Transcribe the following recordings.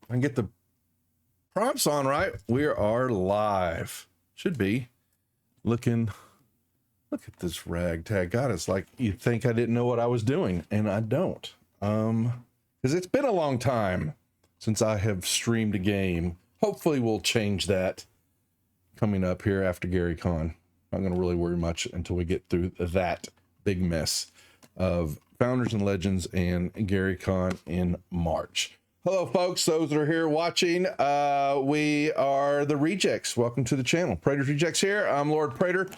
I can get the prompts on right. We are live. Should be. Look at this ragtag. God, it's like you'd think I didn't know what I was doing, and I don't. Because it's been a long time since I have streamed a game. Hopefully we'll change that coming up here after Gary Con. Not going to really worry much until we get through that big mess of Founders and Legends and Gary Con in March. Hello, folks. Those that are here watching, we are the Rejects. Welcome to the channel. Praetor's Rejects here. I'm Lord Praetor,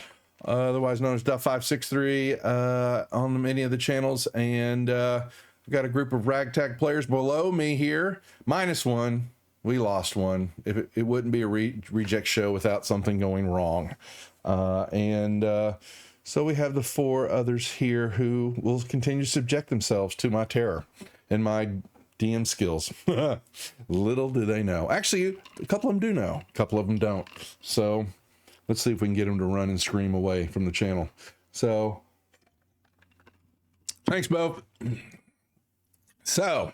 otherwise known as Duff563 on many of the channels. And we've got a group of ragtag players below me here, minus one. We lost one. It wouldn't be a reject show without something going wrong. So we have the four others here who will continue to subject themselves to my terror and my DM skills. Little do they know. Actually, a couple of them do know. A couple of them don't. So let's see if we can get them to run and scream away from the channel. So thanks, both. So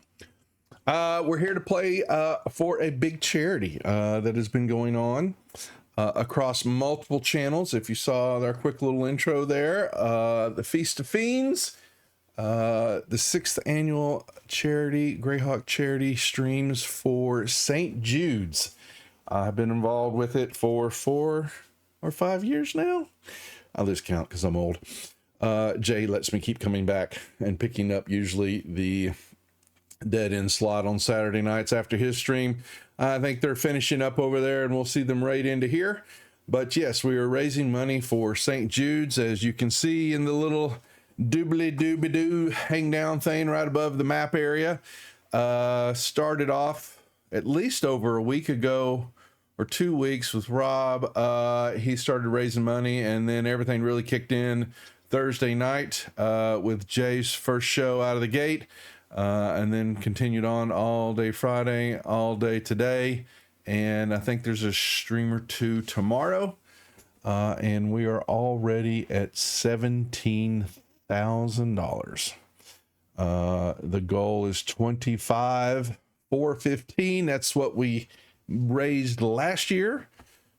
we're here to play for a big charity that has been going on across multiple channels. If you saw our quick little intro there, the Feast of Fiends, the 6th annual charity, Greyhawk charity streams for St. Jude's. I've been involved with it for 4 or 5 years now. I lose count because I'm old. Jay lets me keep coming back and picking up usually the dead end slot on Saturday nights after his stream. I think they're finishing up over there and we'll see them right into here. But yes, we are raising money for St. Jude's, as you can see in the little doobly-dooby-doo hang down thing right above the map area. Started off at least over a week ago or 2 weeks with Rob. He started raising money, and then everything really kicked in Thursday night with Jay's first show out of the gate. And then continued on all day Friday, all day today, and I think there's a stream or two tomorrow, and we are already at $17,000. The goal is 25,415. That's what we raised last year,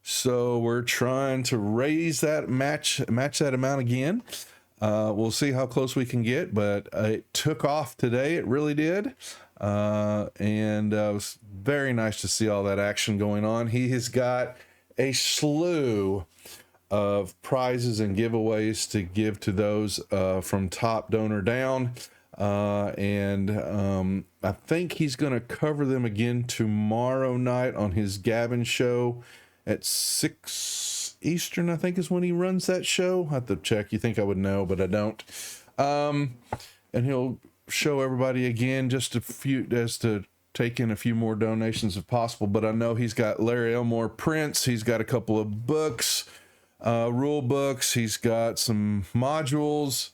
so we're trying to raise that, match that amount again. We'll see how close we can get, but it took off today. It really did. And it was very nice to see all that action going on. He has got a slew of prizes and giveaways to give to those from top donor down. I think he's going to cover them again tomorrow night on his Gavin show at 6 Eastern, I think is when he runs that show. I have to check. You think I would know, but I don't. And he'll show everybody again just to take in a few more donations if possible. But I know he's got Larry Elmore prints. He's got a couple of books, rule books. He's got some modules,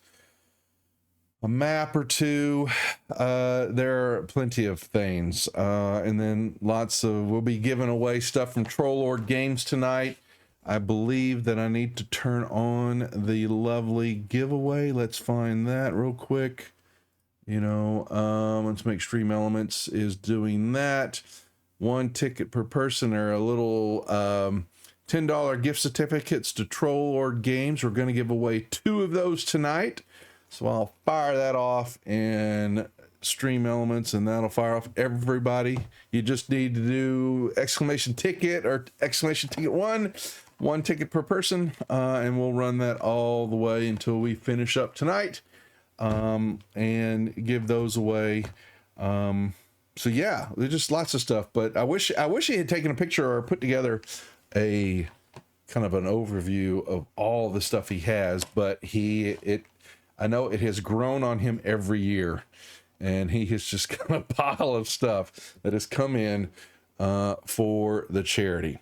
a map or two. There are plenty of things. And then we'll be giving away stuff from Troll Lord Games tonight. I believe that I need to turn on the lovely giveaway. Let's find that real quick. Let's make Stream Elements is doing that. 1 ticket per person, or a little $10 gift certificates to Troll Lord Games. We're going to give away 2 of those tonight. So I'll fire that off in Stream Elements, and that'll fire off everybody. You just need to do exclamation ticket or exclamation ticket 1 ticket per person, and we'll run that all the way until we finish up tonight, and give those away. So yeah, there's just lots of stuff, but I wish he had taken a picture or put together a kind of an overview of all the stuff he has, but I know it has grown on him every year, and he has just got a pile of stuff that has come in for the charity.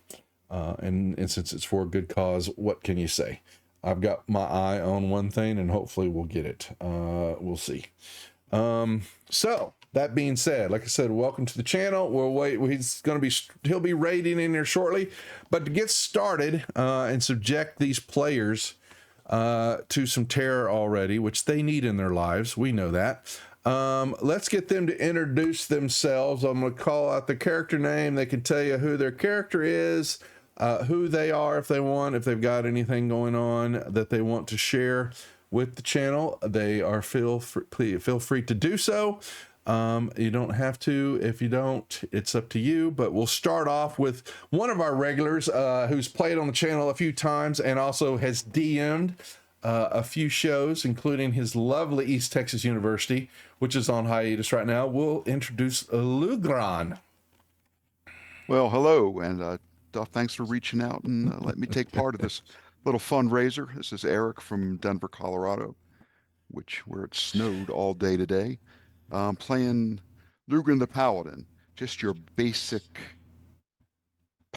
And since it's for a good cause, what can you say? I've got my eye on one thing, and hopefully we'll get it. We'll see. So that being said, like I said, welcome to the channel. We'll wait. He'll be raiding in here shortly, but to get started and subject these players to some terror already, which they need in their lives, we know that. Let's get them to introduce themselves. I'm going to call out the character name. They can tell you who their character is, who they are if they want, if they've got anything going on that they want to share with the channel. They are feel free to do so. You don't have to. If you don't, it's up to you. But we'll start off with one of our regulars who's played on the channel a few times and also has DM'd a few shows, including his lovely East Texas University, which is on hiatus right now. We'll introduce Lugran. Well, hello, and thanks for reaching out and let me take part of this little fundraiser. This is Eric from Denver, Colorado, where it snowed all day today. Playing Lugran the Paladin, just your basic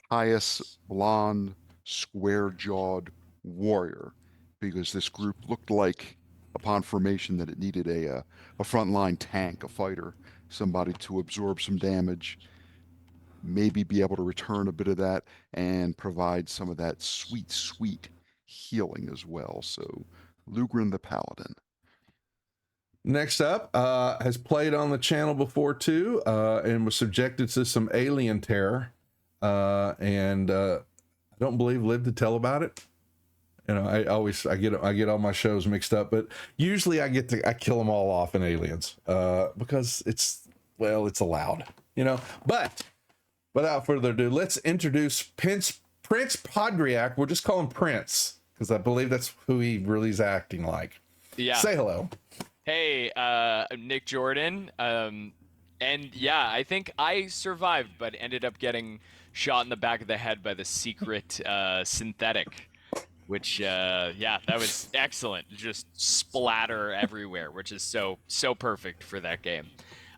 pious, blonde, square-jawed warrior, because this group looked like, upon formation, that it needed a frontline tank, a fighter, somebody to absorb some damage, maybe be able to return a bit of that, and provide some of that sweet, sweet healing as well. So, Lugran the Paladin. Next up, has played on the channel before too, and was subjected to some alien terror, and I don't believe lived to tell about it. You know, I get all my shows mixed up, but usually I kill them all off in Aliens, because it's allowed, you know. But without further ado, let's introduce Prince Podriak. We'll just call him Prince, because I believe that's who he really is acting like. Yeah. Say hello. Hey, I'm Nick Jordan. And yeah, I think I survived, but ended up getting shot in the back of the head by the secret synthetic, which, yeah, that was excellent. Just splatter everywhere, which is so perfect for that game.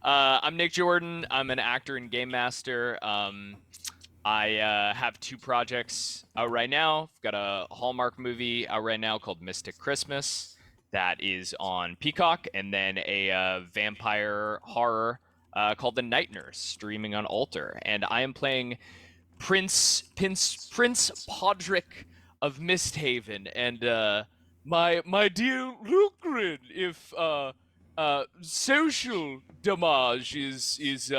I'm Nick Jordan. I'm an actor and game master. I have 2 projects out right now. I've got a Hallmark movie out right now called Mystic Christmas that is on Peacock, and then a vampire horror called The Night Nurse streaming on Alter. And I am playing Prince Podrick of Misthaven, and my dear Lugran, if social damage is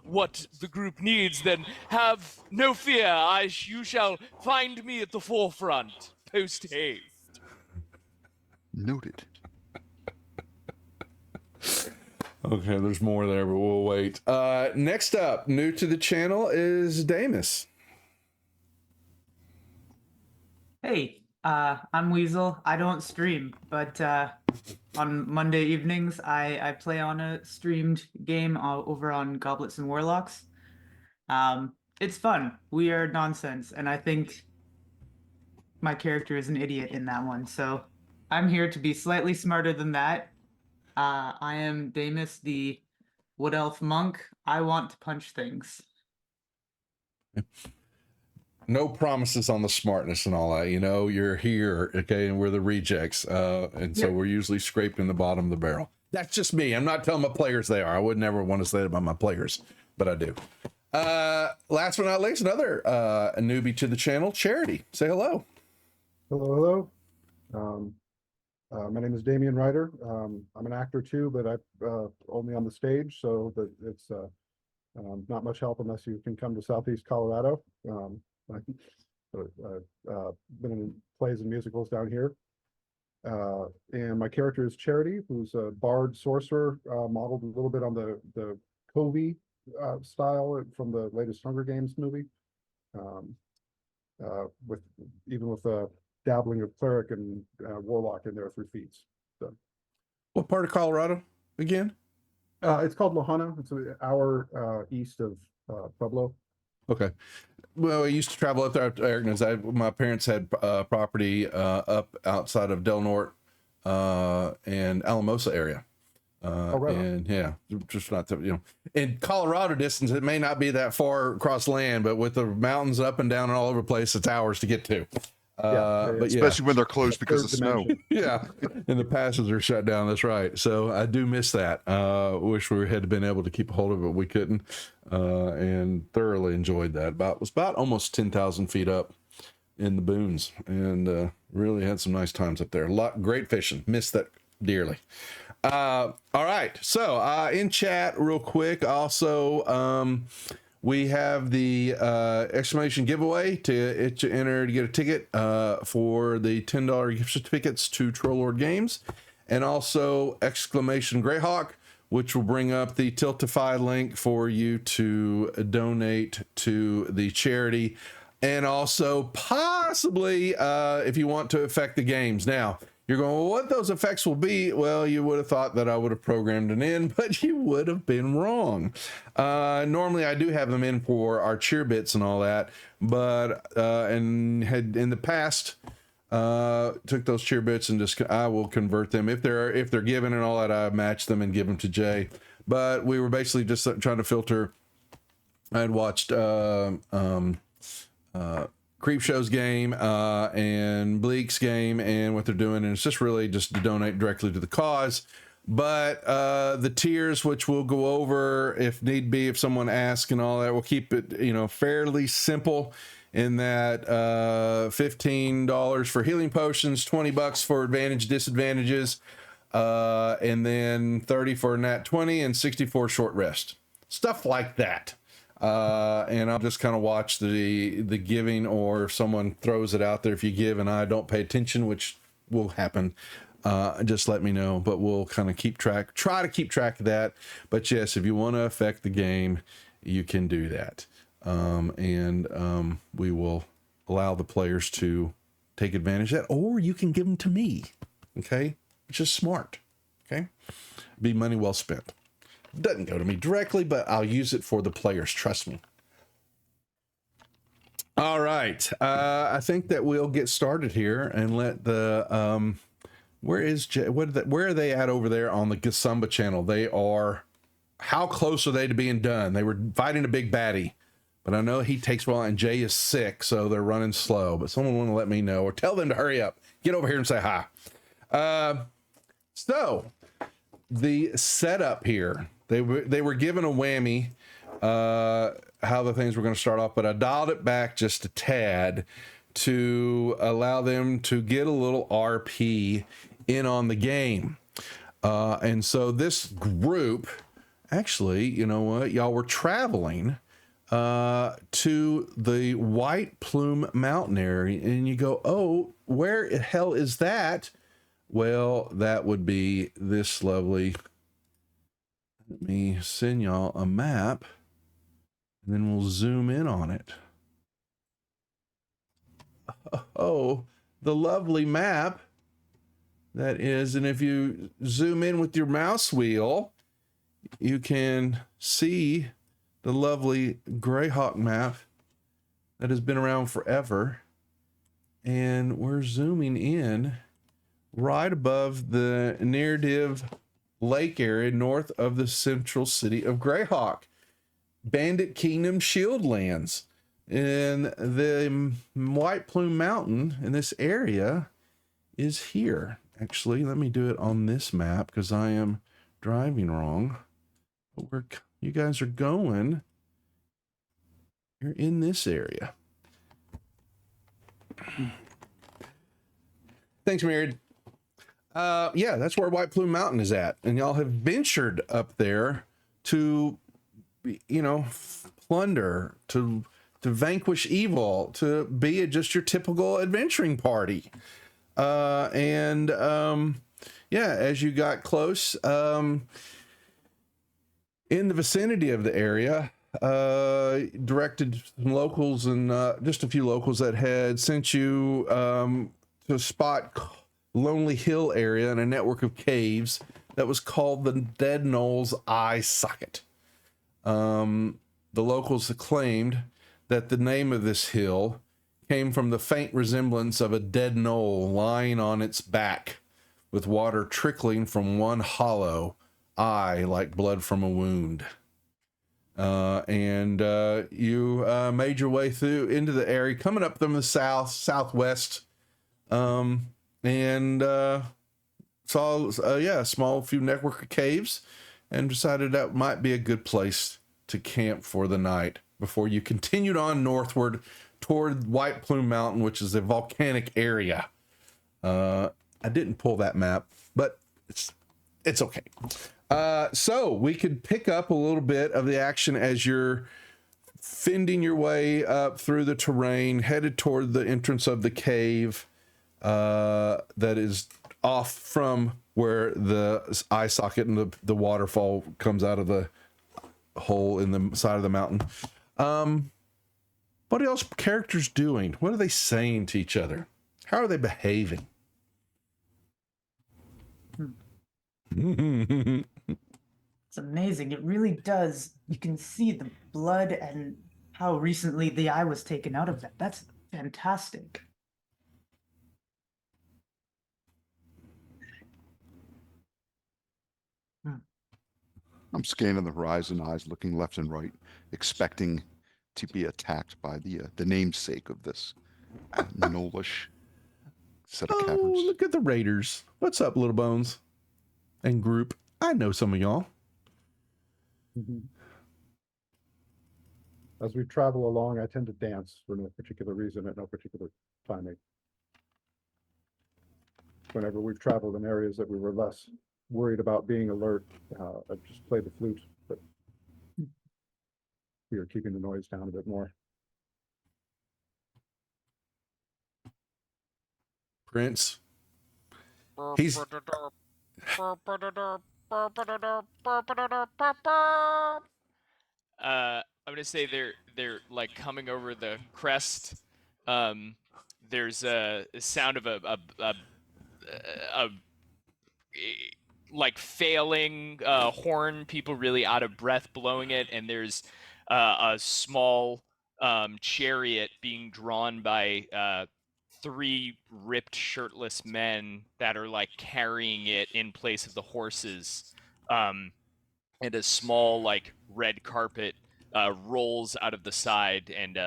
what the group needs, then have no fear. You shall find me at the forefront post haste. Noted. Okay, there's more there, but we'll wait. Next up, new to the channel, is Damus. Hey, I'm Weasel. I don't stream, but on Monday evenings, I play on a streamed game over on Goblets and Warlocks. It's fun. We are nonsense, and I think my character is an idiot in that one, so I'm here to be slightly smarter than that. I am Damus, the Wood Elf Monk. I want to punch things. No promises on the smartness and all that. You know, you're here, okay, and we're the rejects, and so we're usually scraping the bottom of the barrel. That's just me. I'm not telling my players they are. I would never want to say that about my players, but I do. Last but not least, another a newbie to the channel, Charity. Say hello. Hello. My name is Damian Ryder. I'm an actor too, but I'm only on the stage, so that it's not much help unless you can come to Southeast Colorado. I've been in plays and musicals down here. And my character is Charity, who's a bard sorcerer, modeled a little bit on the Covey style from the latest Hunger Games movie, with a dabbling of cleric and warlock in there through feats. So, What part of Colorado again? it's called Lahana. It's an hour east of Pueblo. Okay. Well, I used to travel up there. Eric knows my parents had property up outside of Del Norte and Alamosa area. Right. And yeah, just not to, in Colorado distance, it may not be that far across land, but with the mountains up and down and all over the place, it's hours to get to. But especially when they're closed because of snow. Yeah, and the passes are shut down. That's right. So I do miss that. Wish we had been able to keep a hold of it. We couldn't, and thoroughly enjoyed that. It was about almost 10,000 feet up in the boons, and really had some nice times up there. Great fishing. Missed that dearly. All right. So in chat, real quick, also, we have the exclamation giveaway to enter to get a ticket for the $10 gift certificates to Trollord Games, and also exclamation Greyhawk, which will bring up the Tiltify link for you to donate to the charity, and also possibly if you want to affect the games. Now, you're going, well, what those effects will be? Well, you would have thought that I would have programmed it in, but you would have been wrong. Normally, I do have them in for our cheer bits and all that, but and had in the past took those cheer bits and just I will convert them if they're given and all that. I match them and give them to Jay. But we were basically just trying to filter. I had watched Creepshow's game and Bleak's game and what they're doing, and it's just really just to donate directly to the cause. But the tiers, which we'll go over if need be, if someone asks and all that, we'll keep it, you know, fairly simple in that $15 for healing potions, $20 for advantage disadvantages, and then 30 for nat 20 and 60 for short rest, stuff like that. And I'll just kind of watch the giving, or if someone throws it out there, if you give and I don't pay attention, which will happen, just let me know. But we'll kind of try to keep track of that. But yes, if you want to affect the game, you can do that. And we will allow the players to take advantage of that, or you can give them to me. Okay. Which is smart. Okay. Be money well spent. Doesn't go to me directly, but I'll use it for the players. Trust me. All right. I think that we'll get started here and let the, where are they at over there on the Gasumba channel? They are, how close are they to being done? They were fighting a big baddie, but I know he takes a while, and Jay is sick, so they're running slow, but someone want to let me know or tell them to hurry up. Get over here and say hi. So the setup here, they were given a whammy, how the things were going to start off, but I dialed it back just a tad to allow them to get a little RP in on the game. And so this group, actually, you know what, y'all were traveling to the White Plume Mountain area, and you go, oh, where the hell is that? Well, that would be this lovely. Let me send y'all a map, and then we'll zoom in on it. Oh, the lovely map that is. And if you zoom in with your mouse wheel, you can see the lovely Greyhawk map that has been around forever. And we're zooming in right above the Neardiv Lake area north of the central city of Greyhawk. Bandit Kingdom Shieldlands. And the White Plume Mountain in this area is here. Actually, let me do it on this map because I am driving wrong. But you guys are going. You're in this area. Thanks, Myriad. Yeah, that's where White Plume Mountain is at. And y'all have ventured up there to, you know, plunder, to vanquish evil, to be just your typical adventuring party. Yeah, as you got close, in the vicinity of the area, directed some locals and just a few locals that had sent you to a spot, Lonely Hill area, in a network of caves that was called the Dead Knoll's Eye Socket. The locals claimed that the name of this hill came from the faint resemblance of a dead knoll lying on its back, with water trickling from one hollow eye like blood from a wound. You made your way through into the area, coming up from the southwest, saw a small few network of caves, and decided that might be a good place to camp for the night before you continued on northward toward White Plume Mountain, which is a volcanic area. I didn't pull that map, but it's okay. So we could pick up a little bit of the action as you're fending your way up through the terrain, headed toward the entrance of the cave that is off from where the eye socket and the waterfall comes out of the hole in the side of the mountain. What else characters doing? What are they saying to each other? How are they behaving? It's amazing. It really does. You can see the blood and how recently the eye was taken out of that. That's fantastic. I'm scanning the horizon, eyes looking left and right, expecting to be attacked by the namesake of this Nolish set of caverns. Oh, look at the Raiders. What's up, Little Bones and group? I know some of y'all. As we travel along, I tend to dance for no particular reason at no particular timing. Whenever we've traveled in areas that we were less worried about being alert, I just play the flute, but we are keeping the noise down a bit more. Prince. He's I'm gonna say they're like coming over the crest. There's a sound of a like failing horn, people really out of breath blowing it, and there's a small chariot being drawn by 3 ripped shirtless men that are like carrying it in place of the horses, and a small like red carpet rolls out of the side, and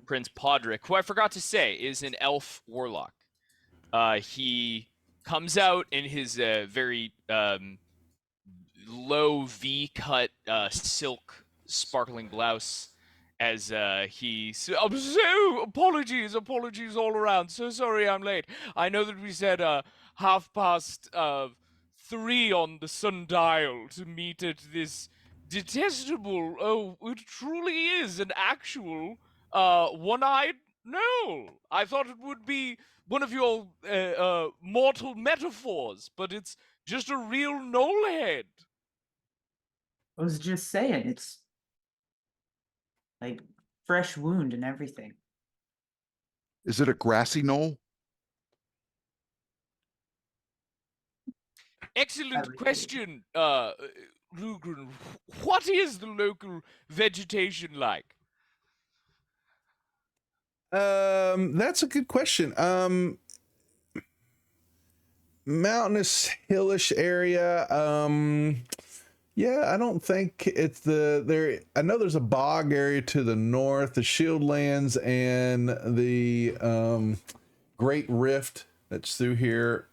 Prince Podrick, who I forgot to say is an elf warlock, he comes out in his very low V-cut silk sparkling blouse as he I'm so apologies all around. So sorry I'm late. I know that we said 3:30 on the sundial to meet at this detestable, oh, it truly is an actual one-eyed knoll. I thought it would be one of your mortal metaphors, but it's just a real knoll head. I was just saying, it's like fresh wound and everything. Is it a grassy knoll? Excellent question, Lugren. What is the local vegetation like? That's a good question. Mountainous, hillish area. Yeah, I don't think it's there. I know there's a bog area to the north, the Shieldlands, and the Great Rift that's through here.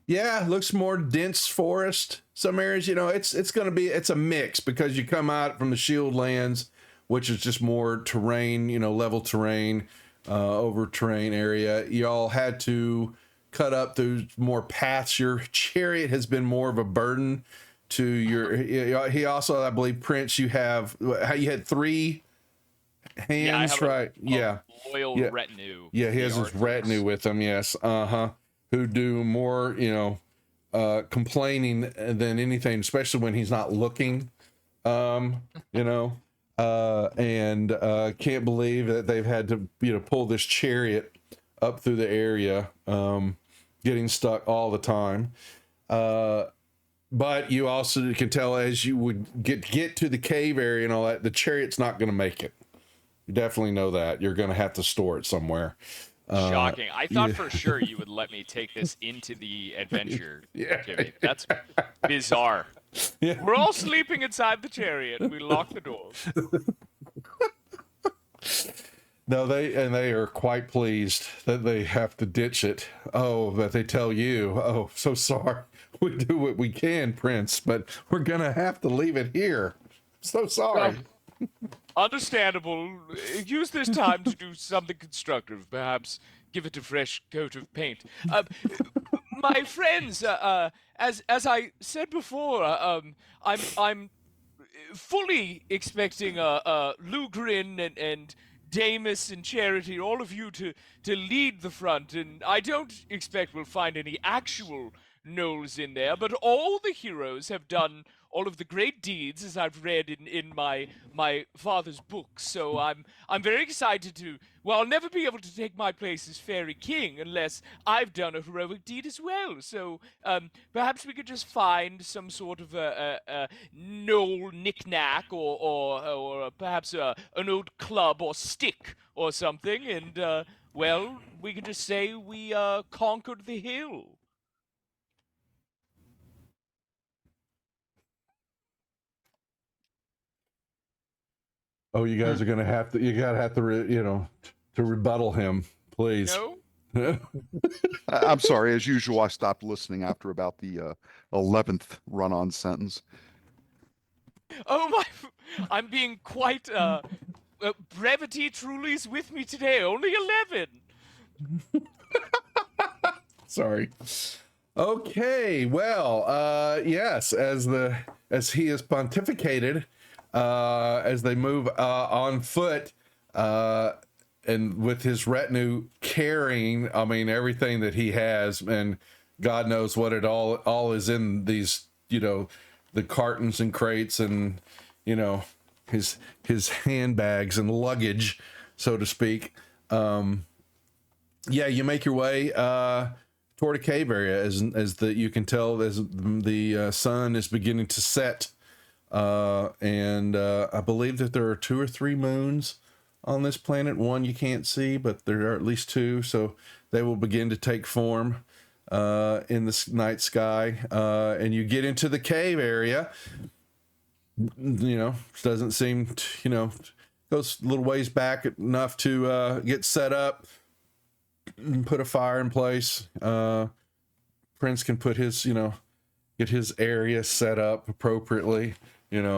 Yeah, looks more dense forest. Some areas, it's a mix because you come out from the Shieldlands, which is just more terrain, level terrain, over terrain area. Y'all had to cut up through more paths. Your chariot has been more of a burden to your. He also, I believe, Prince, you had 3 hands, right? Loyal retinue. Yeah, he has his retinue with him. Yes, who do more, complaining than anything, especially when he's not looking. And can't believe that they've had to, pull this chariot up through the area, getting stuck all the time. But you also can tell as you would get to the cave area and all that, the chariot's not going to make it. You definitely know that. You're going to have to store it somewhere. Shocking. I thought for sure you would let me take this into the adventure, Jimmy. That's bizarre. Yeah. We're all sleeping inside the chariot. We lock the doors. No, they are quite pleased that they have to ditch it. Oh, that they tell you, oh, so sorry. We do what we can, Prince, but we're going to have to leave it here. So sorry. Understandable. Use this time to do something constructive. Perhaps give it a fresh coat of paint. My friends, as I said before, I'm fully expecting Lugrin and Damus and Charity, all of you to lead the front, and I don't expect we'll find any actual gnolls in there, but all the heroes have done all of the great deeds as I've read in my father's books. So I'm very excited to. Well, I'll never be able to take my place as Fairy King unless I've done a heroic deed as well. So perhaps we could just find some sort of a gnoll knick-knack or perhaps an old club or stick or something, and well, we could just say we conquered the hill. Oh, you guys are gonna have to. You gotta have to, to rebuttal him, please. No? I'm sorry. As usual, I stopped listening after about the 11th run-on sentence. Oh my! I'm being quite brevity truly is with me today. Only 11. Sorry. Okay. Well, yes. As he is pontificated, as they move on foot, and with his retinue carrying, I mean, everything that he has, and God knows what it all is in these, the cartons and crates, and his handbags and luggage, so to speak. Yeah, you make your way toward a cave area as you can tell as the sun is beginning to set, and I believe that there are 2 or 3 moons on this planet. One you can't see, but there are at least 2, so they will begin to take form in the night sky, and you get into the cave area. Doesn't seem to, goes a little ways back enough to get set up and put a fire in place. Prince can put his, get his area set up appropriately, and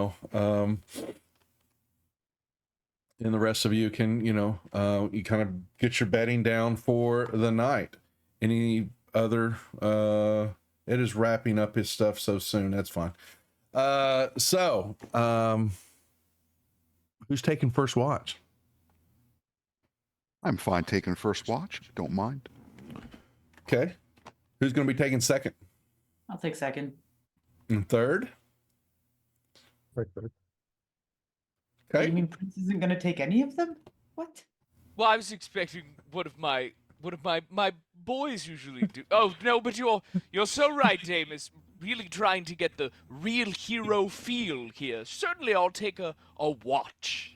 the rest of you can, you kind of get your bedding down for the night. Any other, it is wrapping up his stuff so soon. That's fine. So, who's taking first watch? I'm fine taking first watch. Don't mind. Okay. Who's going to be taking second I'll take second. and third? Right there. You Okay. mean Prince isn't gonna take any of them? What? Well, I was expecting one of my boys usually do. Oh no, but you're so right, Damus. Really trying to get the real hero feel here. Certainly, I'll take a watch.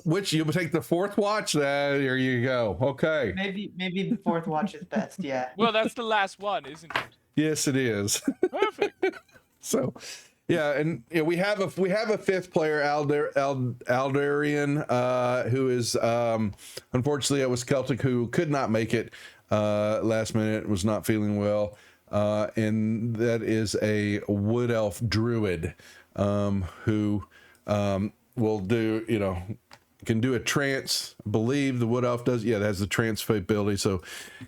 Which you'll take the fourth watch? There you go. Okay. Maybe the fourth watch is best. Yeah. Well, that's the last one, isn't it? Yes, it is. Perfect. So, yeah, and we have a 5th player, Aldarian, who is unfortunately it was Celtic, who could not make it last minute, was not feeling well, and that is a wood elf druid who will do, can do a trance. I believe the wood elf does. Yeah, that has the trance ability, so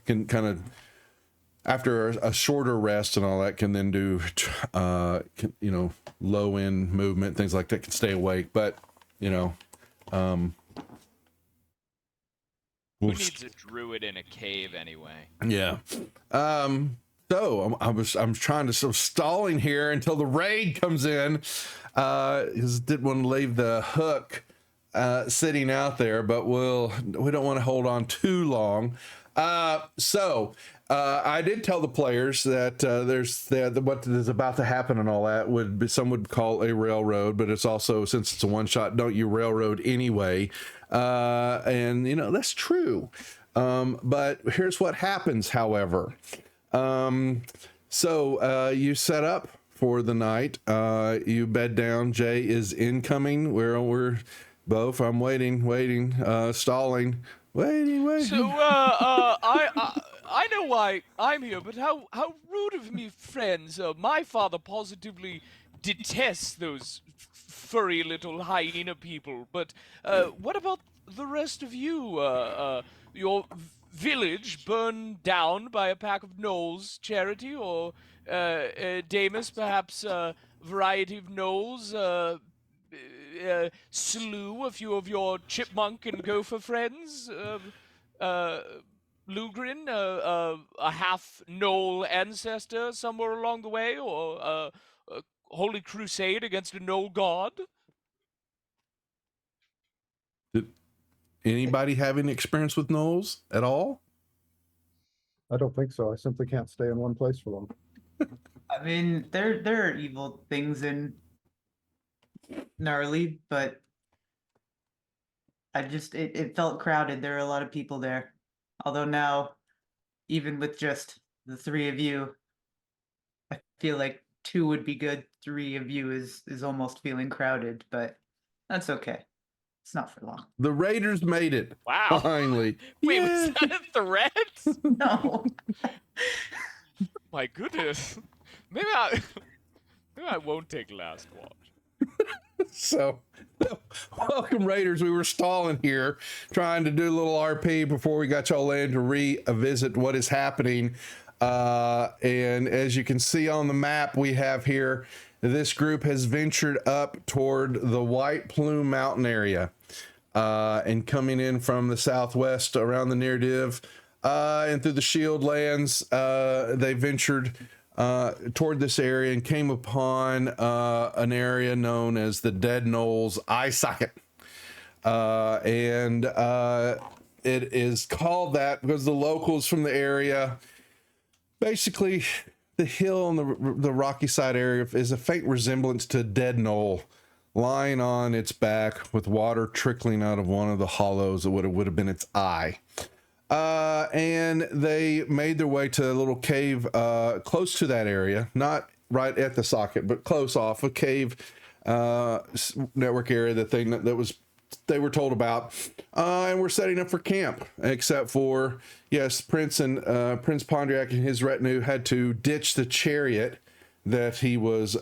can kind of, after a shorter rest and all that, can then do, low end movement, things like that, can stay awake. But, Who needs a druid in a cave anyway? yeah. So I'm trying to sort of stalling here until the raid comes in, because didn't want to leave the hook sitting out there, but we don't want to hold on too long. So I did tell the players that what is about to happen and all that would be, some would call a railroad, but it's also, since it's a one shot, don't you railroad anyway. And that's true. But here's what happens, however. So you set up for the night, you bed down. Jay is incoming. We're both, I'm waiting, stalling. Waiting. So, I know why I'm here, but how rude of me, friends. My father positively detests those furry little hyena people. But what about the rest of you? Your village burned down by a pack of gnolls, Charity, or Damus, perhaps a variety of gnolls slew a few of your chipmunk and gopher friends? Uh, Lugrin, a half Knoll ancestor somewhere along the way, or a holy crusade against a Knoll god? Did anybody have any experience with gnolls at all? I don't think so. I simply can't stay in one place for long. I mean, there are evil things in Gnarly, but it felt crowded. There are a lot of people there. Although now, even with just the three of you, I feel like two would be good. Three of you is almost feeling crowded, but that's okay. It's not for long. The Raiders made it. Wow. Finally. Wait, Yeah. was that a threat? No. My goodness. Maybe I won't take last watch. So, welcome Raiders. We were stalling here, trying to do a little RP before we got y'all in to revisit what is happening. And as you can see on the map we have here, this group has ventured up toward the White Plume Mountain area, and coming in from the southwest around the near div, and through the Shield lands, they ventured toward this area and came upon an area known as the Dead Gnolls Eye Socket. And it is called that because the locals from the area, basically the hill on the rocky side area is a faint resemblance to a dead gnoll lying on its back with water trickling out of one of the hollows of what it would have been its eye. And they made their way to a little cave close to that area, not right at the socket, but close off a cave network area that they were told about, and we're setting up for camp. Except for, yes, Prince Pondriac and his retinue had to ditch the chariot that he was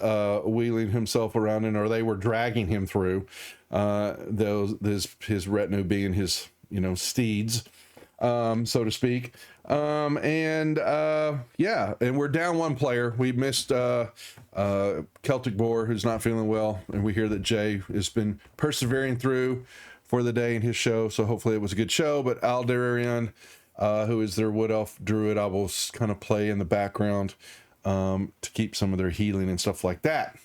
wheeling himself around in, or they were dragging him through. His retinue being his steeds, so to speak. And we're down one player. We missed Celtic Boar, who's not feeling well, and we hear that Jay has been persevering through for the day in his show, so hopefully it was a good show. But Aldarion, who is their wood elf druid, I will kind of play in the background to keep some of their healing and stuff like that.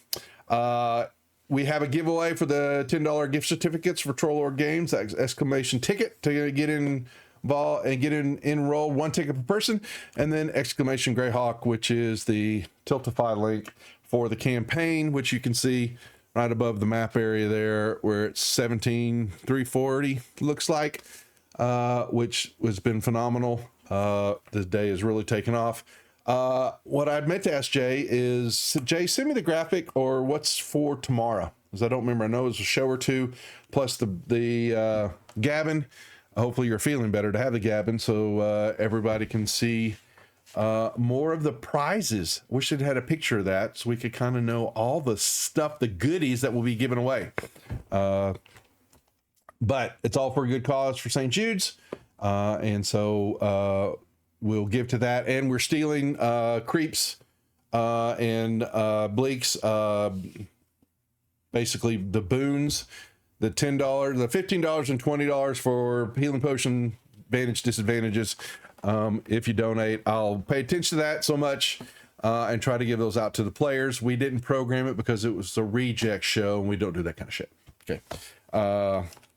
We have a giveaway for the $10 gift certificates for Trollord Games. That's exclamation ticket to get in ball and get enrolled, one ticket per person, and then exclamation Greyhawk, which is the Tiltify link for the campaign, which you can see right above the map area there, where it's 17,340 looks like, which has been phenomenal. The day has really taken off. What I'd meant to ask Jay is, Jay, send me the graphic or what's for tomorrow, because I don't remember. I know it was a show or two plus the Gavin. Hopefully you're feeling better to have the Gavin, so everybody can see more of the prizes. Wish it had a picture of that so we could kind of know all the stuff, the goodies that will be given away. But it's all for a good cause for St. Jude's, and so we'll give to that. And we're stealing Creeps and Bleak's, basically the boons. The $10, the $15, and $20 for healing potion advantage disadvantages. If you donate, I'll pay attention to that so much and try to give those out to the players. We didn't program it because it was a reject show, and we don't do that kind of shit. Okay.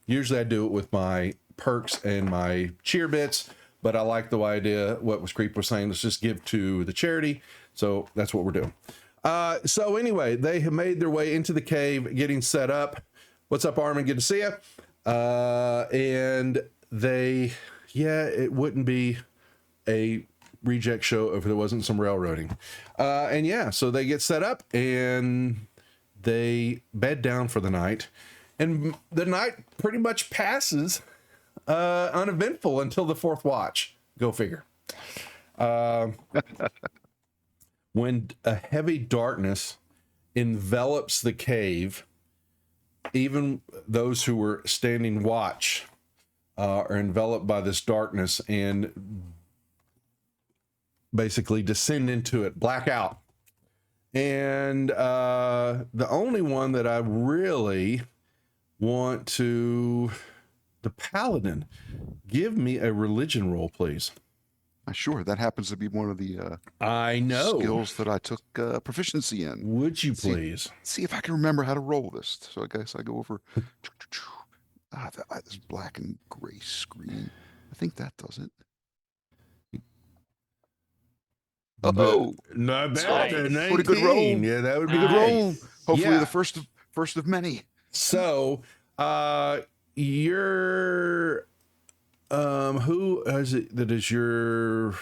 Usually I do it with my perks and my cheer bits, but I like the idea. What was Creep was saying, let's just give to the charity. So that's what we're doing. So anyway, they have made their way into the cave, getting set up. What's up, Armin? Good to see you. And it wouldn't be a reject show if there wasn't some railroading. So they get set up and they bed down for the night. And the night pretty much passes uneventful until the fourth watch. Go figure. When a heavy darkness envelops the cave, even those who were standing watch are enveloped by this darkness and basically descend into it, black out. And the only one that I really want to, the paladin, give me a religion roll, please. Sure, that happens to be one of the I know skills that I took proficiency in. Would you please? See if I can remember how to roll this. So I guess I go over this black and gray screen. I think that does it. Oh, not bad. Nice. Pretty good roll. Yeah, that would be good great. roll. Hopefully Yeah. the first of many. So, you're, who is it that is your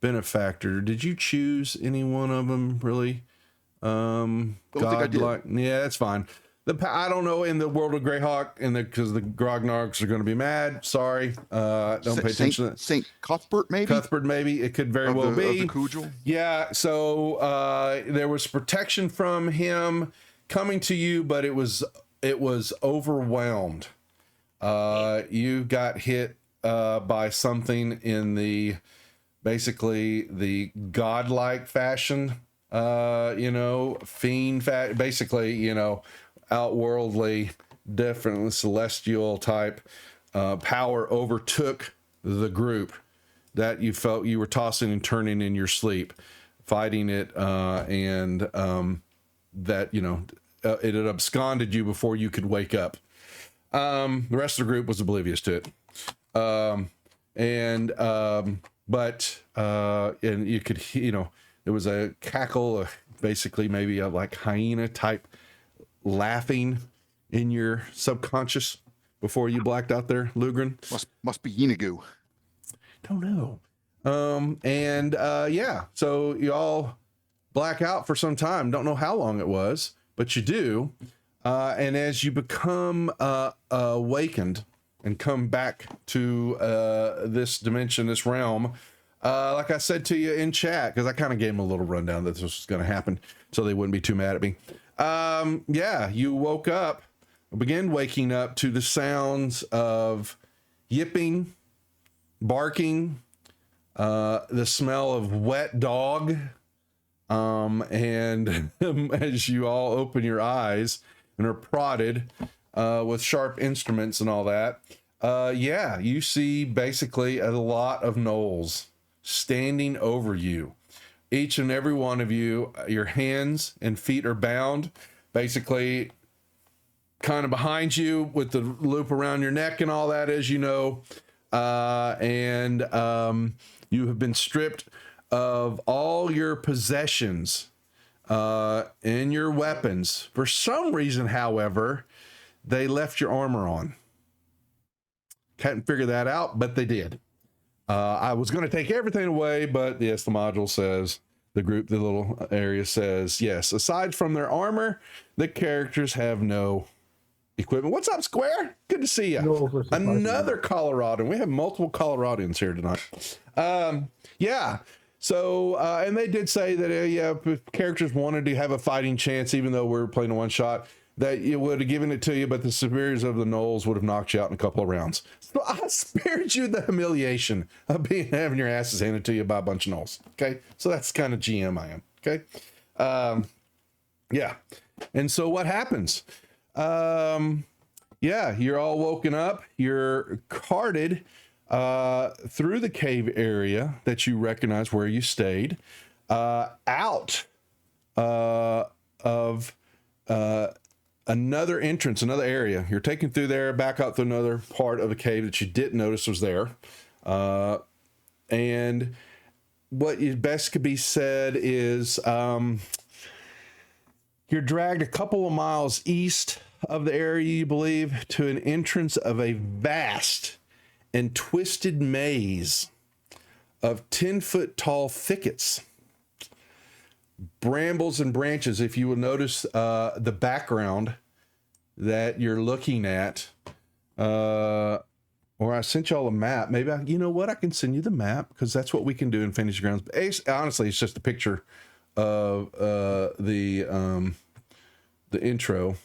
benefactor? Did you choose any one of them, really? Don't think I did. Yeah, that's fine. I don't know in the world of Greyhawk, and because the Grognards are going to be mad. Sorry, don't pay attention to that. Saint Cuthbert, maybe. Cuthbert, maybe it could very Of well the- of be. the Cudgel? Yeah. So there was protection from him coming to you, but it was overwhelmed. You got hit by something in the basically the godlike fashion. Fiend basically, outworldly, different celestial type power overtook the group that you felt you were tossing and turning in your sleep, fighting it, and that it had absconded you before you could wake up. The rest of the group was oblivious to it, but you could, there was a cackle, basically maybe a like hyena type laughing in your subconscious before you blacked out there, Lugren. Must be Yeenagoo. Don't know. So you all black out for some time. Don't know how long it was, but you do. And as you become awakened and come back to this dimension, this realm, like I said to you in chat, because I kind of gave them a little rundown that this was going to happen, so they wouldn't be too mad at me. You woke up, began waking up to the sounds of yipping, barking, the smell of wet dog, and as you all open your eyes and are prodded with sharp instruments and all that, you see basically a lot of gnolls standing over you. Each and every one of you, your hands and feet are bound, basically kind of behind you with the loop around your neck and all that, as you know. You have been stripped of all your possessions and your weapons. For some reason, however, they left your armor on. Can't figure that out, but they did. I was going to take everything away, but yes, the module says, the little area says, yes, aside from their armor, the characters have no equipment. What's up, Square? Good to see you. Another Coloradan. We have multiple Coloradans here tonight. So, and they did say that if characters wanted to have a fighting chance, even though we're playing a one-shot, that you would have given it to you, but the superiors of the gnolls would have knocked you out in a couple of rounds. So I spared you the humiliation of having your asses handed to you by a bunch of gnolls. Okay, so that's kind of GM I am. Okay, and so what happens? You're all woken up. You're carted through the cave area that you recognize where you stayed, out of another entrance, another area. You're taken through there, back out through another part of the cave that you didn't notice was there. And what best could be said is you're dragged a couple of miles east of the area, you believe, to an entrance of a vast and twisted maze of 10-foot tall thickets, brambles and branches. If you will notice the background that you're looking at, or I sent y'all a map. Maybe you know what? I can send you the map because that's what we can do in Fantasy Grounds. Honestly, it's just a picture of the intro.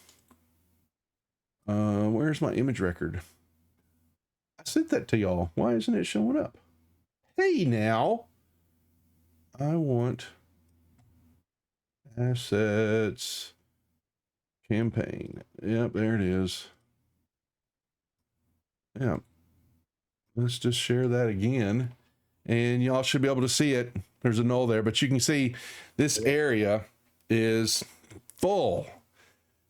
Where's my image record? I sent that to y'all. Why isn't it showing up? Hey, now. I want assets campaign. Yep, there it is. Yeah. Let's just share that again. And y'all should be able to see it. There's a null there, but you can see this area is full.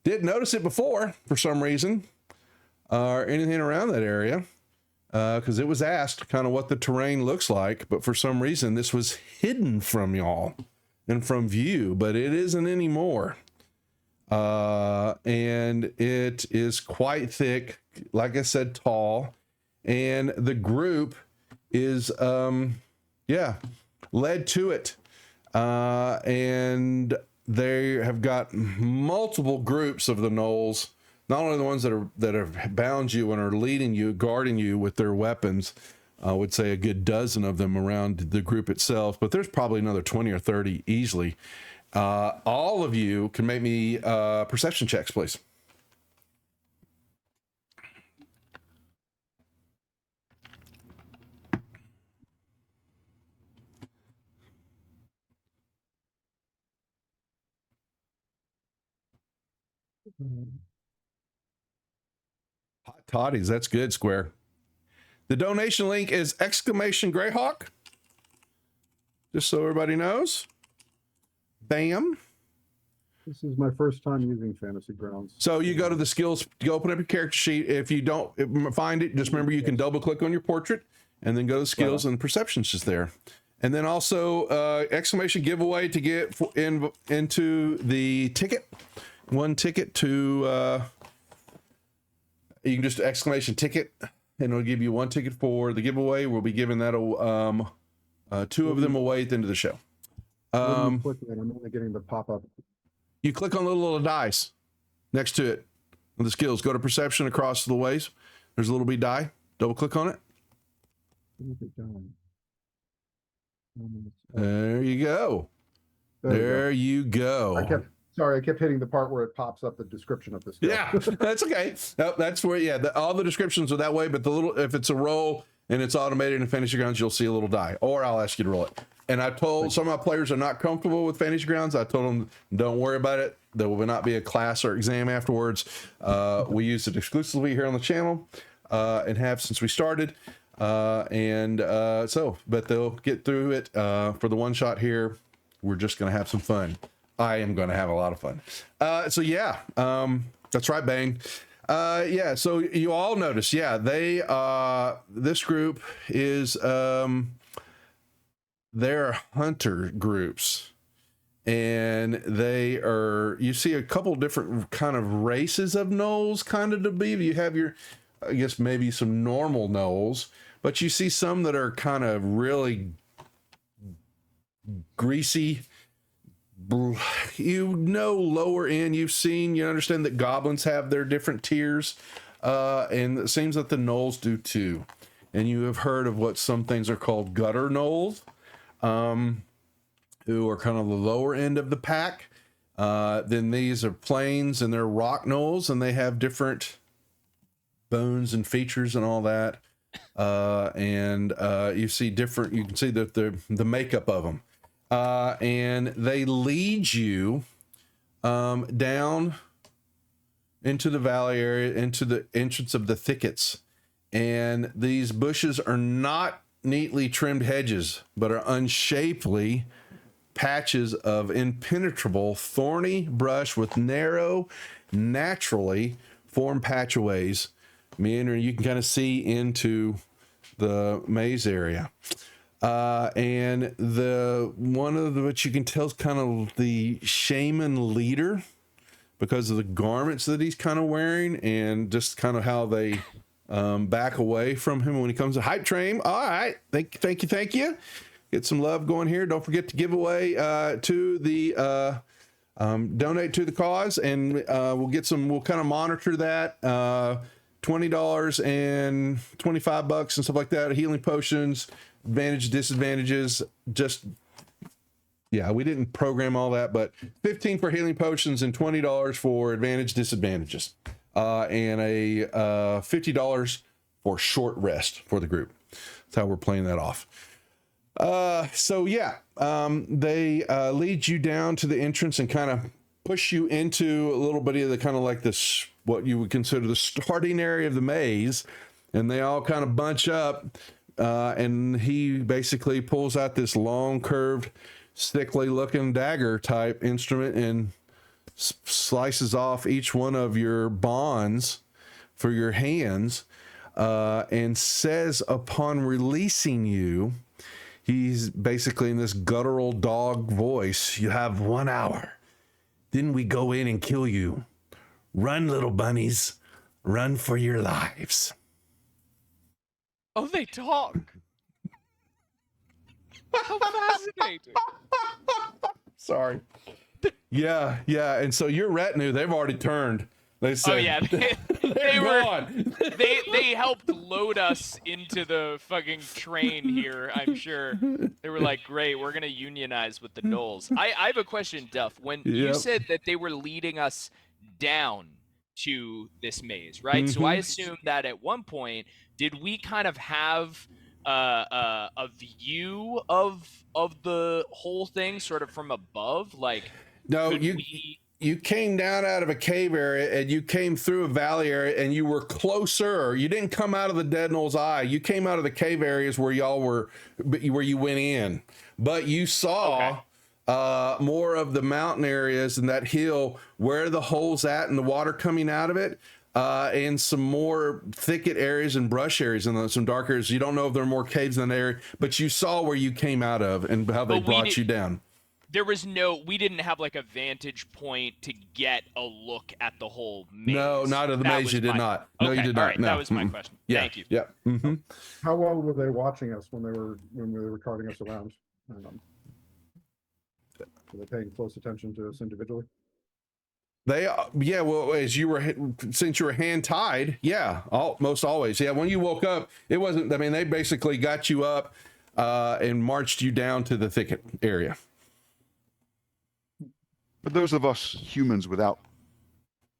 Didn't notice it before for some reason, or anything around that area, because it was asked kind of what the terrain looks like, but for some reason this was hidden from y'all and from view, but it isn't anymore. And it is quite thick, like I said, tall, and the group is led to it, and they have got multiple groups of the gnolls, not only the ones that have bound you and are leading you, guarding you with their weapons. I would say a good dozen of them around the group itself, but there's probably another 20 or 30 easily. All of you can make me perception checks, please. Hot toddies, that's good, Square. The donation link is !Greyhawk. Just so everybody knows. Bam. This is my first time using Fantasy Grounds. So you go to the skills, you open up your character sheet. If you don't find it, just remember you can double click on your portrait and then go to skills, and perception's just there. And then also !giveaway to get into the ticket. One ticket to, you can just !ticket, and it'll give you one ticket for the giveaway. We'll be giving that two of them away at the end of the show. I'm only getting the pop-up. You click on the little dice next to it on the skills. Go to perception across the ways. There's a little bitty die. Double click on it. There you go. There you go. I kept hitting the part where it pops up the description of the skill. Yeah, that's okay. Nope, that's where, all the descriptions are that way, but if it's a roll and it's automated in Fantasy Grounds, you'll see a little die, or I'll ask you to roll it. And I told some of my players are not comfortable with Fantasy Grounds. I told them, don't worry about it. There will not be a class or exam afterwards. We use it exclusively here on the channel and have since we started. But they'll get through it for the one shot here. We're just going to have some fun. I am going to have a lot of fun. That's right, Bang. So you all notice, this group is, they're hunter groups, and you see a couple different kind of races of gnolls kind of to be. You have your, I guess maybe some normal gnolls, but you see some that are kind of really greasy, lower end. You understand that goblins have their different tiers, and it seems that the gnolls do too. And you have heard of what some things are called gutter gnolls, who are kind of the lower end of the pack. Then these are plains, and they're rock gnolls, and they have different bones and features and all that. You see different, you can see the makeup of them. And they lead you down into the valley area, into the entrance of the thickets. And these bushes are not neatly trimmed hedges, but are unshapely patches of impenetrable thorny brush with narrow, naturally formed patchways meandering. You can kind of see into the maze area. And what you can tell is kind of the shaman leader, because of the garments that he's kind of wearing, and just kind of how they back away from him when he comes to hype train. All right, thank you. Get some love going here. Don't forget to give away to the donate to the cause, and we'll kind of monitor that $20 and $25 and stuff like that. Healing potions, advantage, disadvantages. Just yeah, we didn't program all that, but 15 for healing potions and $20 for advantage, disadvantages, and a $50 for short rest for the group. That's how we're playing that off. So yeah, they lead you down to the entrance and kind of push you into a little bit of the kind of like this, what you would consider the starting area of the maze, and they all kind of bunch up, and he basically pulls out this long curved, sickly looking dagger type instrument and slices off each one of your bonds for your hands, and says upon releasing you, he's basically in this guttural dog voice, "You have 1 hour. Then we go in and kill you. Run, little bunnies. Run for your lives." Oh, they talk. How fascinating. Sorry. Yeah. And so your retinue, they've already turned. They said, Oh yeah, they were gone. They helped load us into the fucking train here. I'm sure they were like, "Great, we're gonna unionize with the Knolls." I have a question, Duff. When you said that they were leading us down to this maze, right? So I assume that at one point, did we kind of have a view of the whole thing, sort of from above? Like, no, you came down out of a cave area and you came through a valley area and you were closer. You didn't come out of the Dead Knoll's Eye. You came out of the cave areas where y'all were, where you went in. But you saw more of the mountain areas and that hill where the hole's at and the water coming out of it, and some more thicket areas and brush areas and some dark areas. You don't know if there are more caves in that area, but you saw where you came out of and how they brought you down. We didn't have like a vantage point to get a look at the whole maze. No, not of the maze. You did not. No, you did not. Right, no. That was my question. Yeah. Thank you. Yeah. How well were they watching us when they were carting us around? Were they paying close attention to us individually? They, yeah, well, as you were, since you were hand tied, yeah, most always. Yeah, when you woke up, it wasn't, I mean, they basically got you up and marched you down to the thicket area. For those of us humans without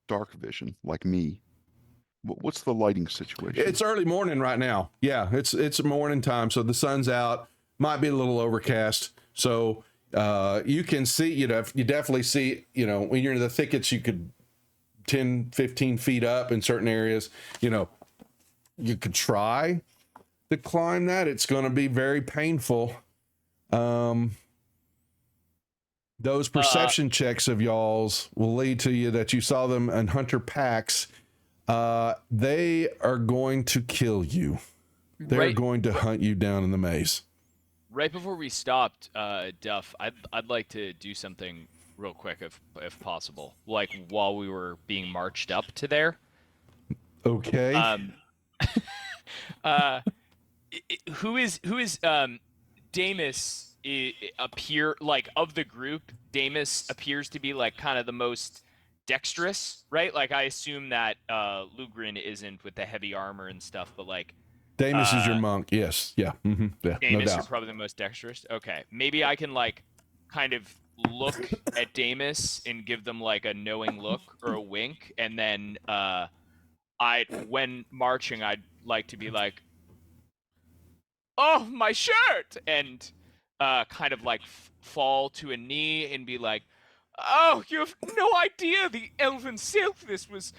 dark vision, like me, what's the lighting situation? It's early morning right now. Yeah, it's morning time, so the sun's out. Might be a little overcast, so you can see, you definitely see, when you're in the thickets, you could 10, 15 feet up in certain areas, you could try to climb that. It's going to be very painful. Those perception checks of y'all's will lead to you that you saw them in hunter packs. They are going to kill you. They're going to hunt you down in the maze. Right before we stopped, Duff, I'd like to do something real quick if possible. Like while we were being marched up to there. Okay. Who is Damus appear, like, of the group? Damus appears to be like kind of the most dexterous, right? Like I assume that Lugrin isn't with the heavy armor and stuff, but like Damus is your monk. Yes. Yeah. Mm-hmm. Yeah. Damus no doubt. is probably the most dexterous. Okay. Maybe I can like kind of look at Damus and give them like a knowing look or a wink, and then when marching, I'd like to be like, "Oh, my shirt!" and kind of like fall to a knee and be like, "Oh, you have no idea the elven silk this was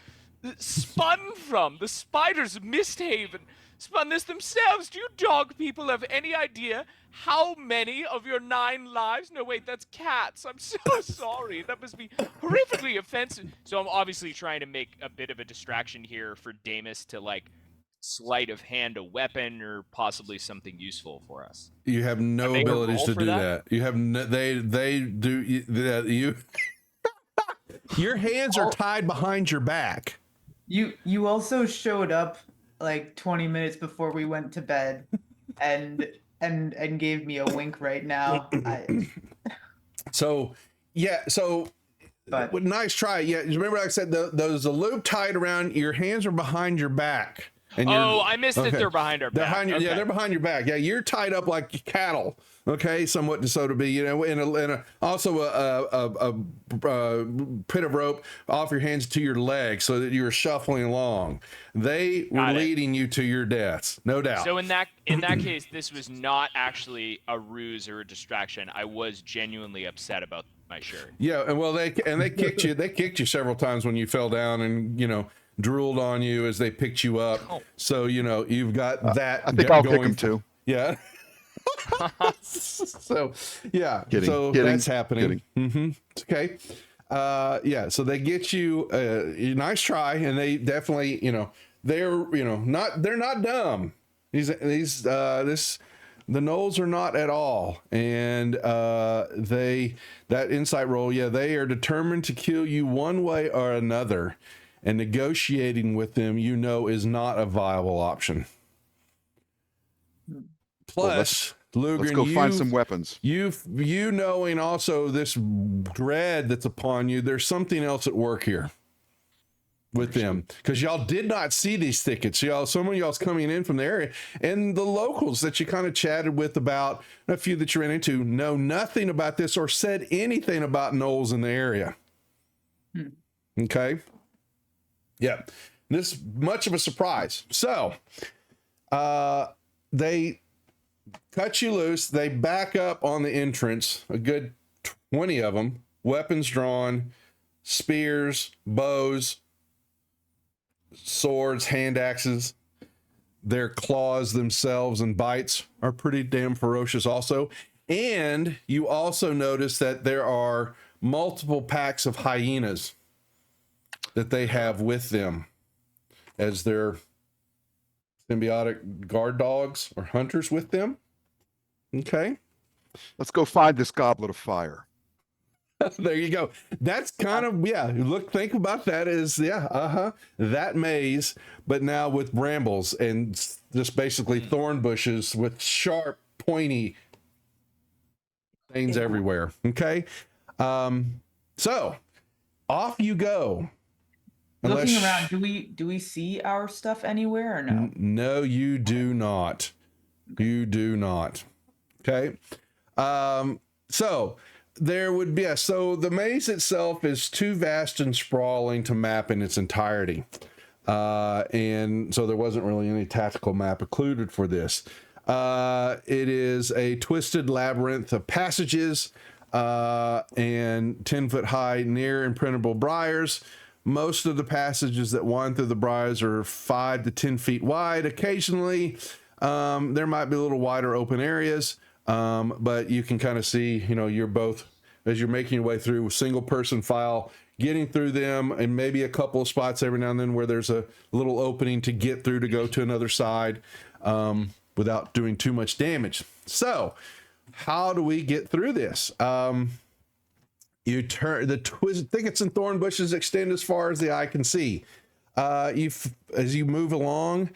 spun from. The spiders of Misthaven spun this themselves. Do you dog people have any idea how many of your 9 lives?" No, wait, that's cats. I'm so sorry. That must be horrifically offensive. So I'm obviously trying to make a bit of a distraction here for Damus to like sleight of hand a weapon or possibly something useful for us. You have no abilities to do that. You have they do that. You your hands are tied behind your back. You also showed up like 20 minutes before we went to bed and gave me a wink right now. So but Well, nice try. Yeah, remember like I said, there's a loop tied around your hands are behind your back. And Oh, I missed it. okay. They're behind our back. Behind your, Okay. Yeah, they're behind your back. Yeah, you're tied up like cattle. Okay, somewhat so to be. You know, also a pit of rope off your hands to your legs so that you're shuffling along. They were Got it. leading you to your deaths, no doubt. So in that case, this was not actually a ruse or a distraction. I was genuinely upset about my shirt. Yeah, and well, they kicked you. They kicked you several times when you fell down, and drooled on you as they picked you up. Oh. So you've got that. I think I'll kick going him too. Yeah. So yeah. Kidding, So kidding, that's happening. Mm-hmm. Okay. Yeah. So they get you. Nice try, and they definitely. They're not dumb. The Knolls are not at all, and that insight roll. Yeah, they are determined to kill you one way or another. And negotiating with them, is not a viable option. Plus, Lugren, Let's go find some weapons. You knowing also this dread that's upon you, there's something else at work here with them. Because y'all did not see these thickets. Some of y'all's coming in from the area. And the locals that you kind of chatted with about, a few that you ran into, know nothing about this or said anything about Knolls in the area. Okay? Yeah, this much of a surprise. So, they cut you loose. They back up on the entrance, a good 20 of them, weapons drawn, spears, bows, swords, hand axes. Their claws themselves and bites are pretty damn ferocious also. And you also notice that there are multiple packs of hyenas that they have with them as their symbiotic guard dogs or hunters with them. Okay. Let's go find this goblet of fire. There you go. That's kind of, think about that as, that maze, but now with brambles and just basically thorn bushes with sharp, pointy things everywhere. Okay. So off you go. Looking around, do we see our stuff anywhere or no? No, you do not. You do not. Okay. So there would be so the maze itself is too vast and sprawling to map in its entirety. And so there wasn't really any tactical map included for this. It is a twisted labyrinth of passages and 10-foot high near impenetrable briars. Most of the passages that wind through the briars are 5 to 10 feet wide. Occasionally, there might be a little wider open areas, but you can kind of see, you're both, as you're making your way through, single person file, getting through them, and maybe a couple of spots every now and then where there's a little opening to get through to go to another side without doing too much damage. So, how do we get through this? You turn the thickets and thorn bushes extend as far as the eye can see. As you move along,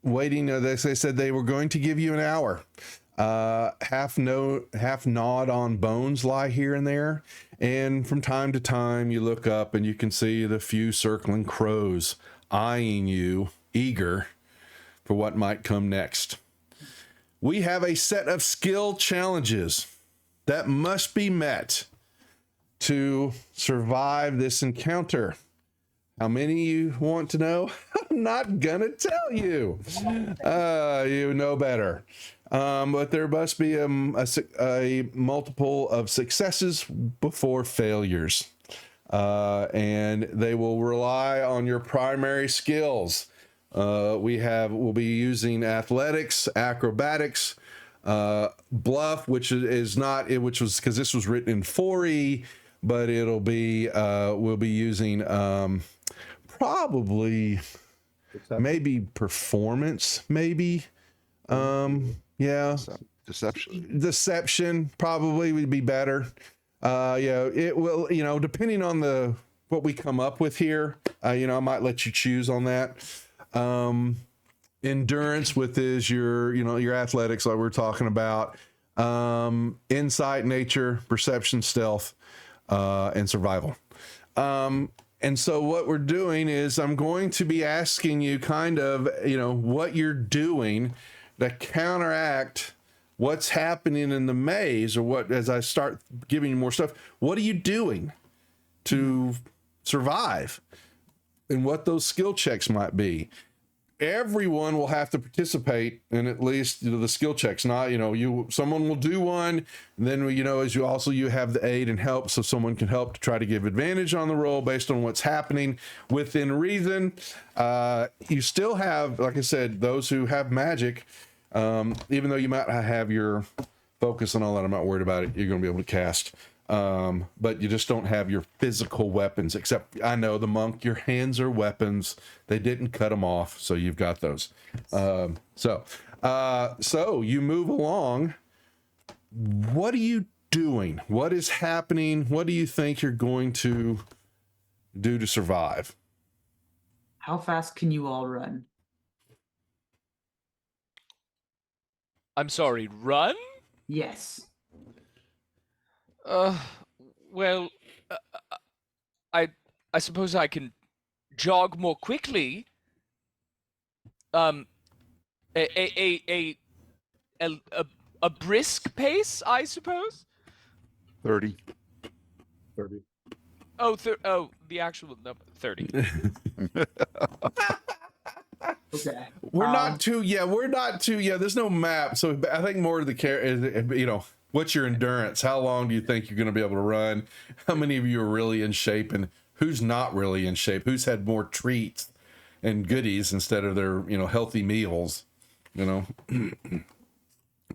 waiting. They said they were going to give you an hour. Half gnawed on bones lie here and there, and from time to time you look up and you can see the few circling crows eyeing you, eager for what might come next. We have a set of skill challenges that must be met to survive this encounter. How many you want to know? I'm not gonna tell you. You know better. But there must be a multiple of successes before failures. And they will rely on your primary skills. We'll be using athletics, acrobatics, bluff, which was because this was written in 4E, but it'll be we'll be using probably maybe performance, maybe deception probably would be better. It will, depending on what we come up with here, I might let you choose on that. Endurance with your athletics, like we're talking about, insight, nature, perception, stealth, and survival. And so what we're doing is I'm going to be asking you kind of, what you're doing to counteract what's happening in the maze, or what, as I start giving you more stuff, what are you doing to survive, and what those skill checks might be. Everyone will have to participate in at least the skill checks. Not, someone will do one, and then, as you have the aid and help, so someone can help to try to give advantage on the roll based on what's happening within reason. You still have, like I said, those who have magic, even though you might have your focus and all that, I'm not worried about it. You're going to be able to cast. But you just don't have your physical weapons, except I know the monk, your hands are weapons. They didn't cut them off, so you've got those. So you move along. What are you doing? What is happening? What do you think you're going to do to survive? How fast can you all run? I'm sorry, run? Yes. Well, I suppose I can jog more quickly. A brisk pace, I suppose. 30. 30. The actual number 30. Okay. We're not too. There's no map, so I think more of the care is, what's your endurance? How long do you think you're going to be able to run? How many of you are really in shape, and who's not really in shape? Who's had more treats and goodies instead of their, healthy meals?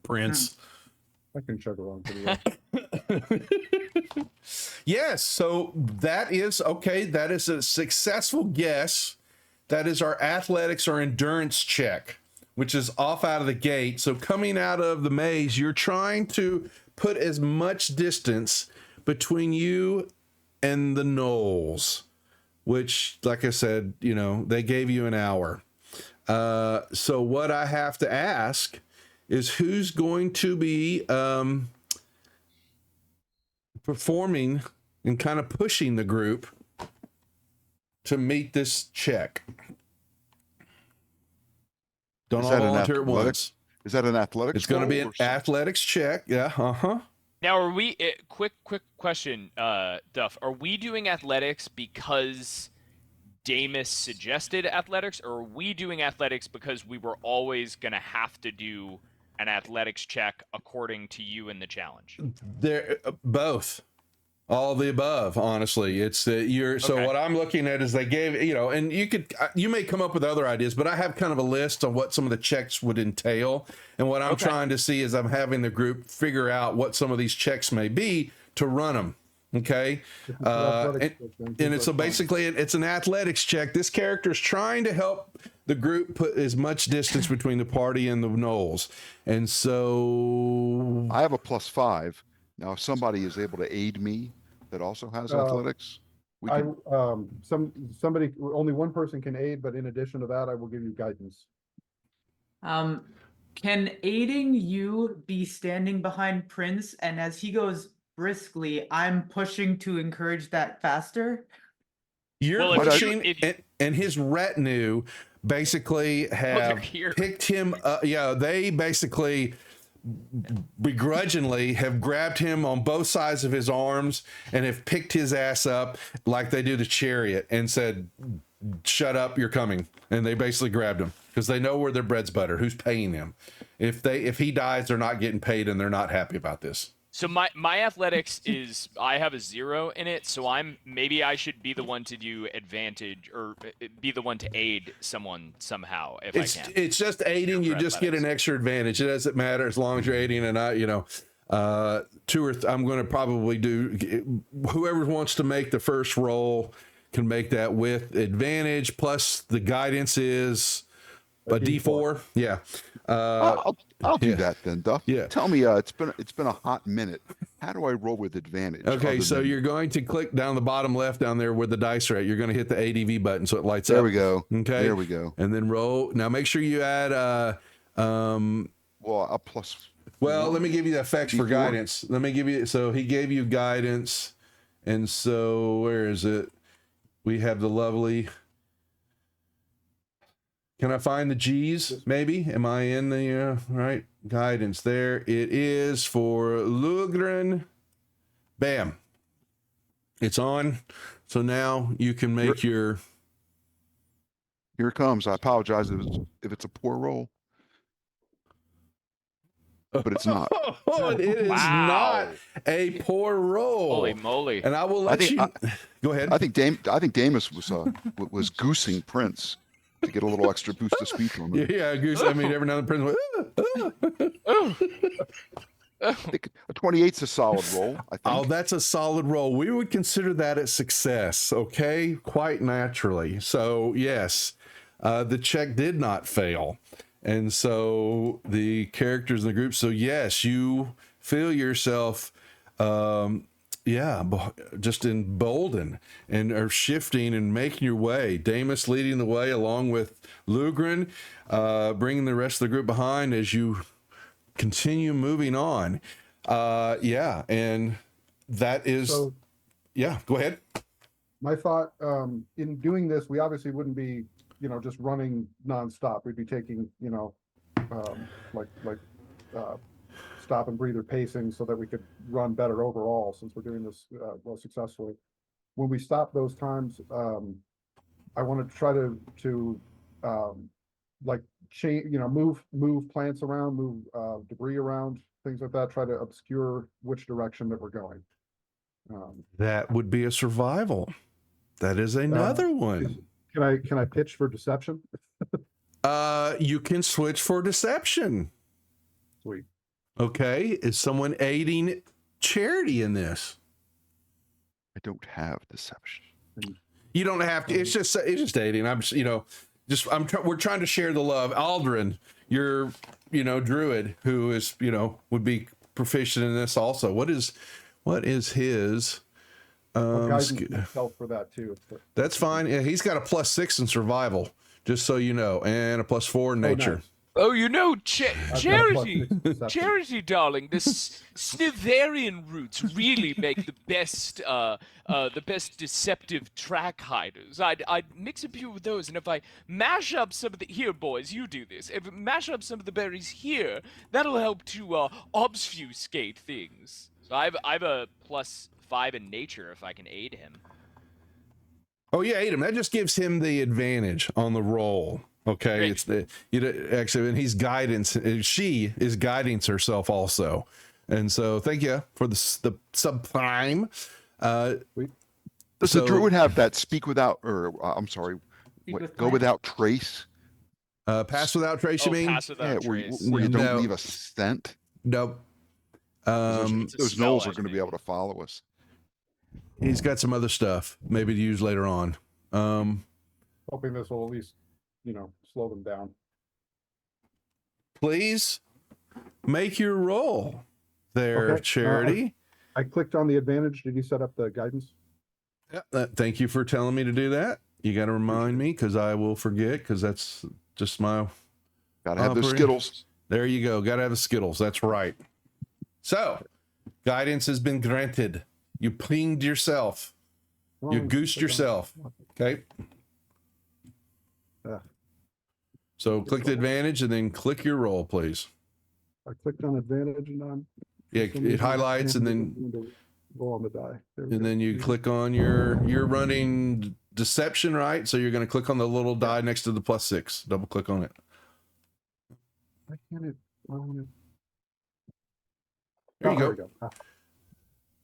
Prince. I can chug along pretty well. Yes, so that is okay. That is a successful guess. That is our athletics or endurance check, which is off out of the gate. So coming out of the maze, you're trying to put as much distance between you and the gnolls, which, like I said, they gave you an hour. So what I have to ask is who's going to be performing and kind of pushing the group to meet this check. Don't all volunteer at once. Is that an athletics? It's going to be an athletics check. Yeah. Now, are we quick question, Duff? Are we doing athletics because Damus suggested athletics, or are we doing athletics because we were always going to have to do an athletics check according to you in the challenge? They're both. All the above, honestly. It's so what I'm looking at is they gave, and you may come up with other ideas, but I have kind of a list of what some of the checks would entail. And what I'm trying to see is I'm having the group figure out what some of these checks may be to run them. Okay. And it's basically it's an athletics check. This character is trying to help the group put as much distance between the party and the gnolls. And so I have a +5. Now, if somebody is able to aid me that also has athletics, somebody, only one person can aid, but in addition to that, I will give you guidance. Can aiding you be standing behind Prince, and as he goes briskly, I'm pushing to encourage that faster? You're pushing, and his retinue basically have picked him up. They basically begrudgingly have grabbed him on both sides of his arms and have picked his ass up like they do the chariot and said, "Shut up, you're coming." And they basically grabbed him because they know where their bread's butter, who's paying them. If he dies, they're not getting paid, and they're not happy about this. So my athletics is, I have a 0 in it, so maybe I should be the one to do advantage, or be the one to aid someone somehow if I can. It's just aiding. You just get an extra advantage. It doesn't matter as long as you're aiding, and I'm going to probably do, whoever wants to make the first roll can make that with advantage, plus the guidance is a D4. Yeah. I'll do that then, Duff. Yeah. Tell me, it's been a hot minute. How do I roll with advantage? Okay, so you're going to click down the bottom left down there where the dice are at. You're going to hit the ADV button so it lights up. There we go. Okay. There we go. And then roll. Now make sure you add well, a plus. Well, let me give you the effects for guidance. Let me give you, so he gave you guidance, And so where is it? We have the lovely, can I find the G's maybe? Am I in the right guidance there? It is for Lugren. Bam. It's on. So now you can make your. Here it comes. I apologize if it's a poor roll, but it's not. It is Wow. not a poor roll. Holy moly. And I will let you. Go ahead. I think Damus was goosing Prince to get a little extra boost of speed from him. Yeah, Goose. I mean, every now and then Prince went, I think a 28's a solid roll. I think. oh, that's a solid roll. We would consider that a success, okay? Quite naturally. So, yes, the check did not fail. And so the characters in the group, so yes, you feel yourself, just emboldened and are shifting and making your way. Damus leading the way along with Lugren, bringing the rest of the group behind as you continue moving on. And that is, So go ahead. my thought, in doing this, we obviously wouldn't be, just running nonstop. We'd be taking, stop and breather pacing so that we could run better overall, since we're doing this well successfully. When we stop those times, I want to try to change, move plants around, move debris around, things like that. Try to obscure which direction that we're going. That would be a survival. That is another one. Can I pitch for deception? You can switch for deception. Sweet. Okay. Is someone aiding Charity in this? I don't have deception. You don't have to. It's just aiding. We're trying to share the love. Aldrin, your, druid who is, would be proficient in this also. What is his? Guidance myself for that too. That's fine. Yeah, he's got a +6 in survival, just so you know, and a +4 in nature. Nice. Oh, I've Charity, got a +6 deception. Charity, darling, the Snivarian roots really make the best deceptive track hiders. I'd mix a few of those, and if I mash up some of the here, boys, you do this. If I mash up some of the berries here, that'll help to obfuscate things. So I've a +5 in nature if I can aid him. Oh yeah, aid him. That just gives him the advantage on the roll. Okay, Great. it's actually, and he's guidance. She is guiding herself also, and so thank you for the subprime. Does the druid have that speak without, or I'm sorry, go without trace? Pass without trace, you mean? Pass without Where trace. you don't No. leave a scent. Nope. It's a Those spell, gnolls I are going to be think. able to follow us. He's got some other stuff maybe to use later on. Hoping this will at least, slow them down. Please make your roll there, Okay. Charity. I clicked on the advantage. Did you set up the guidance? Thank you for telling me to do that. You got to remind me because I will forget, because that's just my. Got to have those Operating. Skittles. There you go. Got to have the Skittles. That's right. So, guidance has been granted. You pinged yourself. You goosed yourself. Okay. So click the advantage and then click your roll, please. I clicked on advantage and I'm. Yeah, it highlights and then roll on the die. There we and go. then you click on you're running deception, right? So you're going to click on the little die next to the +6. Double click on it. Why can't it? I want it. There you There go. we go.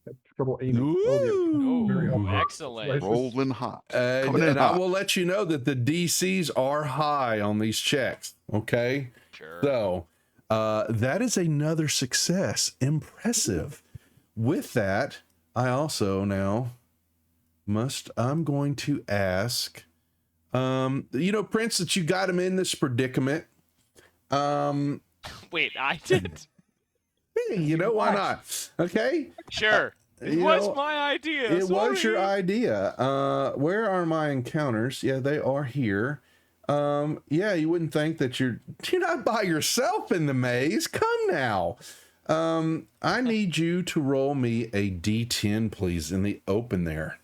Had trouble aiming. Oh, Oh, Very helpful. excellent. Rolling hot. And, Coming in and I hot. will let you know that the DCs are high on these checks. Okay. Sure. So that is another success. Impressive. With that, I also now I'm going to ask, Prince, that you got him in this predicament. Wait, I did. Why not? Okay. Sure. It you was know, my idea. It was your sorry. idea. Where are my encounters? Yeah, they are here. You wouldn't think that you're not by yourself in the maze. Come now. I need you to roll me a D10, please, in the open there.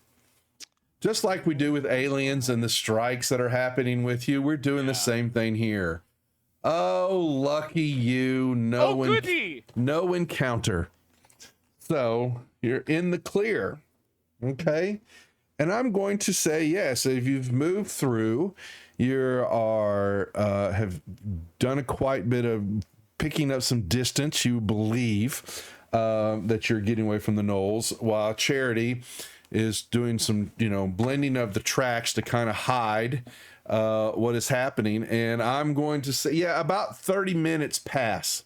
Just like we do with aliens and the strikes that are happening with you, we're doing the same thing here. Oh, lucky you. Goody! No encounter. So you're in the clear. Okay. And I'm going to say yes. If you've moved through, have done a quite bit of picking up some distance. You believe that you're getting away from the gnolls, while Charity is doing some, blending of the tracks to kind of hide what is happening. And I'm going to say, about 30 minutes pass.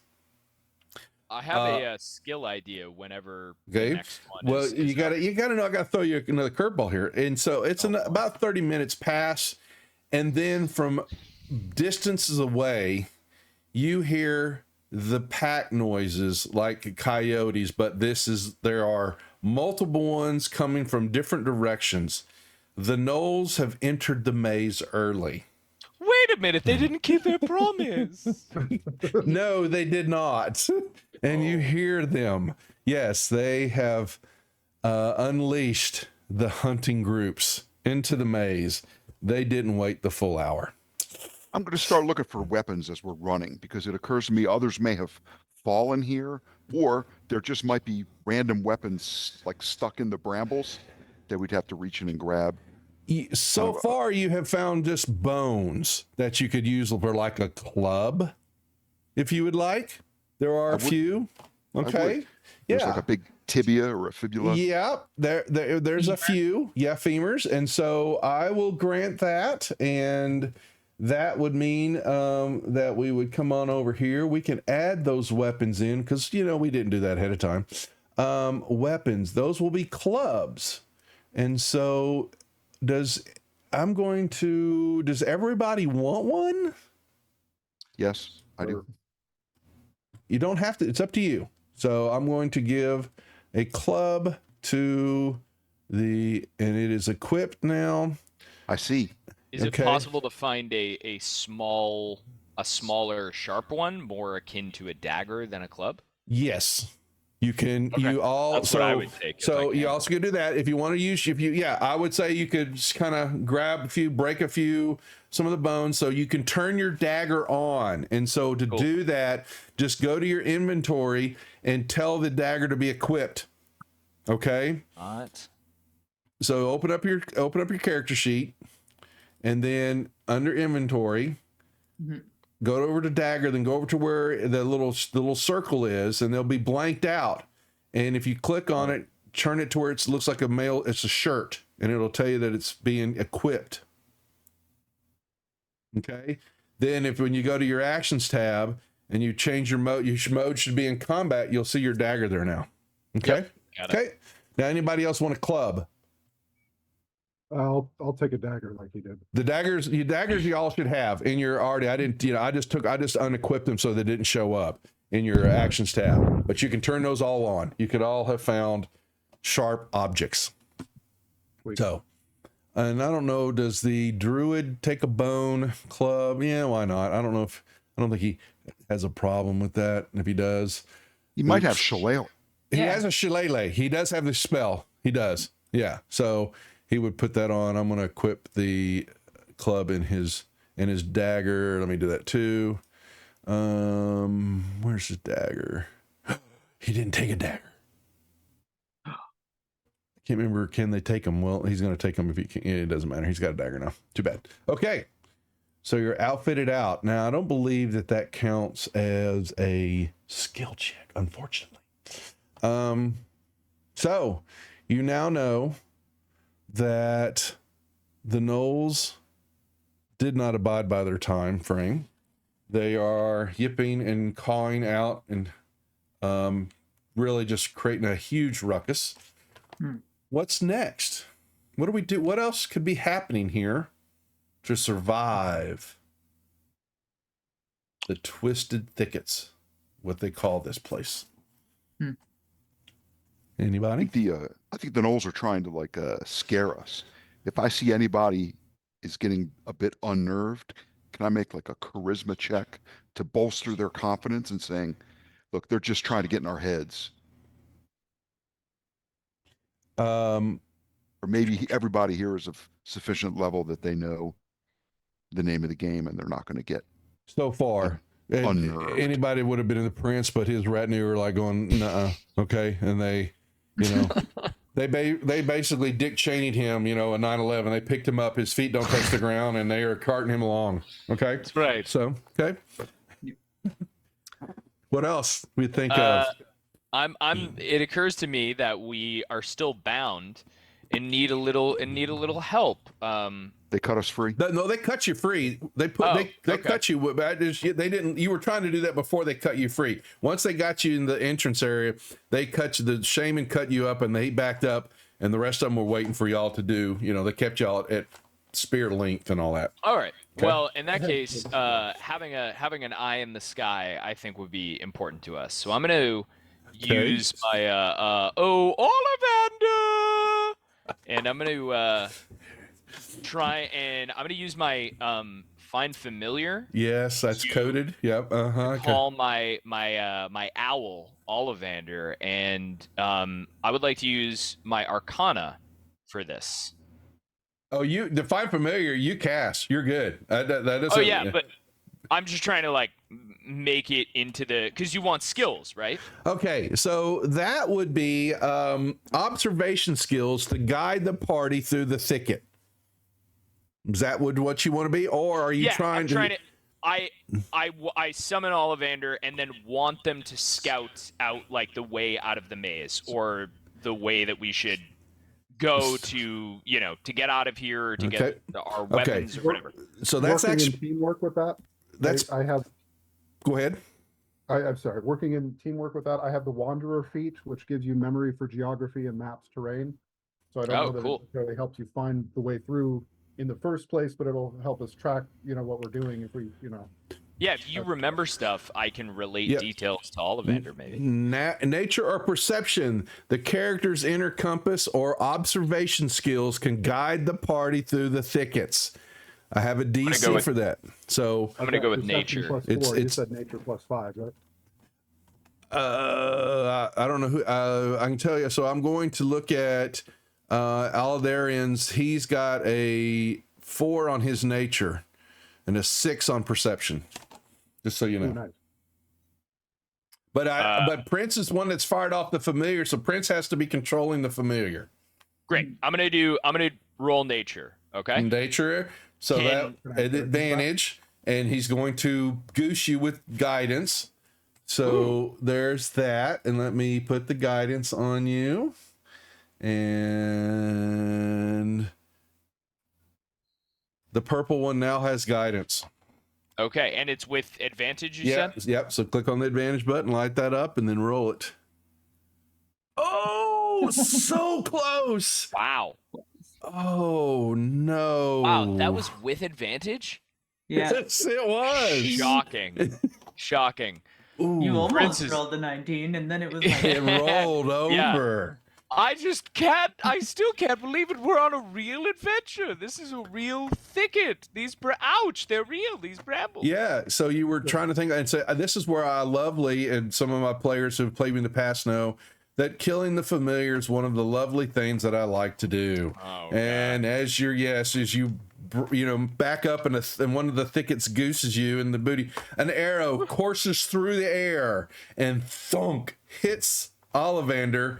I have a skill idea whenever the Okay. next one Well, is you got up. to know I got to throw you another curveball here. And so it's about 30 minutes pass, and then from distances away, you hear the pack noises like coyotes, but there are multiple ones coming from different directions. The gnolls have entered the maze early. Wait a minute, they didn't keep their promise. No, they did not. And you hear them. Yes, they have unleashed the hunting groups into the maze. They didn't wait the full hour. I'm going to start looking for weapons as we're running, because it occurs to me others may have fallen here, or there just might be random weapons like stuck in the brambles that we'd have to reach in and grab. So far, you have found just bones that you could use for like a club, if you would like. There are a few. Okay. There's like a big tibia or a fibula. Yeah, there's a few. Yeah, femurs. And so I will grant that. And that would mean that we would come on over here. We can add those weapons in because, we didn't do that ahead of time. Weapons, those will be clubs. And so does everybody want one? Yes, I do. You don't have to. It's up to you. So I'm going to give a club to and it is equipped now. I see. Is it possible to find a smaller, sharp one, more akin to a dagger than a club? Yes. You can, That's what I would take. So you also can do that. If you want to use, I would say you could kind of grab break some of the bones so you can turn your dagger on. And so to do that, just go to your inventory and tell the dagger to be equipped. Okay. What? So open up your character sheet, and then under inventory, go over to dagger, then go over to where the little circle is, and they'll be blanked out. And if you click on it, turn it to where it looks like it's a shirt, and it'll tell you that it's being equipped. Okay. Then when you go to your actions tab and you change your mode should be in combat, you'll see your dagger there now. Okay. Yep, okay. Now, anybody else want a club? I'll take a dagger like you did. The daggers you all should have in your already. I just unequipped them so they didn't show up in your actions tab. But you can turn those all on. You could all have found sharp objects. Sweet. So, and I don't know, does the druid take a bone club? Yeah, why not? I don't think he has a problem with that. If he does, he might have shillelagh. He has a shillelagh. He does have the spell. He does. Yeah. So he would put that on. I'm going to equip the club in his dagger. Let me do that too. Where's his dagger? He didn't take a dagger. I can't remember. Can they take him? Well, he's going to take him if he can. It doesn't matter. He's got a dagger now. Too bad. Okay. So you're outfitted out. Now, I don't believe that counts as a skill check, unfortunately. So you now know that the gnolls did not abide by their time frame. They are yipping and cawing out and really just creating a huge ruckus. What's next? What do we do? What else could be happening here to survive the twisted thickets? What they call this place? Anybody? I think the gnolls are trying to scare us. If I see anybody is getting a bit unnerved, can I make like a charisma check to bolster their confidence and saying, look, they're just trying to get in our heads. Um, Or maybe everybody here is of sufficient level that they know the name of the game and they're not going to get so far, unnerved. anybody would have been in the Prince, but his retinue are like going, "Nuh-uh, okay," and they, you know, they basically Dick Cheney'd him, you know, a 9/11. They picked him up, his feet don't touch the ground, and they are carting him along. Okay, That's right. so okay. What else we think of? It occurs to me that we are still bound and need a little help. They cut us free. No, they cut you free. They Okay. cut you. But they didn't. You were trying to do that before they cut you free. Once they got you in the entrance area, they cut you. The shaman cut you up, and they backed up, and the rest of them were waiting for y'all to do. You know, they kept y'all at spear length and all that. All right. Okay. Well, in that case, having an eye in the sky, I think, would be important to us. So I'm going to use my Ollivander, and I'm going to I'm going to use my find familiar. Yes, that's coded. Yep. Call my owl Ollivander, and I would like to use my Arcana for this. Oh, you define familiar. You cast. You're good. That is. Oh yeah, but I'm just trying to like make it into because you want skills, right? Okay, so that would be observation skills to guide the party through the thicket. Is that what you want to be, or are you trying to? I summon Ollivander and then want them to scout out like the way out of the maze or the way that we should go to, to get out of here or to get our weapons or whatever. So that's working actually in teamwork with that. I have. Go ahead. I'm sorry. Working in teamwork with that, I have the Wanderer feat, which gives you memory for geography and maps terrain. So I don't know that it necessarily helps you find the way through in the first place, but it'll help us track, what we're doing if we, Yeah, if you remember stuff, I can relate details to Ollivander, maybe. Nature or perception, the character's inner compass or observation skills can guide the party through the thickets. I have a DC for that. So I'm going to go with nature. You said nature +5, right? I don't know who. I can tell you. So I'm going to look at Aldarian's. He's got a 4 on his nature and a 6 on perception. Just so you know. Nice. But Prince is one that's fired off the familiar, so Prince has to be controlling the familiar. Great. I'm gonna roll nature. Okay. Nature. So that advantage, and he's going to goose you with guidance. So there's that, and let me put the guidance on you. And the purple one now has guidance. Okay, and it's with advantage, you said? Yep. So click on the advantage button, light that up, and then roll it. Oh, so close. Wow. Oh, no. Wow, that was with advantage? Yeah. Yes, it was. Shocking. Ooh, You almost Prince's... rolled the 19, and then it was like... it rolled over. I still can't believe it. We're on a real adventure. This is a real thicket. Ouch, they're real, these brambles. Yeah, so you were trying to think and say, this is where I lovely, and some of my players who've played me in the past know that killing the familiar is one of the lovely things that I like to do. Oh, and as you back up and one of the thickets gooses you in the booty, an arrow courses through the air and thunk hits Ollivander.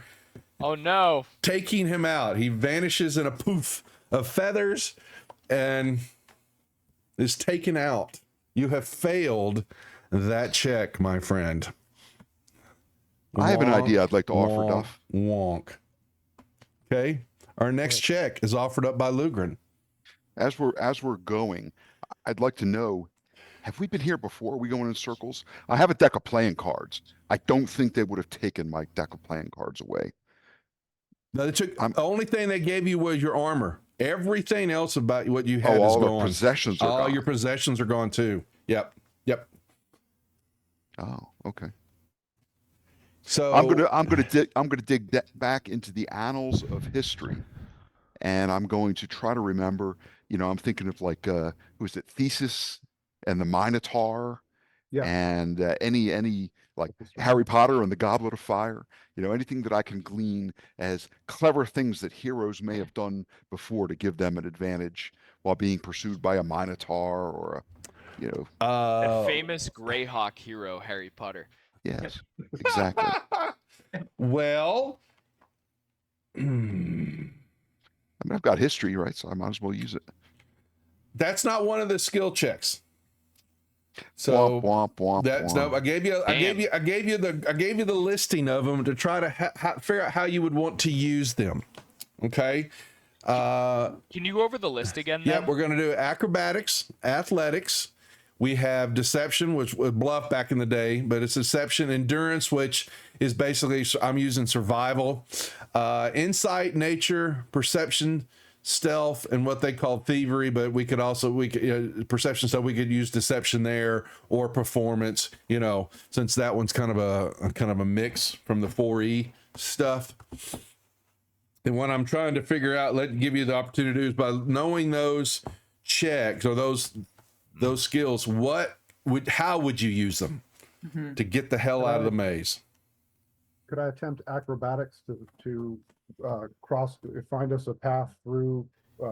Oh no. Taking him out. He vanishes in a poof of feathers and is taken out. You have failed that check, my friend. I have an idea I'd like to offer, Duff. Wonk. Okay. Our next check is offered up by Lugren. As we're going, I'd like to know, have we been here before? Are we going in circles? I have a deck of playing cards. I don't think they would have taken my deck of playing cards away. No, the only thing they gave you was your armor. Everything else about what you had is all gone. the possessions are all gone. your possessions are gone too. Yep. Oh, okay. So I'm gonna dig back into the annals of history, and I'm going to try to remember. I'm thinking of like who is it, Theseus and the Minotaur, Yeah. and any like Harry Potter and the Goblet of Fire. You know, anything that I can glean as clever things that heroes may have done before to give them an advantage while being pursued by a Minotaur or a, you know, A famous Greyhawk hero, Harry Potter. yes, exactly. Well, I mean, I've got history, right? So I might as well use it. that's not one of the skill checks. So Womp, womp, that's no. womp. I gave you the listing of them to try to figure out how you would want to use them. Okay. Can you go over the list again? Then? Yep, we're going to do acrobatics, athletics. We have deception, which was bluff back in the day, but it's deception, endurance, which is basically I'm using survival, insight, nature, perception, stealth, and what they call thievery. But we could perception stuff. We could use deception there or performance. You know, since that one's kind of a mix from the 4E stuff. And what I'm trying to figure out, give you the opportunity to do is by knowing those checks or those skills, how would you use them to get the hell out of the maze? Could I attempt acrobatics to find us a path through?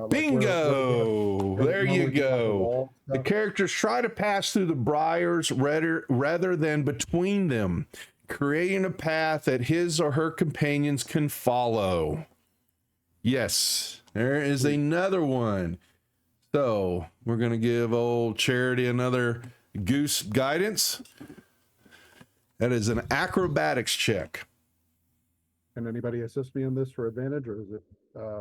Bingo! There you go. The characters try to pass through the briars rather than between them, creating a path that his or her companions can follow. Yes, there is another one. So we're going to give old Charity another goose guidance. That is an acrobatics check. Can anybody assist me in this for advantage, or is it?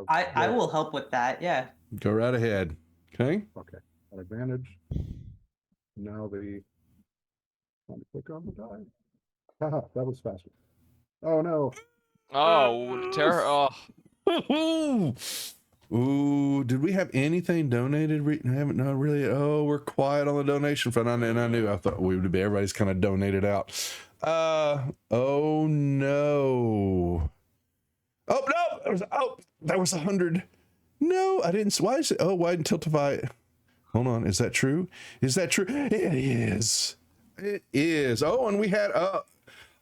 I will help with that. Yeah. Go right ahead. Okay. Okay. An advantage. Now trying to click on the die. Haha, that was faster. Oh no. Oh, terror! Oh. Ooh, did we have anything donated? Haven't, not really. Oh, we're quiet on the donation front. I thought we would be, everybody's kind of donated out. Oh no. Oh no, that was 100. No, I didn't. Why is it? Oh, why didn't Tiltify? Hold on, is that true? Is that true? It is. It is. Oh, and we had,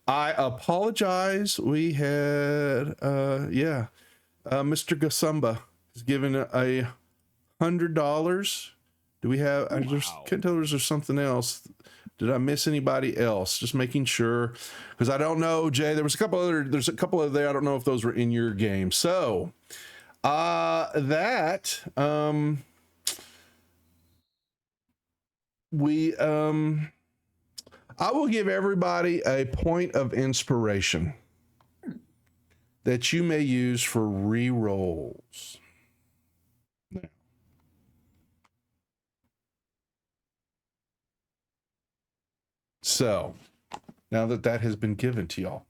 I apologize. We had, Mr. Gasumba is given $100. Do we have? I just can't tell. Is there something else? Did I miss anybody else? Just making sure, because I don't know, Jay. There's a couple of there. I don't know if those were in your game. So, I will give everybody a point of inspiration that you may use for re-rolls. So now that has been given to y'all,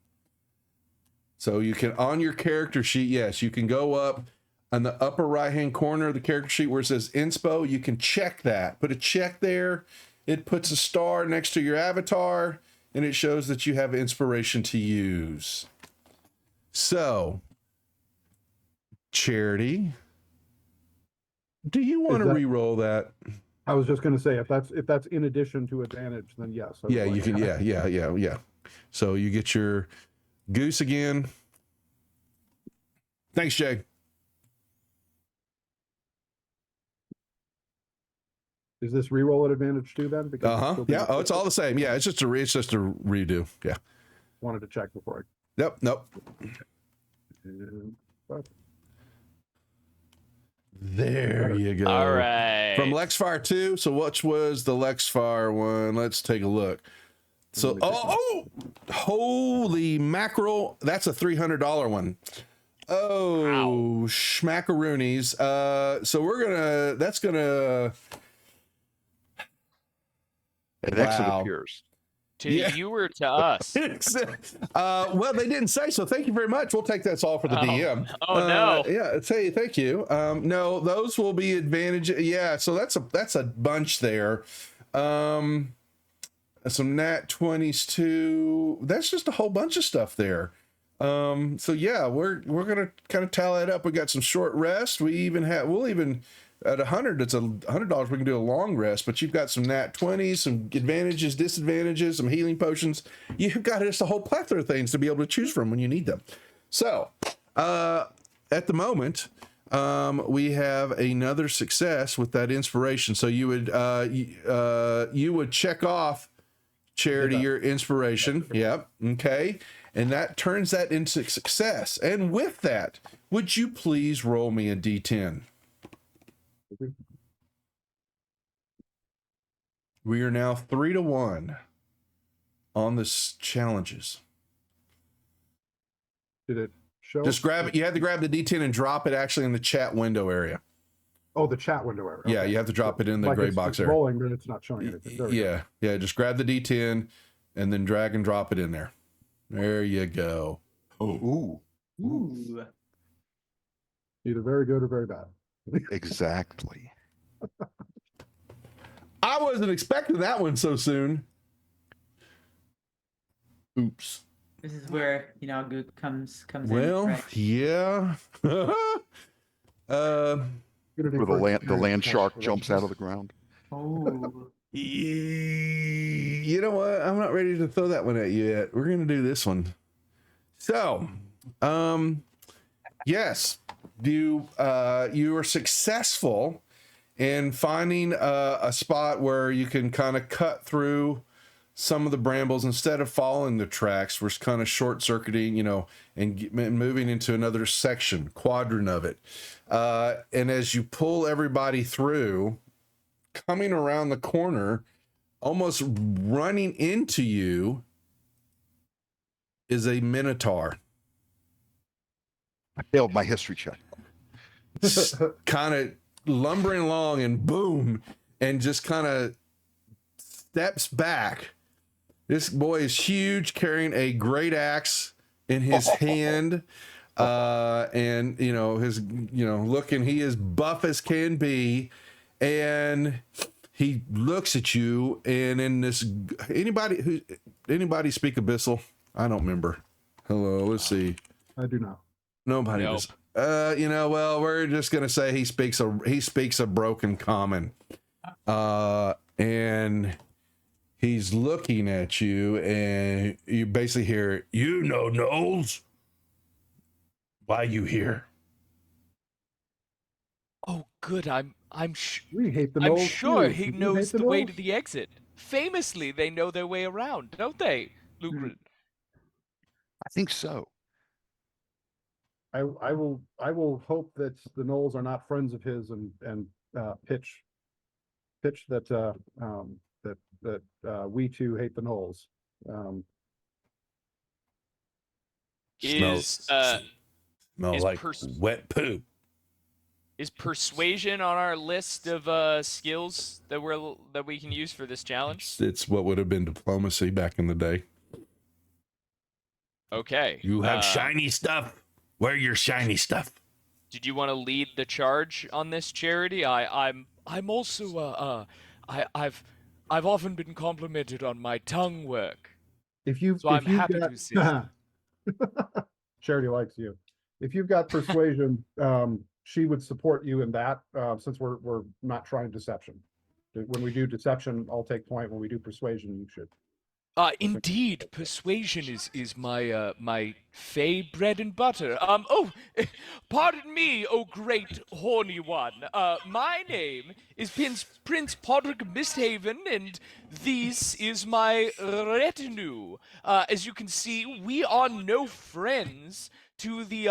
so you can, on your character sheet, yes, you can go up on the upper right hand corner of the character sheet where it says inspo. You can check that, put a check there. It puts a star next to your avatar, and it shows that you have inspiration to use. So, Charity, do you want to re-roll that? I was just going to say, if that's in addition to advantage, then yes. Yeah, you can. Yeah. So you get your goose again. Thanks, Jay. Is this reroll at advantage too then? Because Yeah. Oh, it's all the same. Yeah, it's just a redo. Yeah. Wanted to check before Nope. There you go. All right. From Lexfire 2. So which was the Lexfire one? Let's take a look. So, holy mackerel. That's a $300 one. Oh, schmackaroonies. So that's gonna. An exit appears. To you or to us? Well, they didn't say, so thank you very much. We'll take that's all for the DM. Oh no. Yeah, thank you. No, those will be advantage. Yeah, so that's a bunch there. Some nat 20s too. That's just a whole bunch of stuff there. So yeah, we're gonna kind of tally it up. We got some short rest. We'll even At 100, it's $100. We can do a long rest, but you've got some nat 20s, some advantages, disadvantages, some healing potions. You've got just a whole plethora of things to be able to choose from when you need them. So, at the moment, we have another success with that inspiration. So you would check off Charity your inspiration. Yep. Okay. And that turns that into success. And with that, would you please roll me a D10? We are now 3-1 on this challenges. Did it show? Just grab it. You have to grab the D10 and drop it actually in the chat window area. Oh, the chat window area. Yeah, Okay. you have to drop it in the Like gray it's box area. rolling, but it's not showing anything. There we go. Yeah. Just grab the D10 and then drag and drop it in there. There you go. Ooh, Ooh. Either very good or very bad. exactly. I wasn't expecting that one so soon. Oops. This is where Gook comes in. Well, Right? yeah. Where the land shark jumps out of the ground. Oh. You know what? I'm not ready to throw that one at you yet. We're going to do this one. So, yes, you are successful in finding a spot where you can kind of cut through some of the brambles instead of following the tracks. We're kind of short circuiting, and moving into another section, quadrant of it. And as you pull everybody through, coming around the corner, almost running into you, is a minotaur. I failed my history check. Kind of lumbering along, and boom, and just kind of steps back. This boy is huge, carrying a great axe in his hand. And his looking, he is buff as can be, and he looks at you, and in this, anybody speak Abyssal? I don't remember. Hello, let's see. I do not. Nobody Nope. does. Well, we're just gonna say he speaks a broken common. And he's looking at you, and you basically hear, Knowles? Why you here? Oh, good. I'm We hate the I'm Knowles sure too. he Do you knows hate the way Knowles? to the exit. Famously, they know their way around, don't they, Lugren? I think so. I will hope that the Knowles are not friends of his and pitch that we too hate the Knowles. Is Smell is like pers- wet poop. is persuasion on our list of skills that we can use for this challenge? It's what would have been diplomacy back in the day. Okay. You have shiny stuff. Wear your shiny stuff. Did you want to lead the charge on this, Charity? I'm also I've often been complimented on my tongue work. So I'm happy to assist. Charity likes you. If you've got persuasion, she would support you in that, since we're not trying deception. When we do deception, I'll take point. When we do persuasion, you should. Indeed, persuasion is my my fey bread and butter. Pardon me, oh great horny one. My name is Prince Podrick Misthaven, and this is my retinue. As you can see, we are no friends to the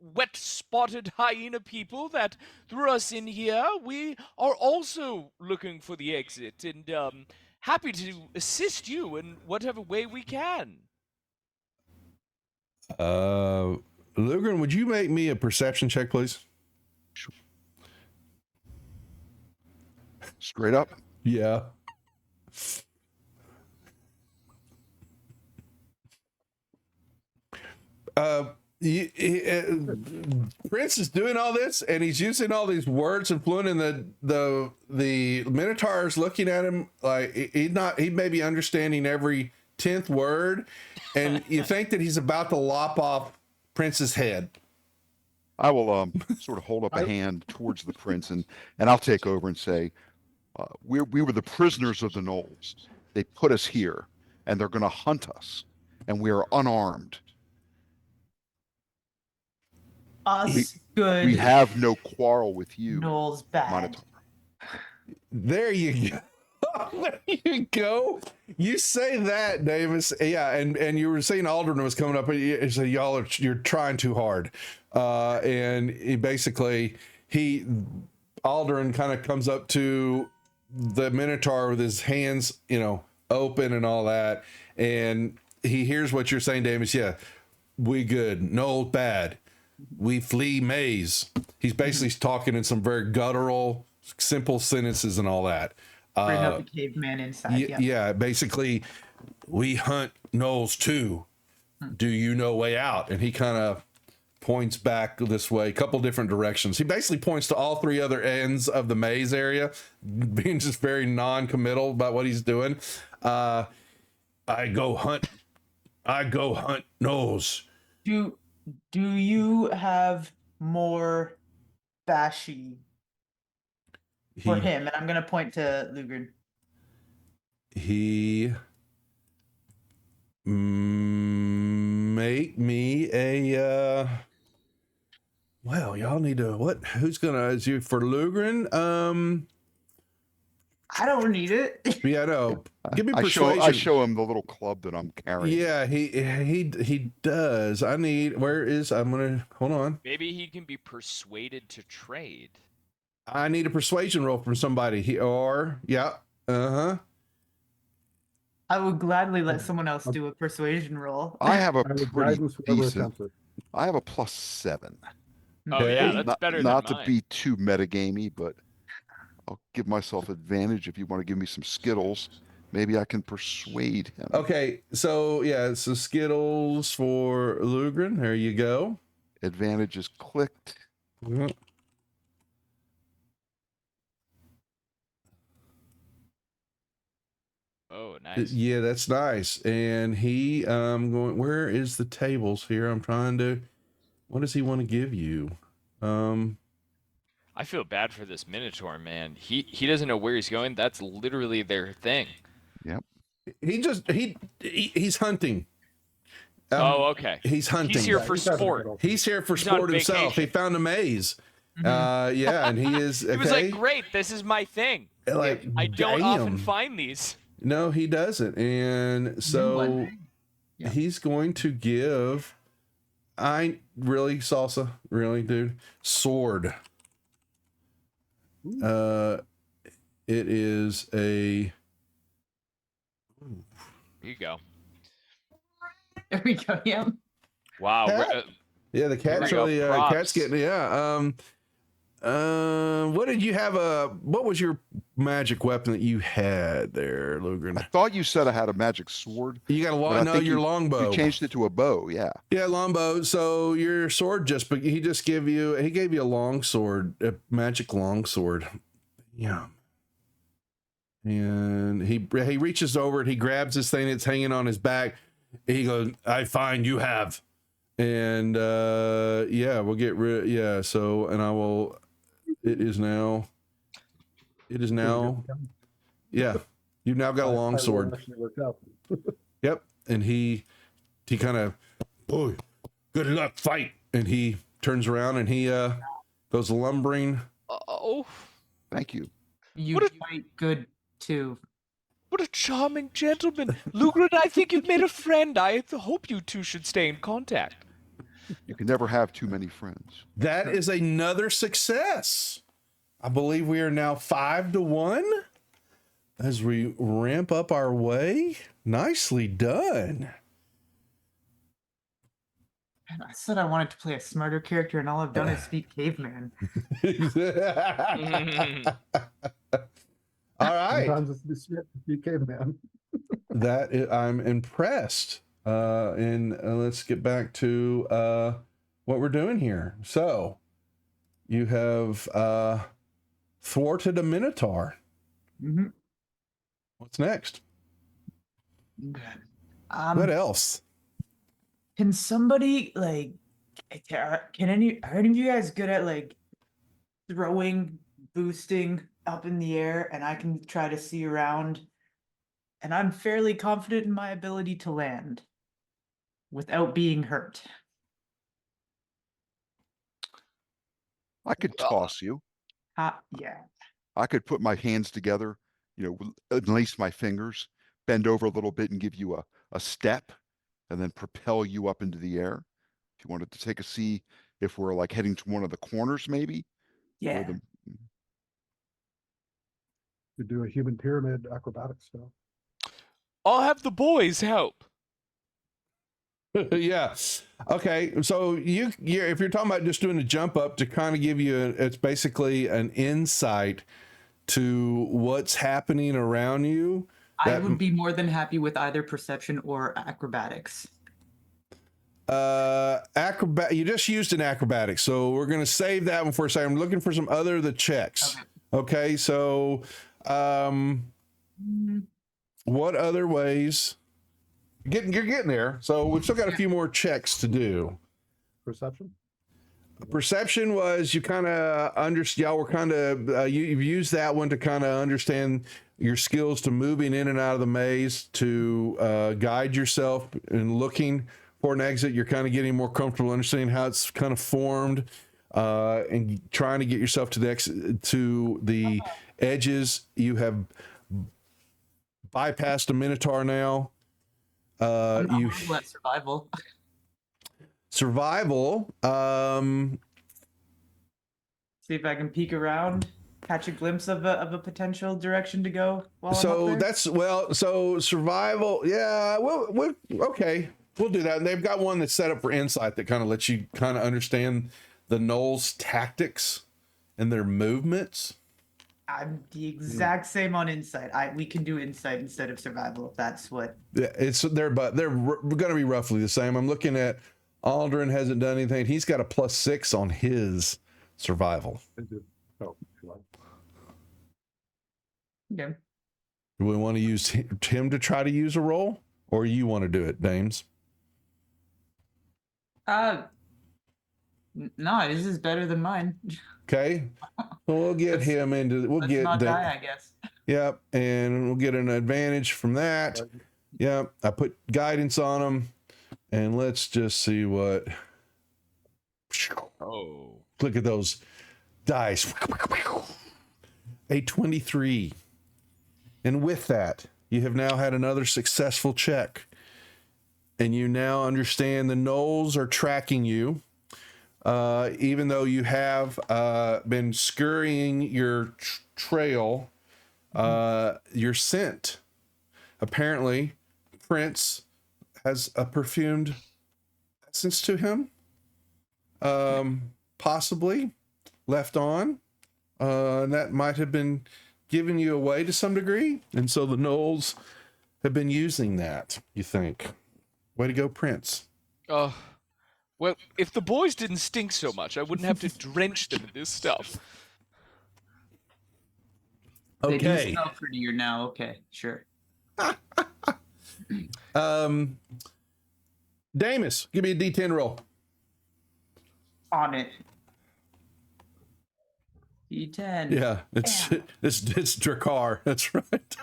wet-spotted hyena people that threw us in here. We are also looking for the exit, and happy to assist you in whatever way we can. Lugren, would you make me a perception check, please? Straight up. Yeah. Prince is doing all this, and he's using all these words and fluent, and the Minotaur is looking at him like he may be understanding every 10th word, and you think that he's about to lop off Prince's head. I will sort of hold up a hand towards the prince, and I'll take over and say, we were the prisoners of the Knolls. They put us here, and they're going to hunt us, and we are unarmed. Us good. We have no quarrel with you, Noel's bad. Minotaur. There you go. There you go. You say that, Davis. Yeah, and you were saying Aldrin was coming up, and you said you're trying too hard. And Aldrin kind of comes up to the Minotaur with his hands, open and all that, and he hears what you're saying, Davis. Yeah, we good. No bad. We flee maze. He's basically talking in some very guttural, simple sentences and all that. Bring up the caveman inside. Yeah, basically, we hunt gnolls too. Do you know way out? And he kind of points back this way, a couple different directions. He basically points to all three other ends of the maze area, being just very non-committal about what he's doing. I go hunt gnolls. Do you have more Bashi for him? And I'm gonna point to Lugren. He make me a well, y'all need to who's gonna is you for Lugren? I don't need it. Yeah, no. Give me I persuasion. show him the little club that I'm carrying. Yeah, he does. I'm gonna hold on. Maybe he can be persuaded to trade. I need a persuasion roll from somebody. I would gladly let someone else do a persuasion roll. I have a I would pretty guidance whoever decent. attempts it. I have a +7. Oh yeah, Okay. that's better Not than to mine. be too metagamey, but I'll give myself advantage if you want to give me some Skittles. Maybe I can persuade him. Okay, so Skittles for Lugren. There you go. Advantage is clicked. Yep. Oh, nice. Yeah, that's nice. And he going, where is the tables here? I'm trying to, what does he want to give you? I feel bad for this Minotaur, man. He doesn't know where he's going. That's literally their thing. Yep. He's hunting. Oh, okay. He's hunting. He's here Yeah, for he's having a sport. good old- He's here for He's on sport himself. He vacation. found a maze. Yeah, and he is okay. He was like, "Great, this is my thing. Like, I don't often damn. find these." No, he doesn't. And so one. Yeah. he's going to give salsa, really, dude. Sword. It is a Here you go. There we go. Yeah. Wow. Cat? Yeah, the cat's There we really go. cat's Props. getting what did you have what was your magic weapon that you had there, I Lugren? thought you said I had a magic sword. You got a but I no, think your you longbow. changed it to a bow. Yeah. Yeah, longbow. So your sword he gave you a long sword, a magic long sword. Yeah. And he reaches over it, he grabs this thing that's hanging on his back. He goes, I find you have. And we'll get rid so and I will it is now you've now got a long sword. Actually worked out. Yep. And he kind of, boy, good luck, fight. And he turns around and he goes lumbering. Oh, Thank you. You What a- fight good too. what a charming gentleman, Lugren. I think you've made a friend. I hope you two should stay in contact. You can never have too many friends. That is another success. I believe we are now 5-1 as we ramp up our way. Nicely done. Man, I said I wanted to play a smarter character, and all I've done is speak caveman. All right. Sometimes it's the BK man. I'm impressed. And let's get back to what we're doing here. So you have thwarted a Minotaur. Mm-hmm. What's next? Good. What else? Can somebody Are any of you guys good at like throwing, boosting up in the air, and I can try to see around, and I'm fairly confident in my ability to land without being hurt. I could toss you. Yeah. I could put my hands together, unlace my fingers, bend over a little bit and give you a step and then propel you up into the air. If you wanted to take a see if we're like heading to one of the corners, maybe. Where Yeah. To do a human pyramid acrobatic stuff. I'll have the boys help. Yeah. Okay. So if you're talking about just doing a jump up to kind of give you it's basically an insight to what's happening around you. I would be more than happy with either perception or acrobatics. You just used an acrobatics, so we're gonna save that one for a second. I'm looking for some other the checks. Okay, so what other ways? You're getting there. So we've still got a few more checks to do. Perception? Perception was you kind of y'all were kind of you've used that one to kind of understand your skills to moving in and out of the maze, to guide yourself and looking for an exit. You're kind of getting more comfortable understanding how it's kind of formed, and trying to get yourself to the exit, to the edges. You have bypassed a minotaur now. I'm at survival. Survival. See if I can peek around, catch a glimpse of a potential direction to go. While So I'm up there. so survival. Yeah. Well, okay. We'll do that. And they've got one that's set up for insight that kind of lets you kind of understand the Gnolls' tactics and their movements. I'm the exact same on insight. We can do insight instead of survival if that's what. Yeah, they're going to be roughly the same. I'm looking at Aldrin hasn't done anything. He's got a +6 on his survival. Oh, Okay. Do we want to use him to try to use a roll, or you want to do it, Dames? No, this is better than mine. Okay, we'll get him into. We'll Let's get not die, I guess. Yep, and we'll get an advantage from that. Yep, I put guidance on him, and let's just see what. Oh. Look at those dice. A 23. And with that, you have now had another successful check. And you now understand the Gnolls are tracking you. Even though you have been scurrying your trail, your scent. Apparently, Prince has a perfumed essence to him. Possibly left on. And that might have been giving you away to some degree. And so the Gnolls have been using that, you think. Way to go, Prince. Well, if the boys didn't stink so much, I wouldn't have to drench them in this stuff. They do Okay. smell prettier now. Okay, sure. Damus, give me a D10 roll. On it. D10. Yeah, it's Drakkar. That's right.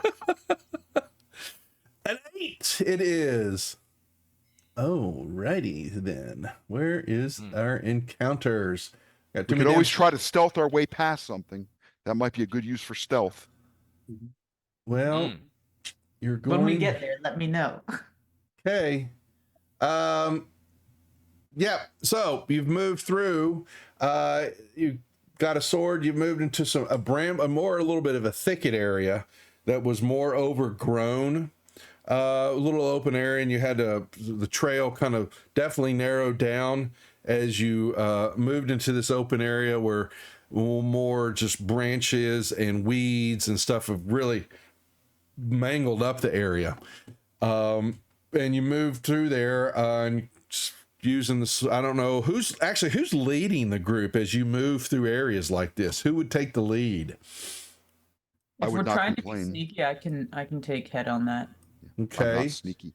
An 8 it is. Alrighty then. Where is our encounters? We could always try to stealth our way past something. That might be a good use for stealth. Well, you're going. When we get there, let me know. Okay. Yeah. So you've moved through. You got a sword. You moved into a little bit of a thicket area that was more overgrown. A little open area, and you had the trail kind of definitely narrowed down as you moved into this open area where more just branches and weeds and stuff have really mangled up the area. And you moved through there and using this. I don't know who's leading the group as you move through areas like this. Who would take the lead? I If would we're not trying to complain. be sneaky, I can take head on that. I'm Okay. not sneaky.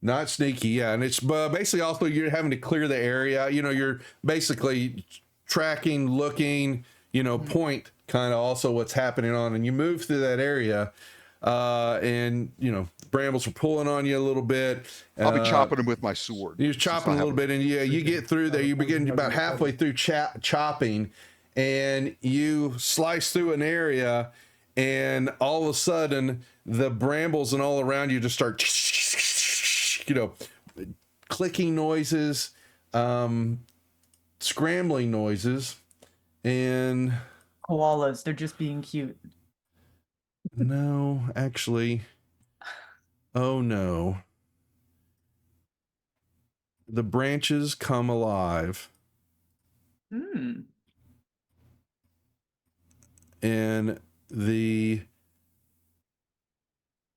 Not sneaky, yeah. And it's basically also you're having to clear the area. You know, you're basically tracking, looking, you know, point kind of also what's happening on, and you move through that area, and you know, brambles are pulling on you a little bit. I'll be chopping them with my sword. You're chopping a little bit, and yeah, you get through there. You begin about halfway through chopping, and you slice through an area, and all of a sudden, the brambles and all around you just start, you know, clicking noises, scrambling noises, and Koalas, they're just being cute. no, actually, oh no. The branches come alive. Hmm. And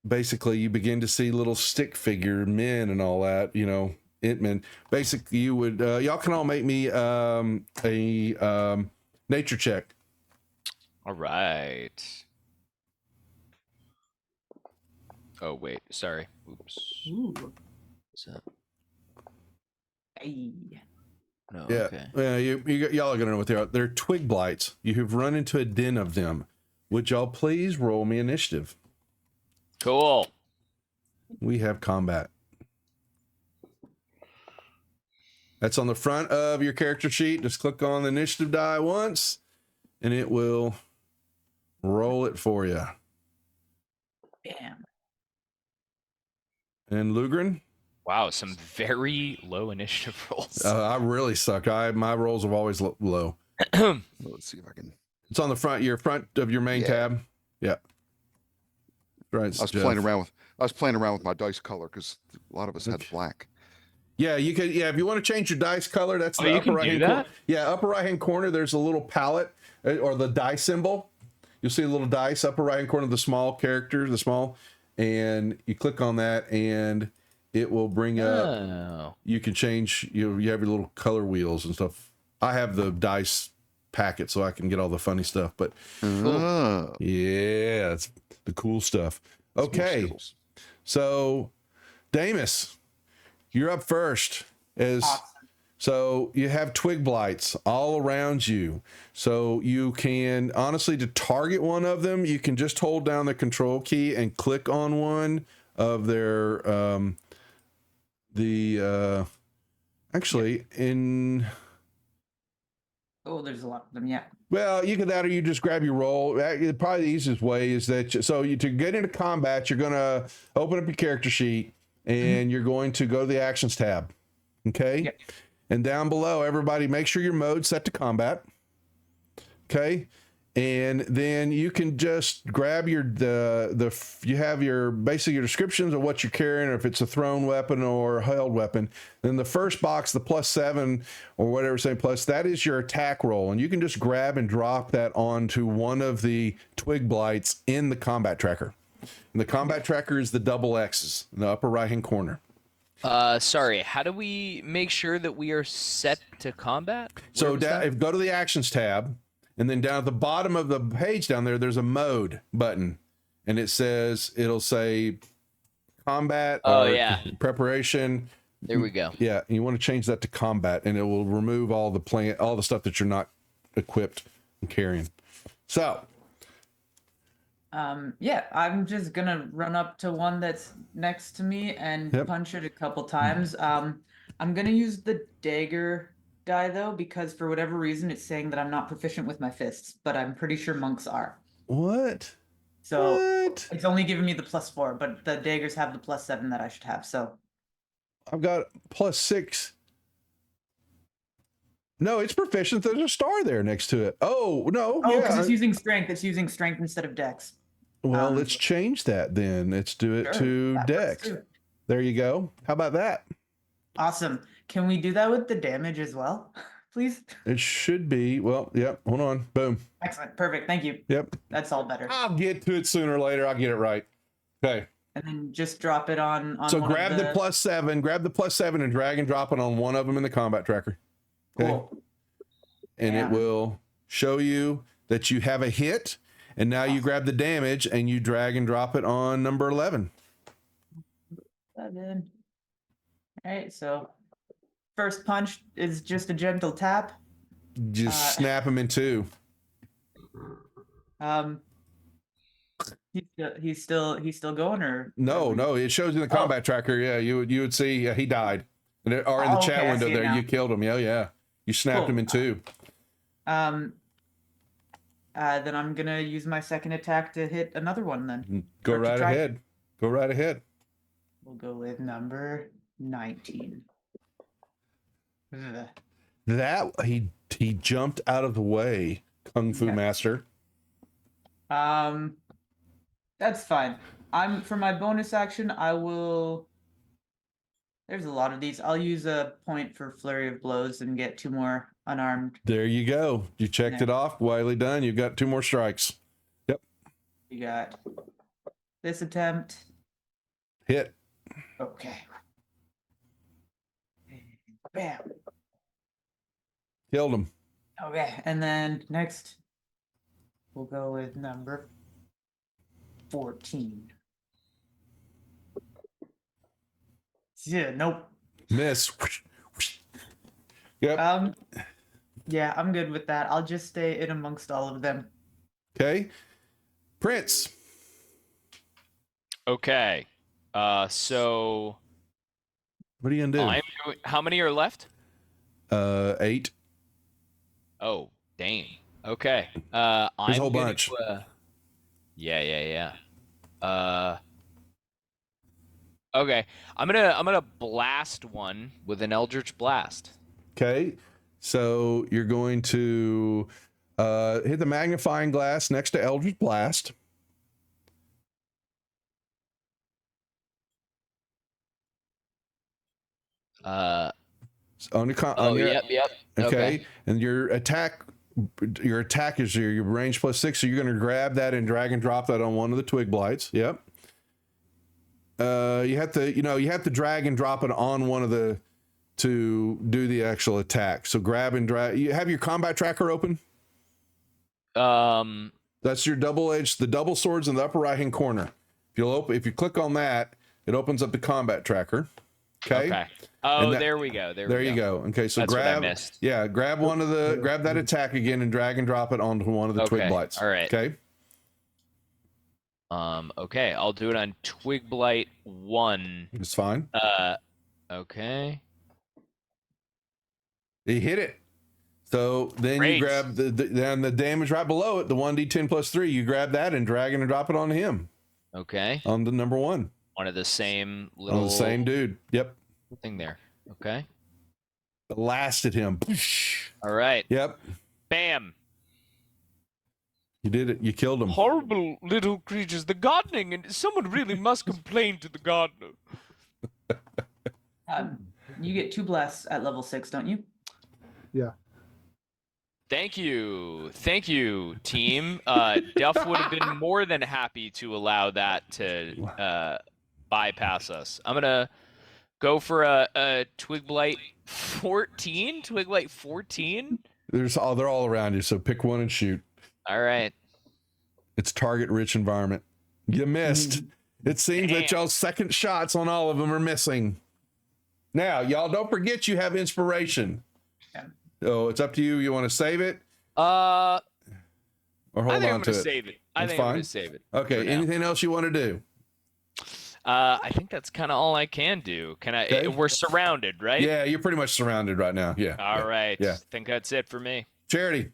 basically you begin to see little stick figure men and all that, you know, Int-Men. Basically you would, y'all can all make me a nature check. All right. Oh wait, sorry. Oops. Ooh. What's that? Hey. No. Yeah. Okay. Yeah, y'all are gonna know what they are. They're twig blights. You have run into a den of them. Would y'all please roll me initiative? Cool. We have combat. That's on the front of your character sheet. Just click on the initiative die once, and it will roll it for you. Damn. And Lugren? Wow, some very low initiative rolls. I really suck. My rolls have always low. Let's see if I can. It's on the front of your main tab. Yeah. Right. I was playing around with my dice color because a lot of us had black. Yeah, you could. Yeah, if you want to change your dice color, that's the upper right hand corner. Yeah, upper right hand corner. There's a little palette or the dice symbol. You'll see a little dice upper right hand corner of the small character, and you click on that, and it will bring up. You can change. You have your little color wheels and stuff. I have the dice packet so I can get all the funny stuff. But yeah, it's the cool stuff. Okay, so Damus, you're up first. So you have twig blights all around you. So you can honestly, to target one of them, you can just hold down the control key and click on one of their actually in. Oh, there's a lot of them. Yeah. Well, you can that, or you just grab your roll. Probably the easiest way is that to get into combat, you're going to open up your character sheet and you're going to go to the actions tab. Okay. Yep. And down below, everybody make sure your mode's set to combat. Okay. And then you can just grab you have your basically your descriptions of what you're carrying, or if it's a thrown weapon or a held weapon. Then the first box, the +7 or whatever, say plus, that is your attack roll. And you can just grab and drop that onto one of the twig blights in the combat tracker. And the combat tracker is the double X's in the upper right hand corner. Sorry, how do we make sure that we are set to combat? So go to the actions tab. And then down at the bottom of the page down there, there's a mode button, and it'll say combat or preparation. There we go. Yeah, and you want to change that to combat, and it will remove all the stuff that you're not equipped and carrying. So, yeah, I'm just gonna run up to one that's next to me and punch it a couple times. I'm gonna use the dagger die though, because for whatever reason it's saying that I'm not proficient with my fists, but I'm pretty sure monks are. What? So it's only giving me the +4, but the daggers have the +7 that I should have. So I've got +6. No, it's proficient. There's a star there next to it. Oh no! Oh, because it's using strength. It's using strength instead of dex. Well, let's change that then. Let's do it to dex. There you go. How about that? Awesome. Can we do that with the damage as well, please? It should be. Well, yep. Hold on. Boom. Excellent. Perfect. Thank you. Yep. That's all better. I'll get to it sooner or later. I'll get it right. Okay. And then just drop it on so grab the +7. Grab the +7 and drag and drop it on one of them in the combat tracker. Okay. Cool. And it will show you that you have a hit. And now you grab the damage and you drag and drop it on number 11. 11. All right, so first punch is just a gentle tap. Just snap him in two. Um, he's still going, or No, it shows in the combat tracker. Yeah, you would see he died, or in the chat Okay, I window see it there, now. you killed him. Yeah, you snapped Cool. him in two. Then I'm gonna use my second attack to hit another one. Then Go Or to right try- ahead. Go right ahead. We'll go with number 19. Ugh. That he jumped out of the way, Kung Fu Okay. Master. That's fine. For my bonus action, I will. There's a lot of these. I'll use a point for flurry of blows and get 2 more unarmed. There you go. You checked Yeah. it off. Wiley done. You've got 2 more strikes. Yep. We got this attempt. Hit. Okay. Bam. Killed him. Okay, and then next we'll go with number 14. Yeah, nope. Miss. Yep. Yeah, I'm good with that. I'll just stay in amongst all of them. Okay. Prince. Okay. So What are you gonna how many are left? do? 8. Oh, dang. Okay. There's I'm a whole gonna bunch. Yeah. Okay. I'm gonna blast one with an Eldritch Blast. Okay. So you're going to hit the magnifying glass next to Eldritch Blast. On your, Yep. okay. And your attack is your range +6, so you're going to grab that and drag and drop that on one of the twig blights. Yep. You have to drag and drop it on one of the to do the actual attack. So grab and drag. You have your combat tracker open. That's your the double swords in the upper right hand corner. If you click on that, it opens up the combat tracker. Okay. Oh, there we go. There you go. Okay, so That's what I grab. missed. Yeah, grab that attack again and drag and drop it onto one of the twig blights. All right. Okay. Okay, I'll do it on Twig Blight 1. It's fine. Okay. You hit it. So then Great. you grab then the damage right below it, the 1d10 +3. You grab that and drag and drop it onto him. Okay. On the number 1. One of the same little On the same dude. Yep. thing there. Okay. Blasted him. All right. Yep. Bam. You did it. You killed him. Horrible little creatures. The gardening, and someone really must complain to the gardener. You get 2 blasts at level 6, don't you? Yeah. Thank you, team. Duff would have been more than happy to allow that to bypass us. I'm gonna go for a Twig Blight 14. Twig Blight 14. They're all around you, so pick one and shoot. All right. It's target-rich environment. You missed. It seems that y'all's second shots on all of them are missing. Now, y'all don't forget you have inspiration. Yeah. So it's up to you. You want to save it? Or I hold think on I'm to gonna it? save it. I That's think I'm fine. gonna save it. Okay. for now. Anything else you want to do? I think that's kind of all I can do. Okay. We're surrounded, right? Yeah, you're pretty much surrounded right now. Yeah. All right. Yeah. Think that's it for me. Charity.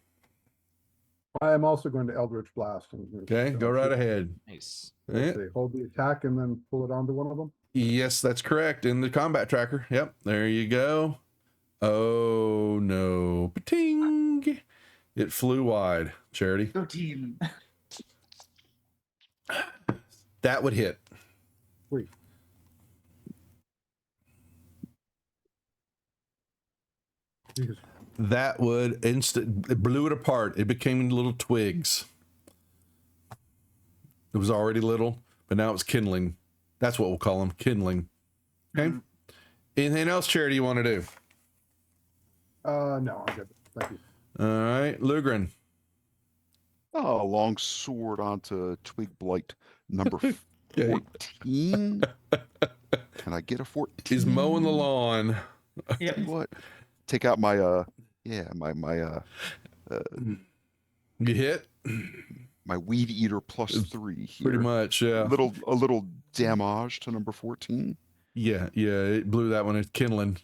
I am also going to Eldritch Blast. Okay. Go right ahead. Nice. Yeah. Let's see, hold the attack and then pull it onto one of them. Yes, that's correct. In the combat tracker. Yep. There you go. Oh no. Pating. It flew wide. Charity. Go team. That would hit. Wait. Jesus. That would it blew it apart. It became little twigs. It was already little, but now it's kindling. That's what we'll call them, kindling. Okay. Anything else, Charity, you want to do? No, I'm good. Thank you. All right, Lugren. Oh, long sword onto Twig Blight number Okay. 14. Can I get a 14? He's mowing the lawn. Yep. What? Take out my You hit? my weed eater +3 here. Pretty much, yeah. A little damage to number 14. Yeah, it blew that one at kindling.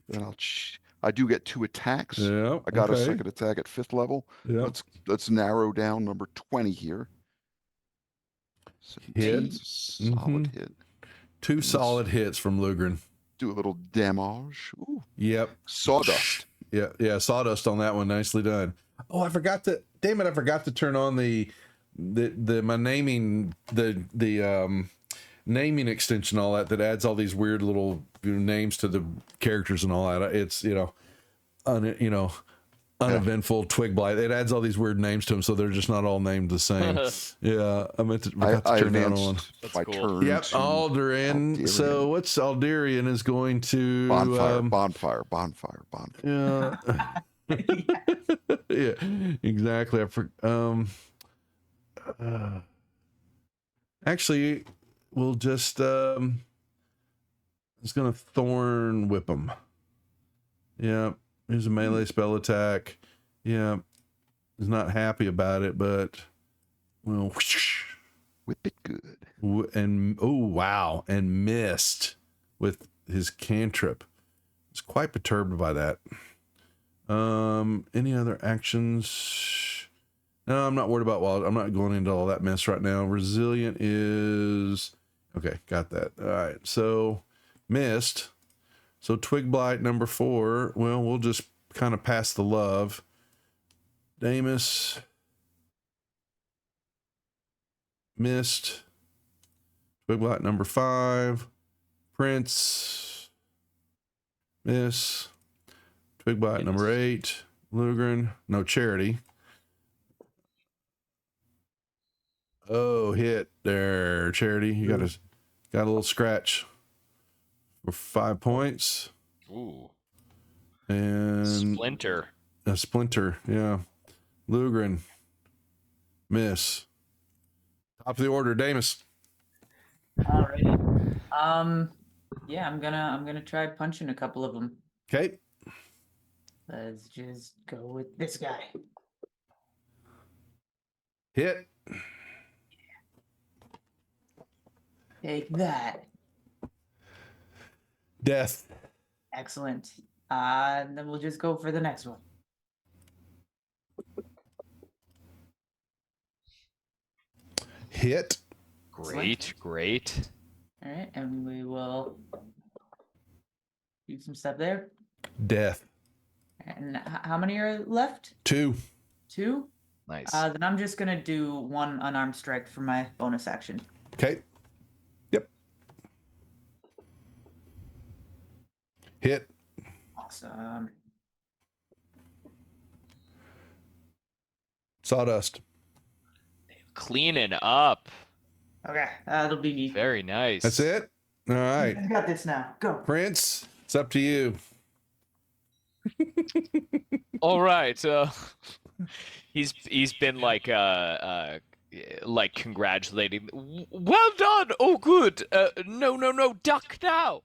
Then I do get 2 attacks. Yeah. I got a okay. second attack at 5th level. Yeah. Let's narrow down number 20 here. 17 Hit. is a solid hit. 2 solid hits from Lugren. Do a little damage. Ooh, Yep. sawdust. Yeah, sawdust on that one. Nicely done. Oh, I forgot to. Damn it! I forgot to turn on my naming naming extension, all that adds all these weird little names to the characters and all that. It's uneventful twig blight. It adds all these weird names to them, so they're just not all named the same. Yeah, I forgot to turn that on. That's my cool. turn. Yep, to Aldarian. So what's Aldarian is going to bonfire. Yeah. Yeah, exactly. Actually, we'll just it's gonna thorn whip him. Yeah, here's a melee spell attack. Yeah, he's not happy about it, but well, Whip it good. and oh wow, and missed with his cantrip. It's quite perturbed by that. Any other actions? No, I'm not worried about wild. I'm not going into all that mess right now. Resilient is okay. Got that. All right. So missed. So twig blight number 4. Well, we'll just kind of pass the love. Damus missed. Twig blight number 5. Prince miss. Twig blight number 8. Lugren. No, Charity. Oh, hit there, Charity. You got a little scratch for 5 points. Ooh. And Splinter. a splinter, yeah. Lugren. Miss. Top of the order, Damus. Alrighty. Yeah, I'm gonna try punching a couple of them. Okay. Let's just go with this guy. Hit. Take that. Death. Excellent. And then we'll just go for the next one. Hit. Great. All right, and we will do some stuff there. Death. And how many are left? 2. 2? Nice. Then I'm just gonna do 1 unarmed strike for my bonus action. Okay. Yep. Hit. Awesome. Sawdust. Cleaning up. Okay, that'll be me. Very nice. That's it? All right. I got this now. Go. Prince, it's up to you. All right. He's been like congratulating. Well done. Oh, good. No. Duck now.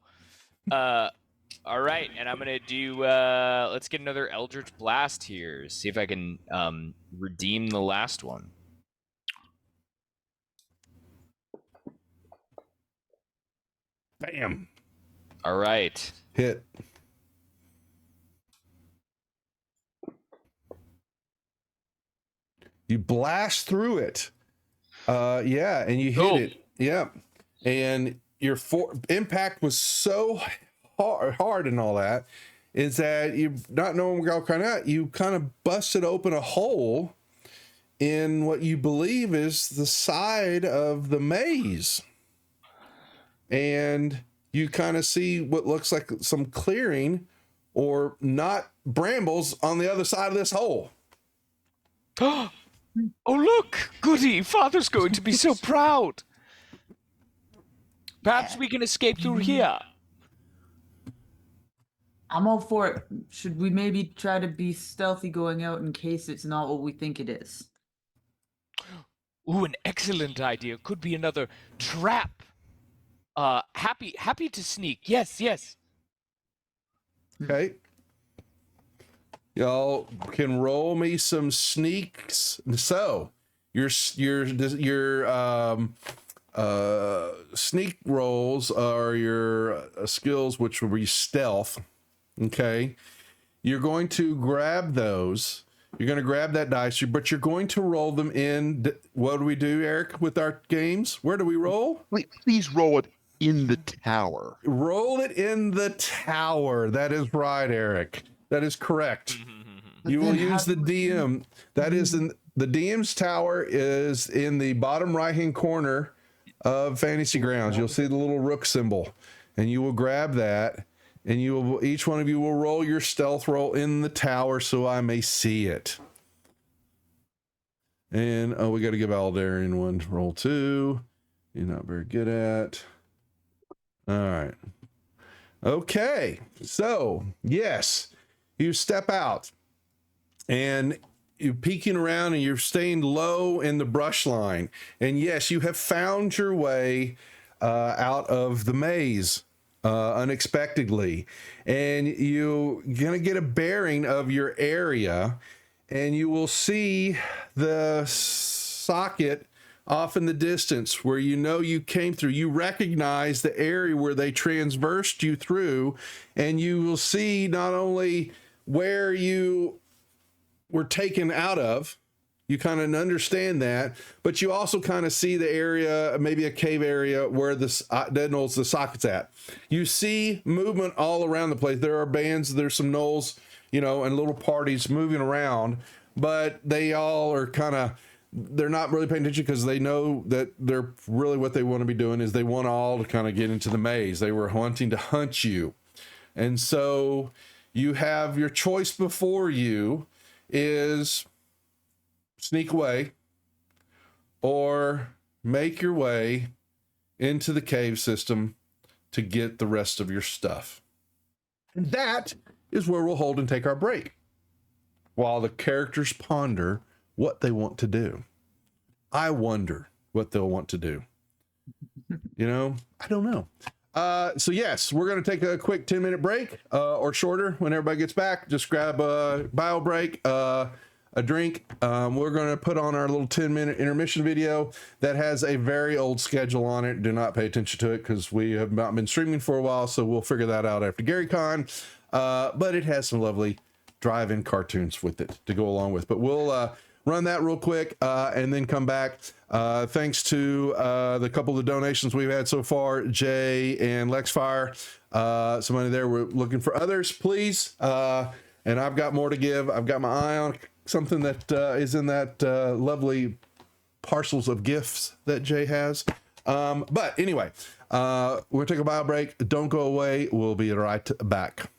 All right, and I'm gonna do. Let's get another Eldritch Blast here. See if I can redeem the last one. Bam. All right. Hit. You blast through it. Yeah, and you hit it. Yeah. And your impact was so hard and all that is that you not knowing what kind of you kind of busted open a hole in what you believe is the side of the maze. And you kind of see what looks like some clearing or not brambles on the other side of this hole. Oh, look! Goody! Father's going to be so proud! Perhaps we can escape through here. I'm all for it. Should we maybe try to be stealthy going out in case it's not what we think it is? Ooh, an excellent idea. Could be another trap. Happy to sneak. Yes, yes. Okay. Y'all can roll me some sneaks. So your sneak rolls are your skills, which will be stealth. Okay. You're going to grab those. You're going to grab that dice, but you're going to roll them in. What do we do, Eric, with our games? Where do we roll? Please roll it in the tower. Roll it in the tower. That is right, Eric. That is correct. You will use the DM. That is in the DM's tower is in the bottom right-hand corner of Fantasy Grounds. You'll see the little rook symbol, and you will grab that, and you will each one of you will roll your stealth roll in the tower so I may see it. And we got to give Aldarian one roll too. You're not very good at. All right. Okay. So yes, you step out. And you're peeking around and you're staying low in the brush line. And yes, you have found your way out of the maze unexpectedly. And you're going to get a bearing of your area. And you will see the socket off in the distance where you know you came through. You recognize the area where they transversed you through. And you will see not only where you were taken out of, you kind of understand that, but you also kind of see the area, maybe a cave area where the dead knolls, the socket's at. You see movement all around the place. There are bands, there's some knolls, you know, and little parties moving around, but they all are kind of, they're not really paying attention because they know that they're really what they want to be doing is they want all to kind of get into the maze. They were wanting to hunt you. And so you have your choice before you is sneak away or make your way into the cave system to get the rest of your stuff. And that is where we'll hold and take our break while the characters ponder what they want to do. I wonder what they'll want to do. You know, I don't know. So yes, we're going to take a quick 10-minute break or shorter when everybody gets back. Just grab a bio break, a drink. We're going to put on our little 10-minute intermission video that has a very old schedule on it. Do not pay attention to it because we have not been streaming for a while, so we'll figure that out after GaryCon. But it has some lovely drive-in cartoons with it to go along with. But we'll run that real quick and then come back. Thanks to the couple of donations we've had so far, Jay and Lexfire. Somebody there, we're looking for others, please. And I've got more to give. I've got my eye on something that is in that lovely parcels of gifts that Jay has. But anyway, we'll take a bio break. Don't go away. We'll be right back.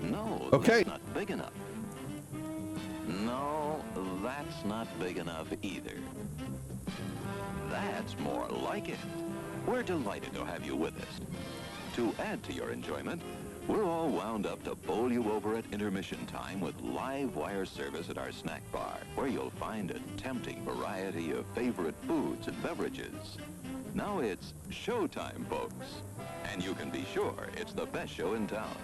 No, Okay. that's not big enough. No, that's not big enough either. That's more like it. We're delighted to have you with us. To add to your enjoyment, we're all wound up to bowl you over at intermission time with live wire service at our snack bar, where you'll find a tempting variety of favorite foods and beverages. Now it's showtime, folks. And you can be sure it's the best show in town.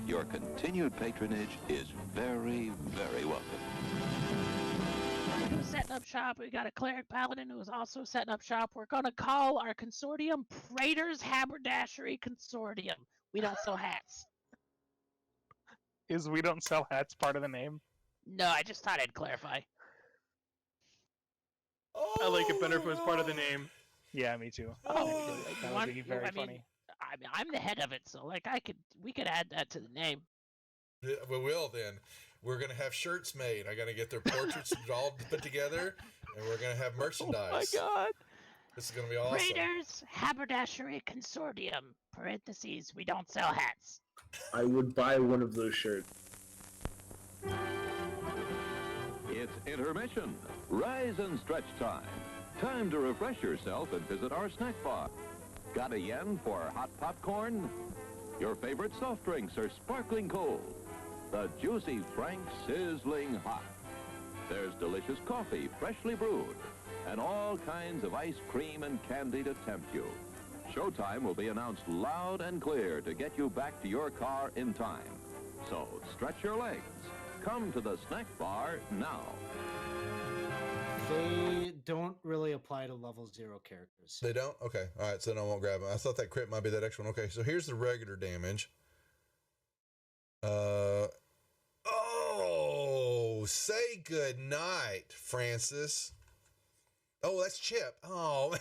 Your continued patronage is very, very welcome. Who's setting up shop? We got a cleric paladin who is also setting up shop. We're going to call our consortium Praetor's Haberdashery Consortium. We don't sell hats. Is we don't sell hats part of the name? No, I just thought I'd clarify. I like it better if it was part of the name. Yeah, me too. Oh, that would be very funny. I'm the head of it, so like we could add that to the name. Yeah, we will then. We're going to have shirts made. I got to get their portraits all put together, and we're going to have merchandise. Oh my god. This is going to be awesome. Praetor's Haberdashery Consortium, parentheses, we don't sell hats. I would buy one of those shirts. It's intermission. Rise and stretch time. Time to refresh yourself and visit our snack bar. Got a yen for hot popcorn? Your favorite soft drinks are sparkling cold. The juicy Frank sizzling hot. There's delicious coffee, freshly brewed. and all kinds of ice cream and candy to tempt you. Showtime will be announced loud and clear to get you back to your car in time. So stretch your legs. Come to the snack bar now. They don't really apply to level 0 characters. They don't? Okay. All right. So then I won't grab them. I thought that crit might be that extra one. Okay. So here's the regular damage. Oh, say good night, Francis. Oh, that's Chip. Oh.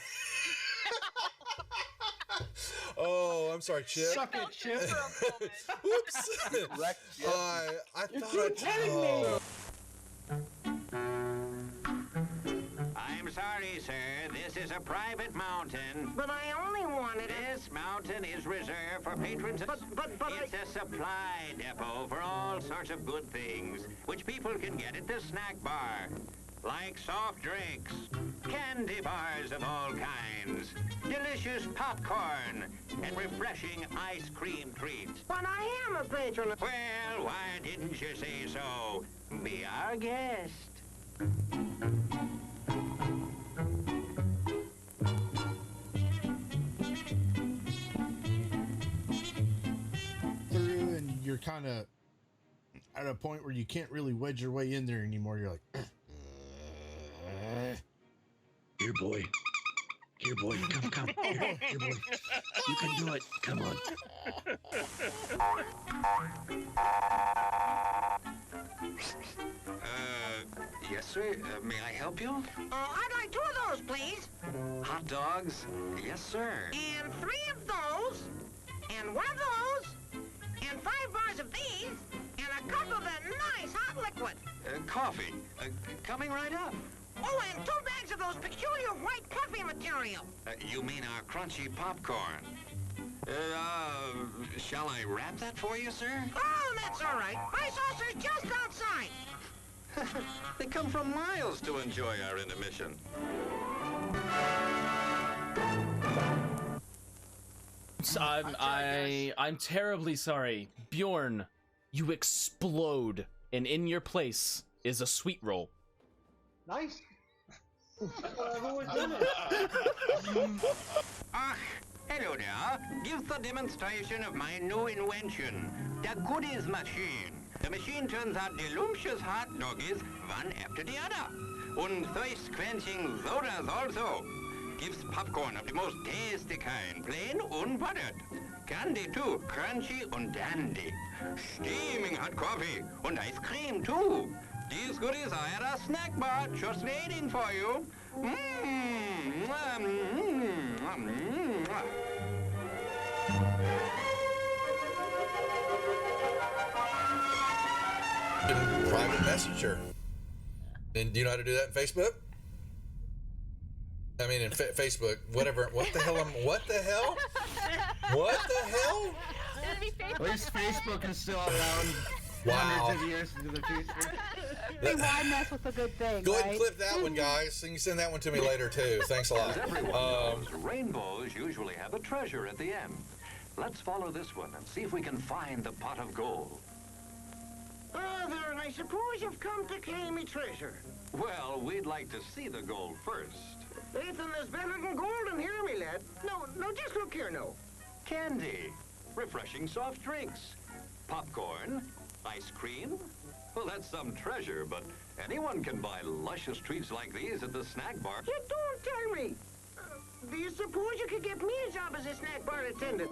Oh, I'm sorry, Chip. Suck it, Chip. Whoops. I thought I'm sorry, sir. This is a private mountain. But I only wanted This mountain is reserved for patrons. But it's a supply depot for all sorts of good things, which people can get at the snack bar. Like soft drinks, candy bars of all kinds, delicious popcorn, and refreshing ice cream treats. But I am a patron. Well, why didn't you say so? Be our guest. Through, and you're kind of at a point where you can't really wedge your way in there anymore. You're like, Here, boy. Here, boy. Come. Here, boy. You can do it. Come on. Yes, sir. May I help you? I'd like 2 of those, please. Hot dogs? Yes, sir. And 3 of those, and 1 of those, and 5 bars of these, and a cup of the nice hot liquid. Coffee. Coming right up. Oh, and 2 bags of those peculiar white puffy material. You mean our crunchy popcorn? Shall I wrap that for you, sir? Oh, that's all right. My saucer's just outside. They come from miles to enjoy our intermission. I'm terribly sorry. Bjorn, you explode, and in your place is a sweet roll. Nice. Hello there. Give the demonstration of my new invention, the goodies machine. The machine turns out delicious hot doggies one after the other. And thirst-quenching sodas also. Gives popcorn of the most tasty kind, plain unbuttered. Candy too, crunchy and dandy. Steaming hot coffee and ice cream too. These goodies are at our snack bar, just waiting for you. private messenger. And do you know how to do that in Facebook? I mean, in Facebook, whatever. What the hell? What the hell? What the hell? At least Facebook is still around hundreds of years into the future. Hey, why mess with a good thing? Go ahead and clip that one, guys. You can send that one to me later, too. Thanks a lot. As everyone knows, rainbows usually have a treasure at the end. Let's follow this one and see if we can find the pot of gold. Brother, and I suppose you've come to claim me treasure. Well, we'd like to see the gold first. Ethan, there's better than gold in here, me lad. No, just look here, no. Candy, refreshing soft drinks, popcorn, ice cream. Well, that's some treasure, but anyone can buy luscious treats like these at the snack bar. You don't tell me. Do you suppose you could get me a job as a snack bar attendant?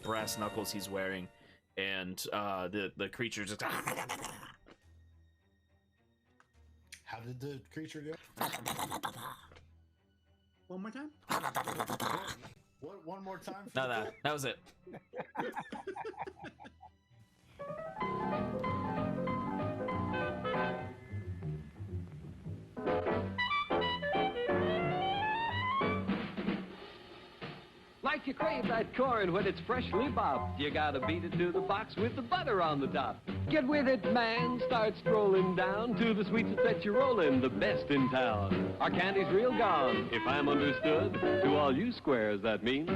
Brass knuckles he's wearing, and the creature just. How did the creature go? One more time? What? One more time? No, that was it. Like you crave that corn when it's freshly bobbed, you gotta beat it to the box with the butter on the top. Get with it, man. Start strolling down to the sweets that you're rolling, the best in town. Our candy's real gone, if I'm understood. To all you squares, that means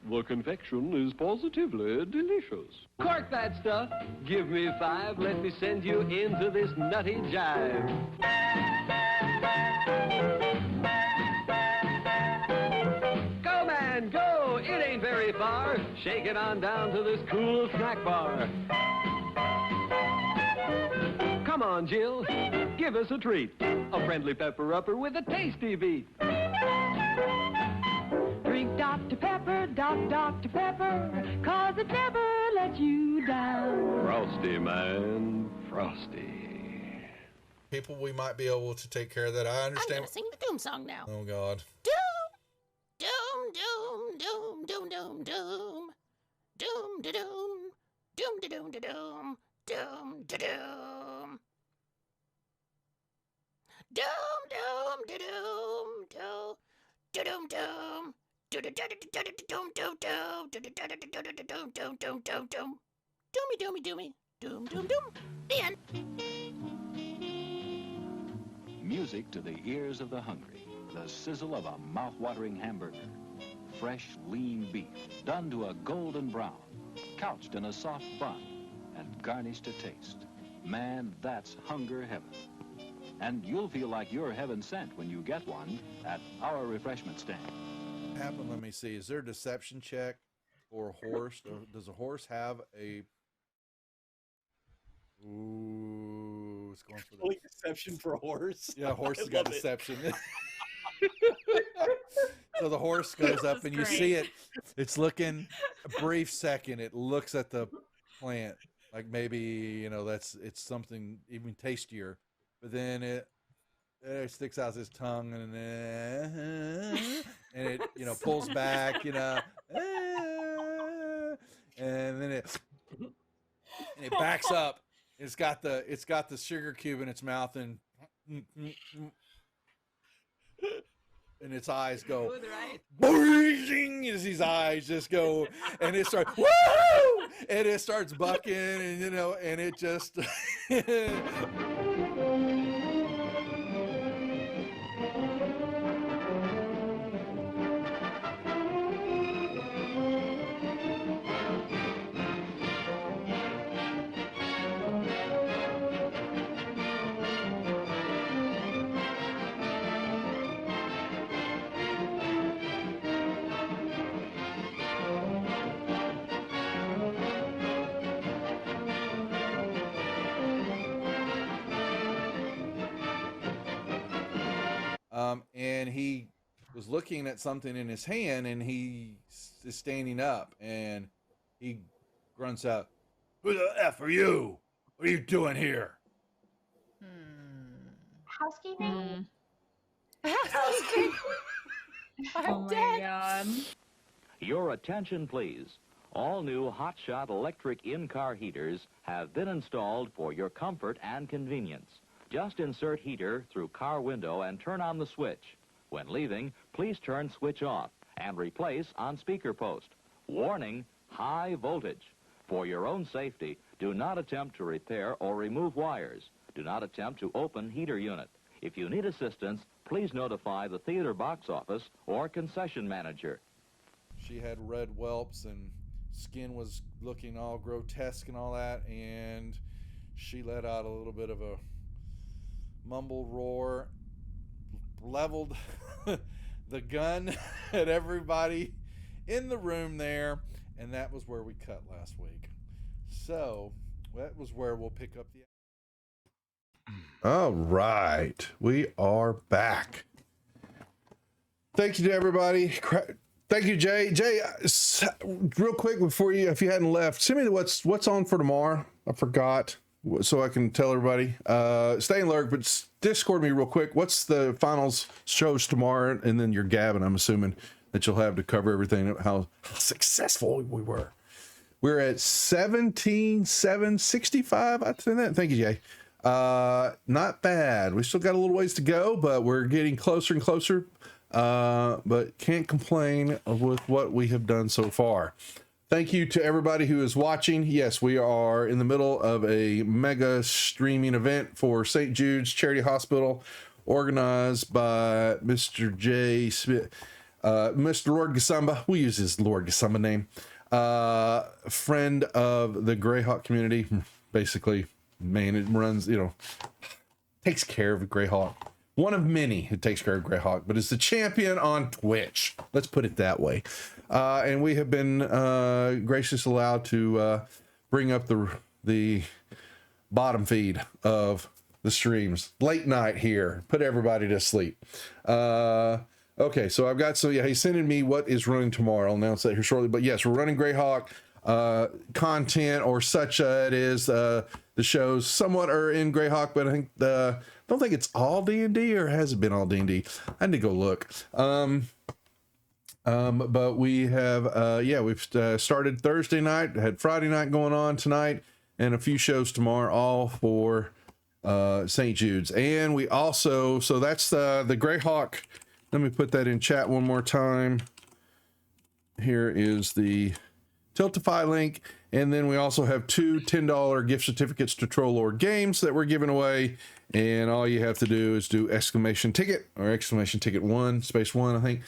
The confection is positively delicious. Cork that stuff. Give me 5. Let me send you into this nutty jive. Go, man, go. It ain't very far. Shake it on down to this cool snack bar. Come on, Jill. Give us a treat. A friendly pepper-upper with a tasty beat. Drink Dr. Pepper, Dr. Pepper, 'cause it never lets you down. Frosty, man. Frosty. People, we might be able to take care of that. I I'm understand. gonna sing the Doom song now. Oh God. Doom, doom, doom, doom, doom, doom, doom, doom, da doom, doom, da doom, da doom, doom, da doom, doom, doom, da doom, doom, da doom, doom. Doomy doomy, doom doom doom. The end. Music to the ears of the hungry. The sizzle of a mouth-watering hamburger. Fresh, lean beef, done to a golden brown, couched in a soft bun, and garnished to taste. Man, that's hunger heaven. And you'll feel like you're heaven sent when you get one at our refreshment stand. Happen. Let me see. Is there a deception check for a horse? Or does a horse have a? Ooh, it's going for the deception for a horse. Yeah, horse I has got love it. deception. So the horse goes up, and you see it. It's looking a brief second. It looks at the plant like maybe it's something even tastier, but then it sticks out his tongue and it pulls back, and then it backs up. It's got the sugar cube in its mouth, and its eyes go boing, as his eyes just go, and it starts woo, and it starts bucking, and it just and he was looking at something in his hand, and he is standing up, and he grunts out, "Who the F are you? What are you doing here?" Housekeeping? Housekeeping. I'm my God. Your attention, please. All new HotShot electric in-car heaters have been installed for your comfort and convenience. Just insert heater through car window and turn on the switch. When leaving, please turn switch off and replace on speaker post. Warning, high voltage. For your own safety, do not attempt to repair or remove wires. Do not attempt to open heater unit. If you need assistance, please notify the theater box office or concession manager. She had red whelps, and skin was looking all grotesque and all that, and she let out a little bit of a mumbled roar, leveled the gun at everybody in the room there, and that was where we cut last week. So that was where we'll pick up the... All right, we are back. Thank you to everybody. Thank you, Jay. Jay, real quick before you, if you hadn't left, send me what's on for tomorrow. I forgot, so I can tell everybody. Stay alert, but Discord me real quick. What's the finals shows tomorrow, and then your Gavin? I'm assuming that you'll have to cover everything. How successful we were. We're at 17,765. I'd say that. Thank you, Jay. Not bad. We still got a little ways to go, but we're getting closer and closer. But can't complain with what we have done so far. Thank you to everybody who is watching. Yes, we are in the middle of a mega streaming event for St. Jude's Charity Hospital, organized by Mr. J. Smith. Mr. Lord Gasumba, we use his Lord Gasumba name, friend of the Greyhawk community, basically, it runs, takes care of Greyhawk. One of many who takes care of Greyhawk, but is the champion on Twitch. Let's put it that way. And we have been graciously allowed to bring up the bottom feed of the streams late night here, put everybody to sleep. Okay, so I've got, he's sending me what is running tomorrow. I'll announce that here shortly. But yes, we're running Greyhawk content, or such it is. The shows somewhat are in Greyhawk, but I think don't think it's all D&D, or has it been all D&D? I need to go look. But we have, we've started Thursday night, had Friday night going on tonight, and a few shows tomorrow, all for St. Jude's. And we also, so that's the Greyhawk. Let me put that in chat one more time. Here is the Tiltify link. And then we also have 2 $10 gift certificates to Troll Lord Games that we're giving away. And all you have to do is do exclamation ticket, or exclamation ticket 1, space 1, I think.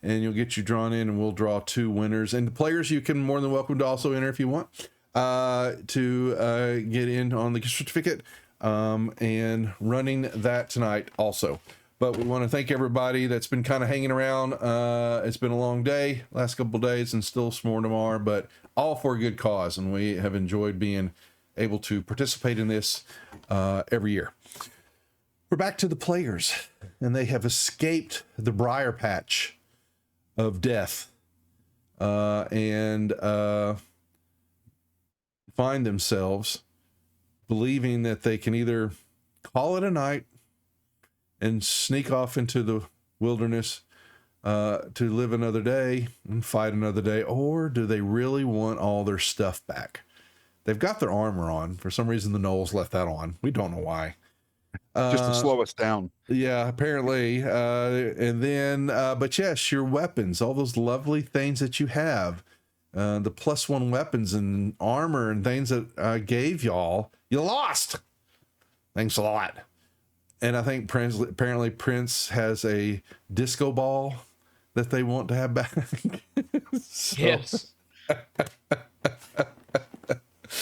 And you'll get you drawn in, and we'll draw 2 winners. And the players, you can more than welcome to also enter if you want to get in on the gift certificate, and running that tonight also. But we want to thank everybody that's been kind of hanging around. It's been a long day, last couple of days, and still some more tomorrow, but all for a good cause. And we have enjoyed being able to participate in this every year. We're back to the players, and they have escaped the briar patch of death, and find themselves believing that they can either call it a night and sneak off into the wilderness to live another day and fight another day, or do they really want all their stuff back? They've got their armor on. For some reason, the Knolls left that on. We don't know why. Just to slow us down. Yeah, apparently. And then, but yes, your weapons, all those lovely things that you have, the +1 weapons and armor and things that I gave y'all, you lost. Thanks a lot. And I think apparently Prince has a disco ball that they want to have back. Yes.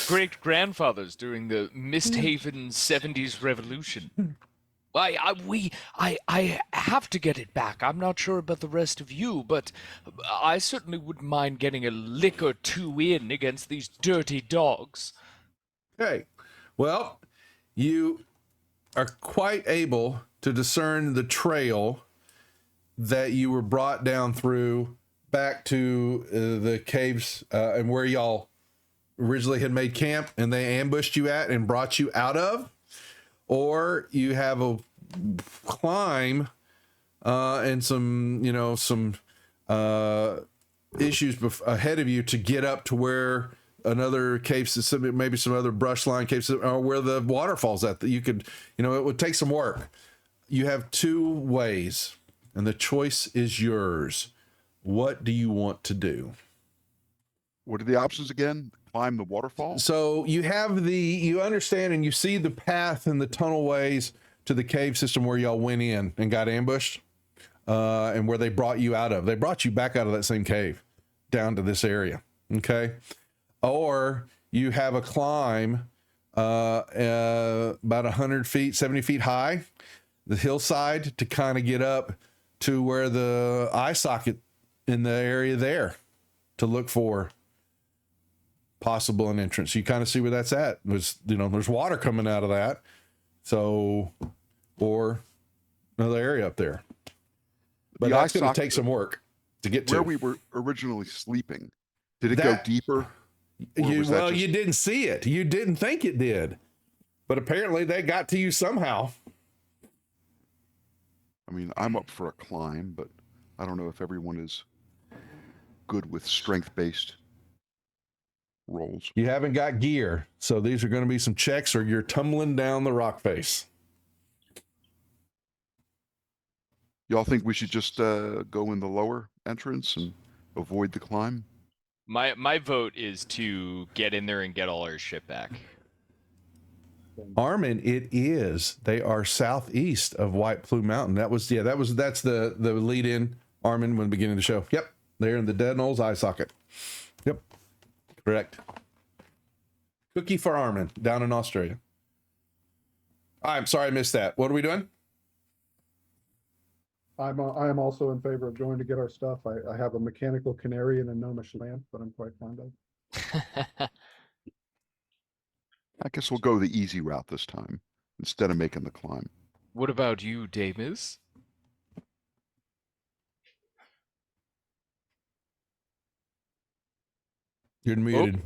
Great grandfathers during the Misthaven 70s revolution. I have to get it back. I'm not sure about the rest of you, but I certainly wouldn't mind getting a lick or 2 in against these dirty dogs. Okay. Well, you are quite able to discern the trail that you were brought down through back to the caves and where y'all originally had made camp, and they ambushed you at and brought you out of, or you have a climb and some issues ahead of you to get up to where another cave system, maybe some other brush line cave system, or where the waterfall's at, that you could, it would take some work. You have 2 ways, and the choice is yours. What do you want to do? What are the options again? Climb the waterfall? So you have you understand and you see the path and the tunnel ways to the cave system where y'all went in and got ambushed, and where they brought you out of. They brought you back out of that same cave down to this area. Okay. Or you have a climb about 100 feet, 70 feet high, the hillside, to kind of get up to where the eye socket in the area there to look for possible an entrance. You kind of see where that's at. There's water coming out of that. So, or another area up there. But that's going to take some work to get to. Where we were originally sleeping, did it go deeper? You didn't see it. You didn't think it did. But apparently they got to you somehow. I mean, I'm up for a climb, but I don't know if everyone is good with strength-based rolls. You haven't got gear, so these are going to be some checks, or you're tumbling down the rock face. Y'all think we should just go in the lower entrance and avoid the climb? My vote is to get in there and get all our shit back. Armin, it is. They are southeast of White Plume Mountain. That's the lead in. Armin when beginning the show. Yep, they're in the Dead Knolls eye socket. Yep, correct. Cookie for Armin down in Australia. I'm sorry I missed that. What are we doing? I am also in favor of going to get our stuff. I have a mechanical canary and a gnomish lamp that I'm quite fond of. I guess we'll go the easy route this time instead of making the climb. What about you, Davis? You're muted.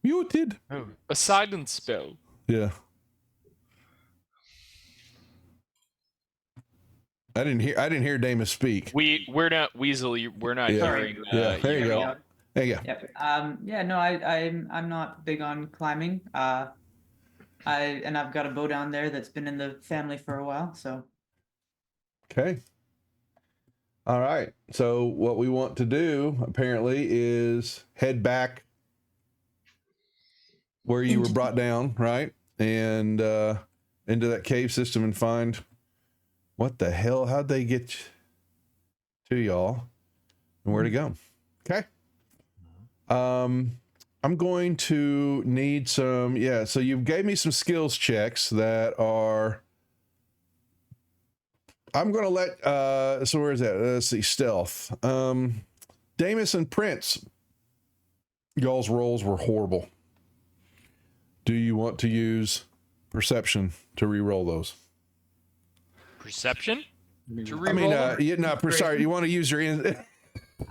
Muted. Oh, a silent spell. Yeah. I didn't hear Damus speak. We're not Weasel. We're not hearing. Yeah. There you go. all. There you go. Yep. Yeah. No, I'm not big on climbing. I've got a bow down there that's been in the family for a while. So. Okay. All right. So what we want to do apparently is head back where you were brought down, right? And into that cave system and find what the hell, how'd they get to y'all and where to go? Okay. I'm going to need some, so you gave me some skills checks that are, I'm going to let, so where is that? Let's see, stealth. Damus and Prince, y'all's rolls were horrible. Do you want to use perception to re-roll those? Perception? To I mean, re-roll? sorry, you want to use your...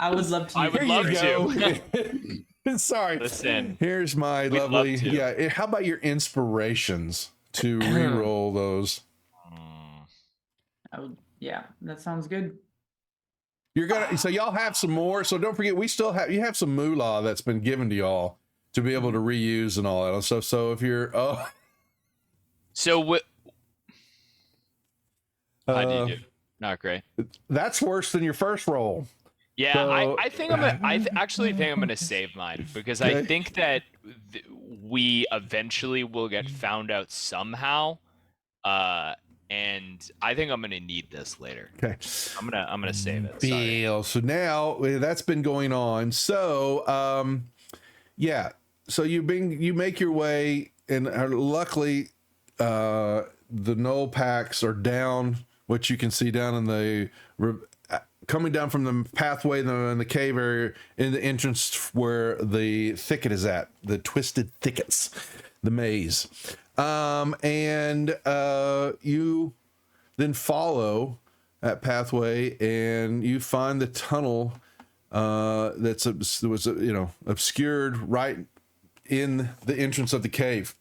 I would love to. I would love to. Sorry. Listen. Here's my we'd lovely... love to. Yeah, how about your inspirations to re-roll those? Yeah, that sounds good. You're gonna... So y'all have some more. So don't forget, you have some moolah that's been given to y'all to be able to reuse and all that stuff. So if you're... So what... How do you do? Not great. That's worse than your first roll. Yeah, So- I think actually think I'm gonna save mine because I Okay. think that we eventually will get found out somehow, and I think I'm gonna need this later. Okay. I'm gonna save it. Sorry. Deal. So now that's been going on. So so you make your way, and luckily the knoll packs are down, which you can see down in the coming down from the pathway in the cave area in the entrance where the thicket is at, the twisted thickets, the maze. And you then follow that pathway and you find the tunnel that was obscured right in the entrance of the cave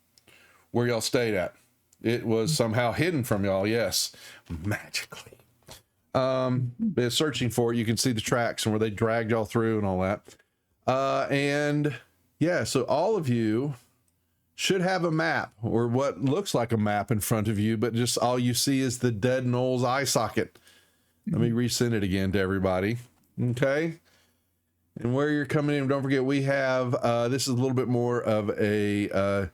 where y'all stayed at. It was somehow hidden from y'all, yes, magically. They're searching for it. You can see the tracks and where they dragged y'all through and all that. So all of you should have a map or what looks like a map in front of you, but just all you see is the Dead Knolls eye socket. Let me resend it again to everybody. Okay. And where you're coming in, don't forget we have, this is a little bit more of a,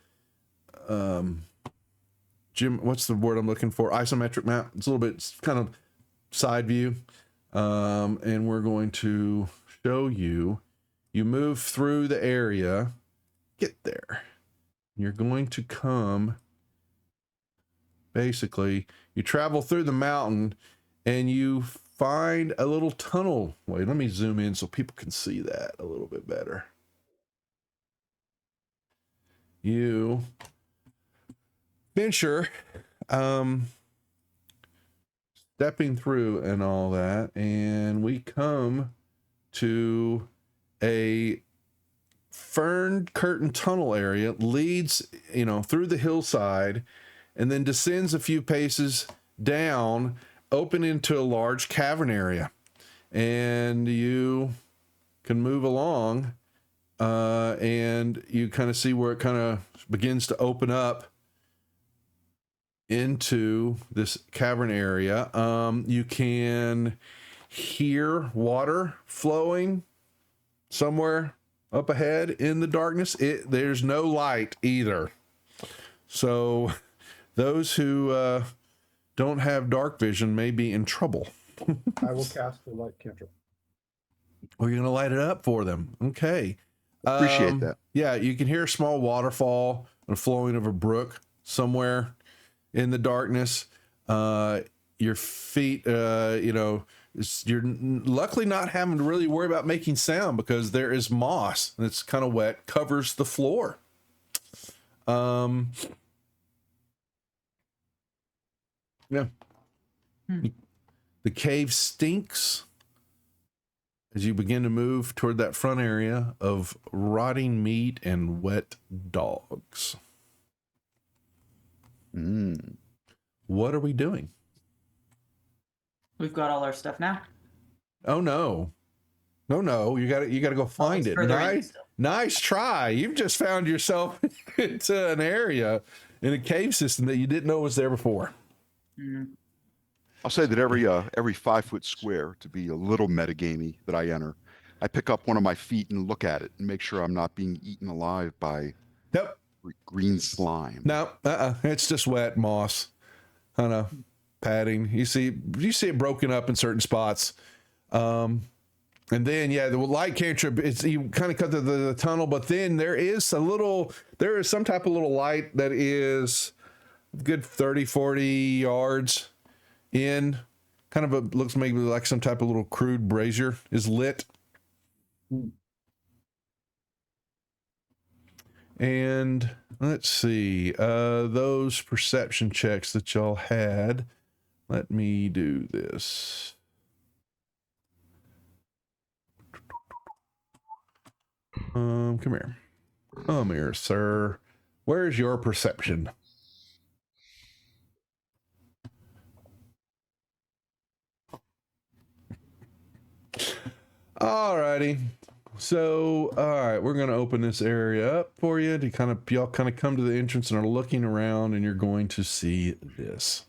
Jim, what's the word I'm looking for? Isometric map. It's a little bit kind of side view. And we're going to show you, you move through the area, get there. You're going to come, basically, you travel through the mountain and you find a little tunnel. Wait, let me zoom in so people can see that a little bit better. You venture, stepping through and all that, and we come to a fern curtain tunnel area, leads through the hillside and then descends a few paces down, open into a large cavern area, and you can move along and you kind of see where it kind of begins to open up into this cavern area. You can hear water flowing somewhere up ahead in the darkness. There's no light either. So those who don't have dark vision may be in trouble. I will cast the light cantrip. We're going to light it up for them. Okay. Appreciate that. Yeah, you can hear a small waterfall and flowing of a brook somewhere in the darkness. Your feet, you're luckily not having to really worry about making sound because there is moss and it's kind of wet, covers the floor. Yeah. The cave stinks as you begin to move toward that front area of rotting meat and wet dogs. What are we doing? We've got all our stuff now. Oh no. No, you gotta go find it. Nice try. You've just found yourself into an area in a cave system that you didn't know was there before. I'll say that every 5 foot square, to be a little metagamey, that I enter, I pick up one of my feet and look at it and make sure I'm not being eaten alive by green slime. No, it's just wet moss, kind of padding. You see it broken up in certain spots. And then, the light cantrip, you kind of cut the tunnel, but then there is some type of little light that is a good 30, 40 yards in, kind of looks maybe like some type of little crude brazier is lit. And let's see, those perception checks that y'all had, let me do this. Come here. Come here, sir. Where's your perception? Alrighty. So, all right, we're going to open this area up for you to y'all kind of come to the entrance and are looking around, and you're going to see this.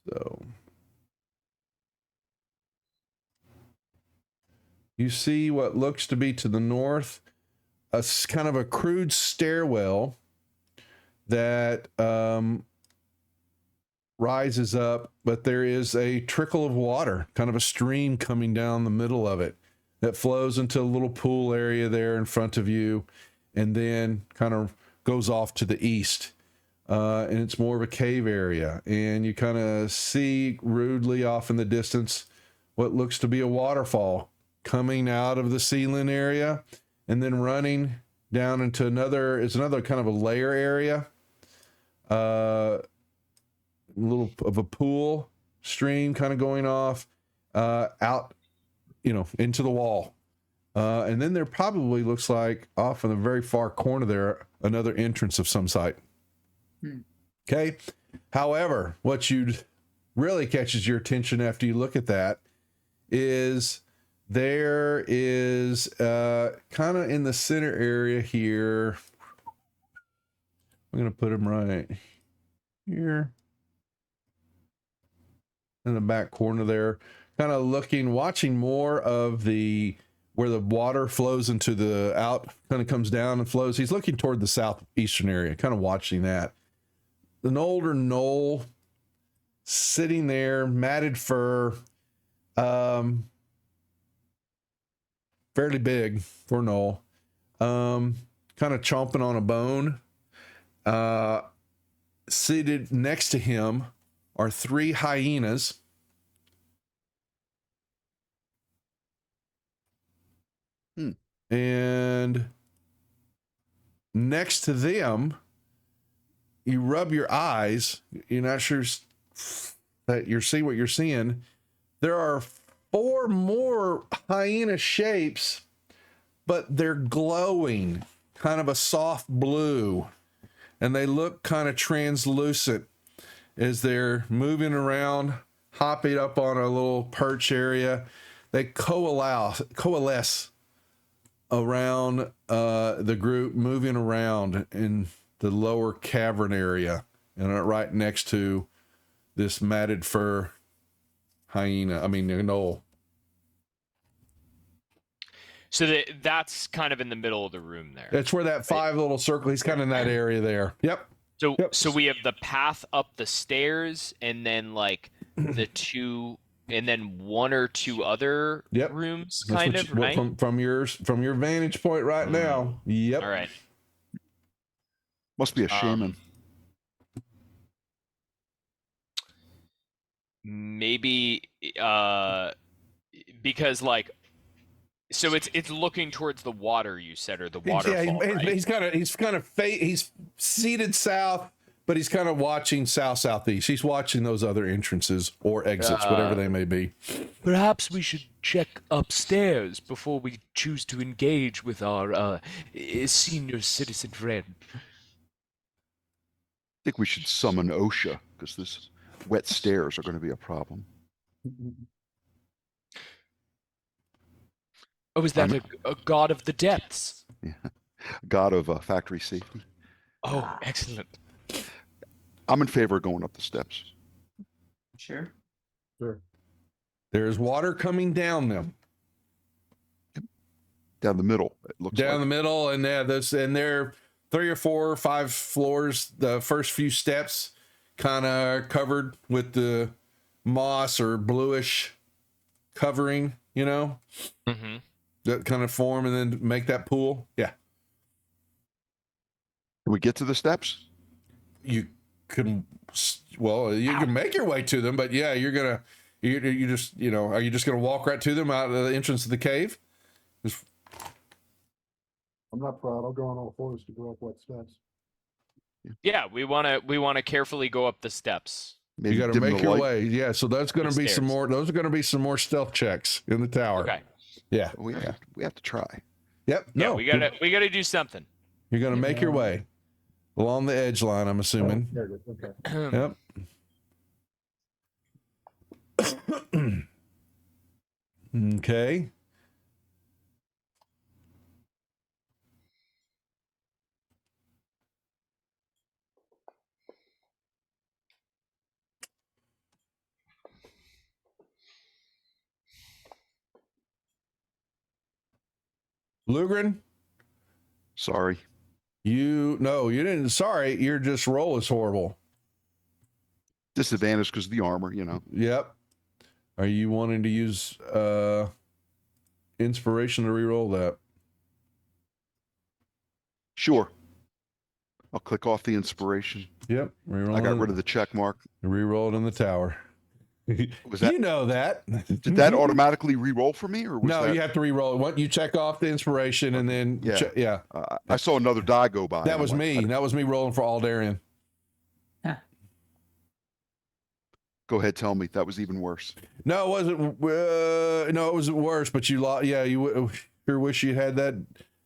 So, you see what looks to be to the north, a kind of a crude stairwell that rises up, but there is a trickle of water, kind of a stream coming down the middle of it that flows into a little pool area there in front of you, and then kind of goes off to the east. And it's more of a cave area, and you kind of see rudely off in the distance what looks to be a waterfall coming out of the ceiling area and then running down into another kind of a layer area, little of a pool stream kind of going off out, into the wall. And then there probably looks like off in the very far corner there, another entrance of some site. Okay. However, what really catches your attention after you look at that is there is kind of in the center area here. I'm going to put him right here in the back corner there, kind of watching more of where the water flows into kind of comes down and flows. He's looking toward the southeastern area, kind of watching that. An older gnoll sitting there, matted fur, fairly big for a gnoll, kind of chomping on a bone. Seated next to him are 3 hyenas. And next to them, you rub your eyes, you're not sure that you see what you're seeing. There are 4 more hyena shapes, but they're glowing, kind of a soft blue, and they look kind of translucent as they're moving around, hopping up on a little perch area. They coalesce around the group, moving around in the lower cavern area, and are right next to this matted fur gnoll. So that's kind of in the middle of the room there. That's where that 5 little circle, he's kind of in that area there. Yep. So we have the path up the stairs, and then like the 2 and then one or two other Yep. rooms, That's kind what of, you- what- right? from your vantage point right now. Yep. All right. Must be a shaman. Maybe because like, so it's looking towards the water, you said, or the waterfall, right? he's he's seated south, but he's kind of watching southeast. He's watching those other entrances or exits, whatever they may be. Perhaps we should check upstairs before we choose to engage with our senior citizen friend. I think we should summon OSHA because this wet stairs are going to be a problem. Oh, is that a god of the depths? Yeah. God of factory safety. Oh, excellent. I'm in favor of going up the steps. Sure. Sure. There's water coming down them. Down the middle, it looks down the middle, and they're 3 or 4 or 5 floors. The first few steps kind of covered with the moss or bluish covering, you know, that kind of form, and then make that pool. Yeah. Can we get to the steps? You can, well, you can make your way to them, but yeah, you just, you know, are you just going to walk right to them out of the entrance of the cave? I'm not proud. I'll go on all fours to go up wet steps. Yeah, we want to carefully go up the steps. Maybe you got to dim make the your light. way. Yeah, so that's going to be some Upstairs. more. Those are going to be some more stealth checks in the tower. Okay. Yeah. We have to try. Yep. Yeah, No. we gotta do something. You're going to make your way along the edge line, I'm assuming. There it is. Okay. Yep. Okay. Lugren? Sorry. You didn't. Sorry, your just roll is horrible. Disadvantage because of the armor, you know. Yep. Are you wanting to use inspiration to reroll that? Sure. I'll click off the inspiration. Yep. I got rid of the check mark. Reroll it in the tower. Was that, you know that. Did that automatically re-roll for me, or was No, that... you have to re-roll it. You check off the inspiration and then Yeah. I saw another die go by. That was me. That was me rolling for Aldarian. Go ahead, tell me. That was even worse. No, it wasn't. No, it wasn't worse. But you lost. Yeah, you sure wish you had that.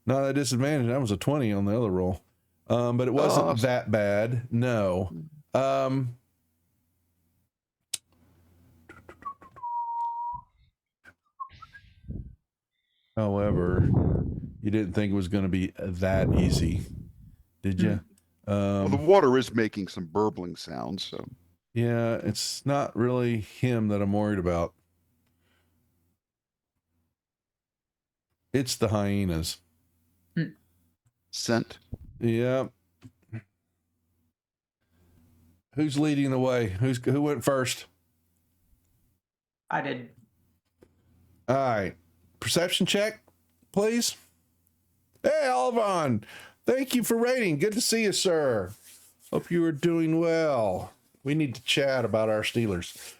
Not that disadvantage. That was a 20 on the other roll. But it wasn't that bad. No. However, you didn't think it was going to be that easy, did you? Well, the water is making some burbling sounds, so. Yeah, it's not really him that I'm worried about. It's the hyenas. Scent. Yeah. Who's leading the way? Who went first? I did. All right. Perception check, please. Hey, Alvon. Thank you for rating. Good to see you, sir. Hope you are doing well. We need to chat about our Steelers.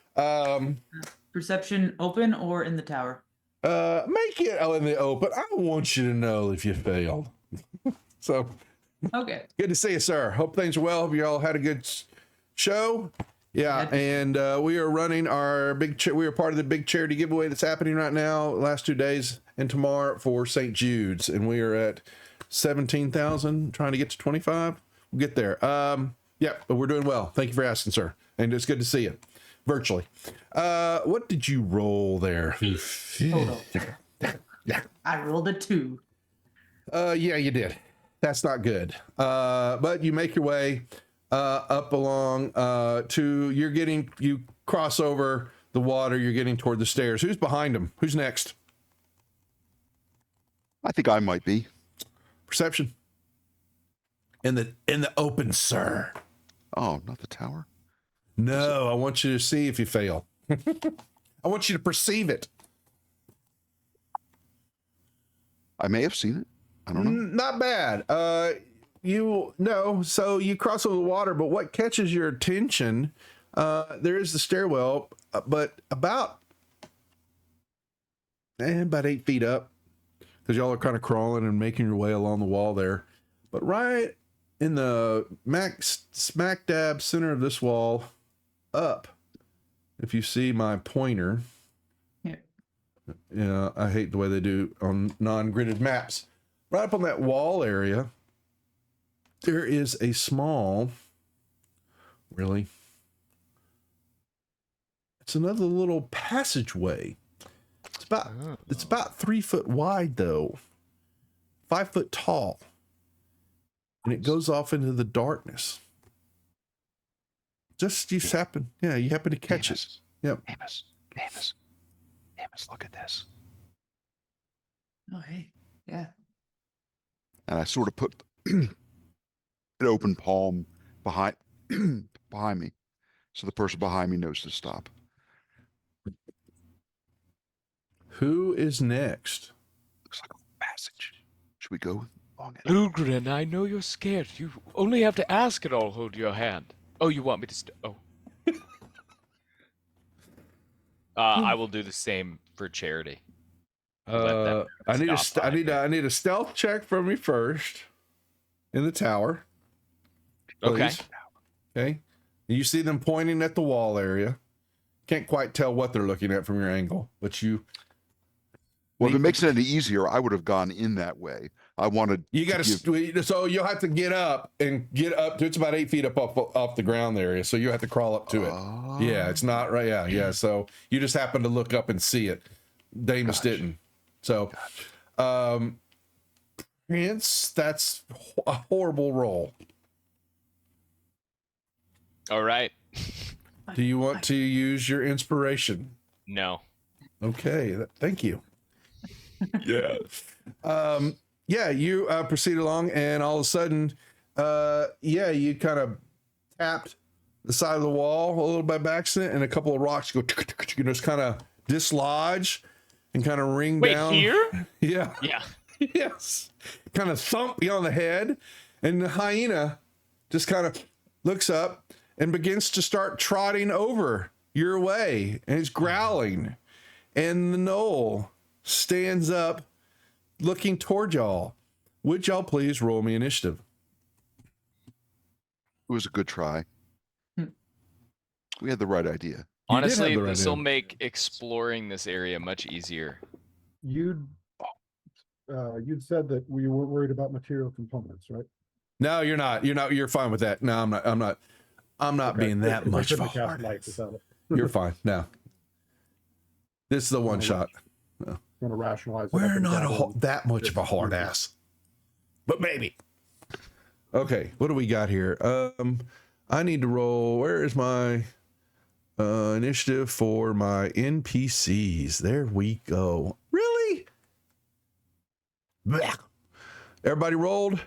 Perception open or in the tower? Make it in the open. I want you to know if you failed. So, okay. Good to see you, sir. Hope things are well. Hope you all had a good show. Yeah, and we are running our we are part of the big charity giveaway that's happening right now, last 2 days and tomorrow for St. Jude's, and we are at 17,000, trying to get to 25. We'll get there. Yeah, but we're doing well. Thank you for asking, sir, and it's good to see you virtually. What did you roll there? Total. Yeah, I rolled a 2. Yeah, you did. That's not good. But you make your way up along you cross over the water, you're getting toward the stairs. Who's behind him? Who's next? I think I might be. Perception. In the open, sir. Oh, not the tower? No, I want you to see if you fail. I want you to perceive it. I may have seen it. I don't know. Not bad. So you cross over the water, but what catches your attention? There is the stairwell, but about 8 feet up, because y'all are kind of crawling and making your way along the wall there. But right in the smack dab center of this wall, up, if you see my pointer. Yeah, I hate the way they do on non-gridded maps. Right up on that wall area, there is a small, it's another little passageway. It's about 3 foot wide though, 5 foot tall, and it goes off into the darkness. You happen to catch it. Yep. Amos, look at this. Oh, hey. Yeah. And I sort of put an open palm behind me, so the person behind me knows to stop. Who is next? Looks like a passage. Should we go along it? Lugren, I know you're scared. You only have to ask and I'll hold your hand. Oh, you want me to I will do the same for Charity. I need a stealth check from you first in the tower. Please. Okay. You see them pointing at the wall area. Can't quite tell what they're looking at from your angle, but you. Well, if it makes it any easier, I would have gone in that way. I wanted. You got to. So you'll have to get up to. It's about 8 feet up off the ground area, so you have to crawl up to it. Yeah, it's not right. Yeah. So you just happen to look up and see it. Damus didn't. So, Prince, that's a horrible roll. All right. Do you want to use your inspiration? No. Okay. Thank you. Yeah. You proceed along, and all of a sudden, you kind of tapped the side of the wall a little by accident, and a couple of rocks go just kind of dislodge and kind of ring down. Wait, here? Yeah. Yeah. Yes. Kind of thump you on the head, and the hyena just kind of looks up and begins to start trotting over your way, and he's growling, and the gnoll stands up looking toward y'all. Would y'all please roll me initiative? It was a good try. We had the right idea. Honestly, this will make exploring this area much easier. You'd said that we weren't worried about material components, right? No, you're not. You're fine with that. No, I'm not being that much of a hard ass. You're fine. No. This is the one shot. No. Want to rationalize it. We're not that much of a hard ass. But maybe. Okay, what do we got here? I need to roll. Where is my initiative for my NPCs? There we go. Really? Blech. Everybody rolled?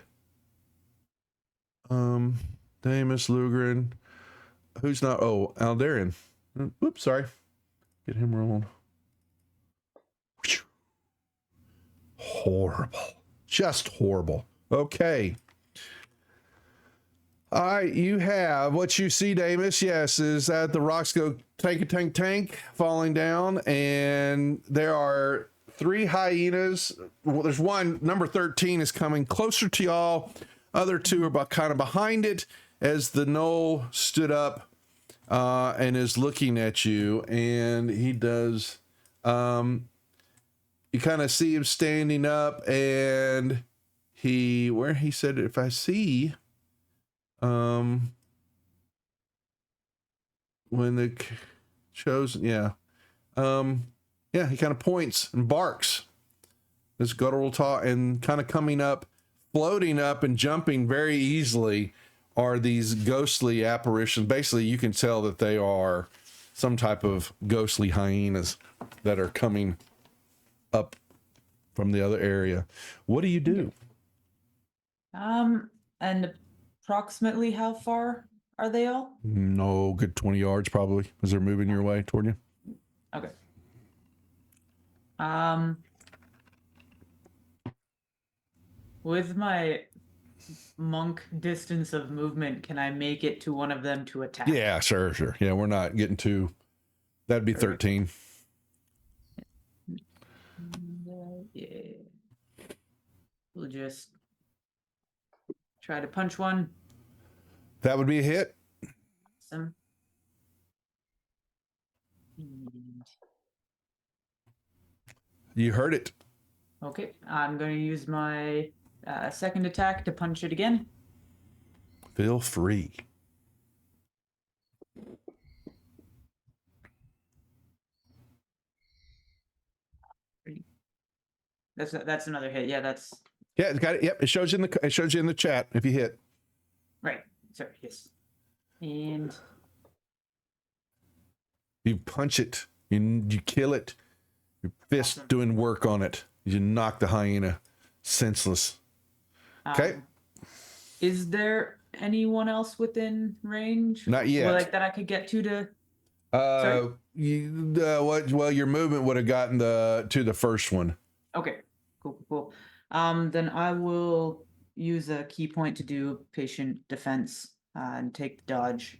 Damus, Lugren. Who's not? Oh, Aldarian. Whoops, sorry. Get him rolled. Horrible. Just horrible. Okay. All right, you have what you see, Damus. Yes, is that the rocks go tank, falling down, and there are 3 hyenas. Well, there's one, number 13, is coming closer to y'all. Other 2 are kind of behind it as the gnoll stood up and is looking at you, and he does. You kind of see him standing up, and he said, if I see, when the chosen, he kind of points and barks. This guttural talk, and kind of coming up, floating up and jumping very easily are these ghostly apparitions. Basically, you can tell that they are some type of ghostly hyenas that are coming up from the other area. What do you do? And approximately how far are they all? No, good 20 yards probably, as they're moving your way toward you. Okay. With my monk distance of movement, can I make it to one of them to attack? Yeah, sure. Yeah, we're not getting to. That'd be 13. Yeah. We'll just try to punch one. That would be a hit. Awesome. You heard it. Okay, I'm going to use my second attack to punch it again. Feel free. That's another hit. Yeah, that's Yeah, it's got it. Yep, it shows you in the chat if you hit. right. Sorry, yes. And You punch it. You kill it. Your fist doing work on it. You knock the hyena senseless. Okay. Is there anyone else within range? Not yet. Or like that I could get to Well, your movement would have gotten to the first one. Okay, cool. Then I will use a key point to do patient defense and take the dodge.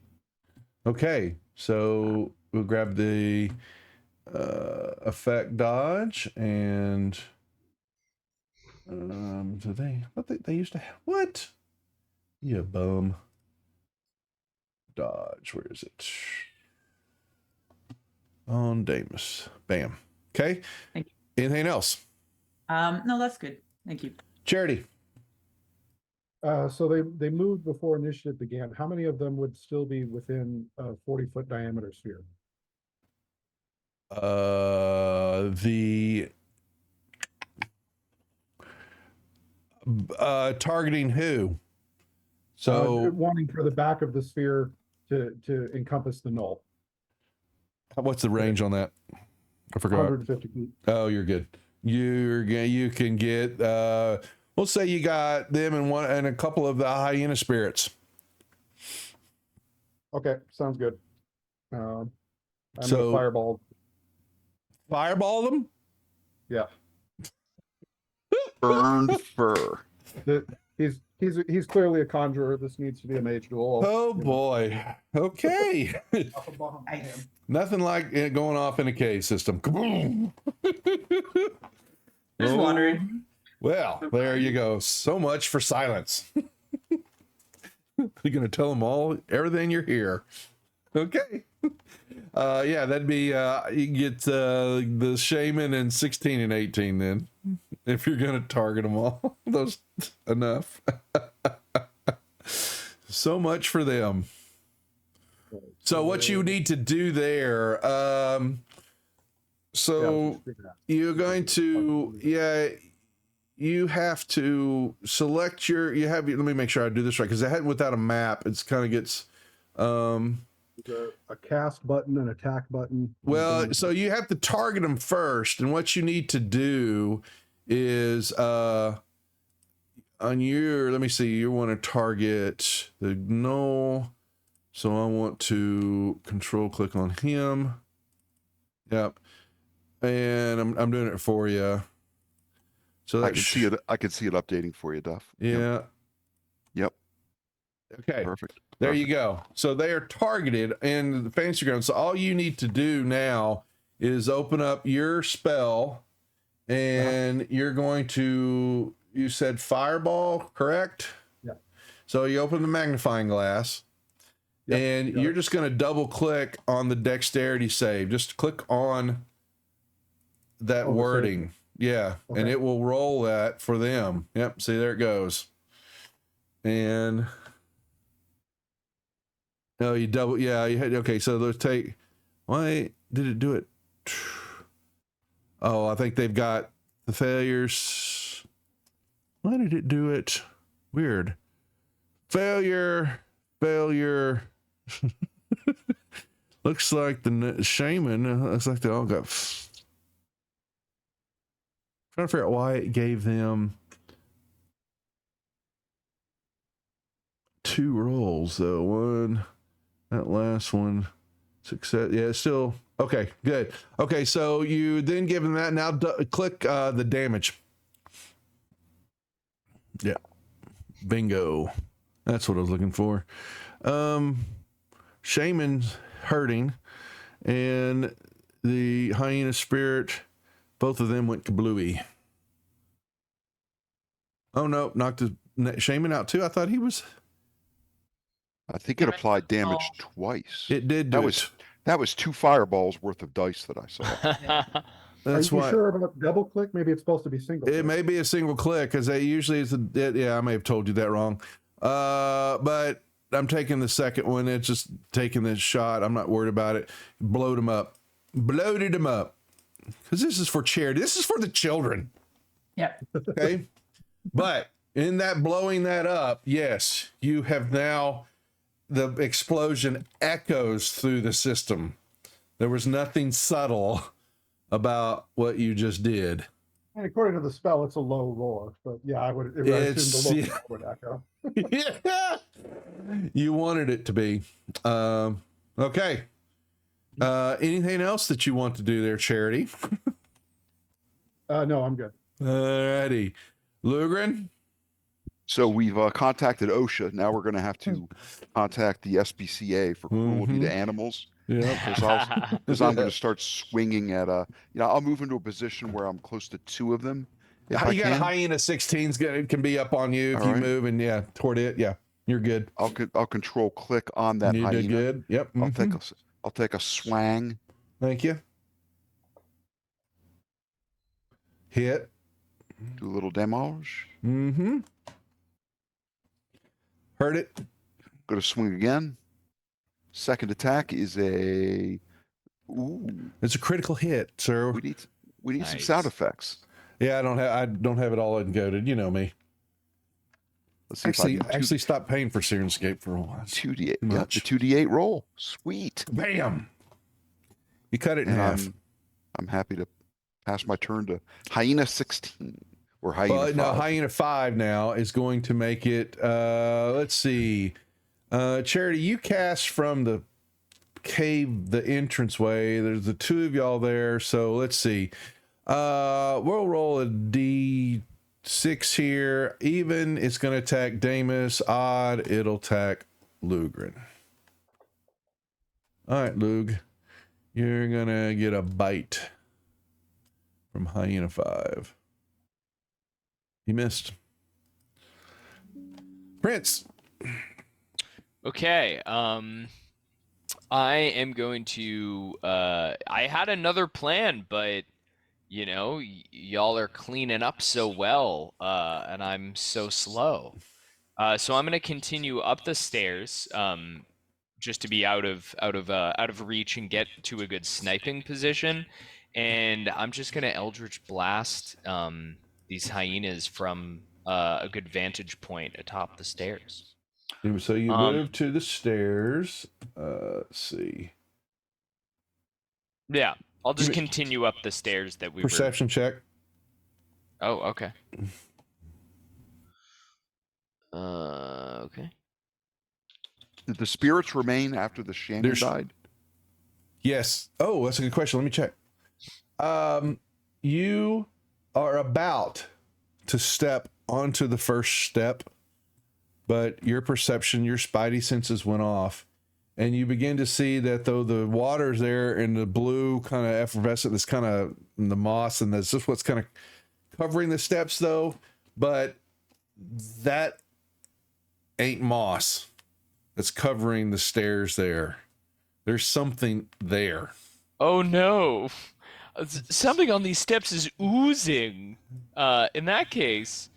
Okay, so we'll grab the effect dodge and do they used to have what? You bum. Dodge, where is it? On Damus. Bam. Okay. Thank you. Anything else? No, that's good. Thank you. Charity. So they moved before initiative began. How many of them would still be within a 40-foot diameter sphere? The targeting who? So wanting for the back of the sphere to encompass the null. What's the range on that? I forgot. 150 feet. Oh, you're good. You can get we'll say you got them and a couple of the hyena spirits. Okay, sounds good. I'm So gonna fireball them? Yeah. Burned fur. He's clearly a conjurer. This needs to be a mage duel. Oh boy. Okay. Nothing like it going off in a K system. Kaboom! Just wondering. Well, there you go. So much for silence. You're gonna tell them everything you're here. Okay. Yeah, that'd be you get the shaman in 16 and 18 then, if you're gonna target them all. Those enough. So much for them. So what you need to do there, so you're going to, you have to select let me make sure I do this right, because without a map, it's kind of gets, a cast button, an attack button. well, so you have to target them first, and what you need to do is, on your, let me see, you want to target the null. So I want to control click on him. Yep. And I'm doing it for you. So that I can see it updating for you, Duff. Yeah. Yep. Okay. Perfect. There you go. So they are targeted in the fantasy ground. So all you need to do now is open up your spell, and you're going to, you said fireball, correct? Yeah. So you open the magnifying glass. Yep, and you're just going to double click on the dexterity save. Just click on that wording. Yeah. Okay. And it will roll that for them. Yep. See, there it goes. And no, you double. Yeah. You had, okay. So let's take, why did it do it? Oh, I think they've got the failures. Why did it do it? Weird. Failure. Looks like the shaman, looks like they all got, trying to figure out why it gave them 2 rolls though. That last one, success. Yeah, it's still, Okay, good. Okay, so you then give him that. Now click the damage. Yeah. Bingo. That's what I was looking for. Shaman's hurting, and the hyena spirit, both of them went kablooey. Oh no, knocked the Shaman out too. I thought he was. I think it applied damage twice. It did. That was 2 fireballs worth of dice that I saw. That's Are you why. sure about double click? Maybe it's supposed to be single. It may be a single click because they usually is. Yeah, I may have told you that wrong. But I'm taking the second one. It's just taking this shot. I'm not worried about it. Blowed him up. Bloated him up. Because this is for charity. This is for the children. Yep. Okay. But in that blowing that up, yes, you have now, the explosion echoes through the system. There was nothing subtle about what you just did. And according to the spell, it's a low roar. But yeah, I would assume the low roar would echo. Yeah. You wanted it to be. Okay. Anything else that you want to do there, Charity? No, I'm good. Alrighty. Lugren? So we've contacted OSHA. Now we're going to have to contact the SPCA for cruelty to animals. Yeah. Because I'm going to start swinging at I'll move into a position where I'm close to 2 of them. You got a hyena 16's can be up on you if you move and toward it. Yeah, you're good. I'll control click on that hyena. You did good. Yep. I'll take a swang. Thank you. Hit. Do a little damage. Mm-hmm. Heard it. Go to swing again. Second attack is a. Ooh. It's a critical hit, sir. We need some sound effects. Yeah, I don't have it all encoded. You know me. Let's see actually stop paying for Sirenscape for a while. 2d8. Yeah, the 2d8 roll. Sweet. Bam. You cut it in half. I'm happy to pass my turn to Hyena 16 or Hyena 5. No, Hyena 5 now is going to make it. Let's see. Charity, you cast from the cave, the entranceway. There's the 2 of y'all there. So let's see. We'll roll a D6 here. Even, it's going to attack Damus. Odd, it'll attack Lugren. All right, Lug. You're going to get a bite from Hyena 5. He missed. Prince. Okay. I am going to. I had another plan, but y'all are cleaning up so well, and I'm so slow. So I'm gonna continue up the stairs, just to be out of reach and get to a good sniping position. And I'm just gonna Eldritch Blast these hyenas from a good vantage point atop the stairs. So you move to the stairs. Let's see. Yeah, I'll just continue up the stairs that we Perception check. Oh, okay. Okay. Did the spirits remain after the shaman died? Yes. Oh, that's a good question. Let me check. You are about to step onto the first step, but your perception, your spidey senses went off, and you begin to see that though the water's there and the blue kind of effervescent, this kind of the moss, and that's just what's kind of covering the steps though, but that ain't moss that's covering the stairs there. There's something there. Oh no. Something on these steps is oozing. In that case,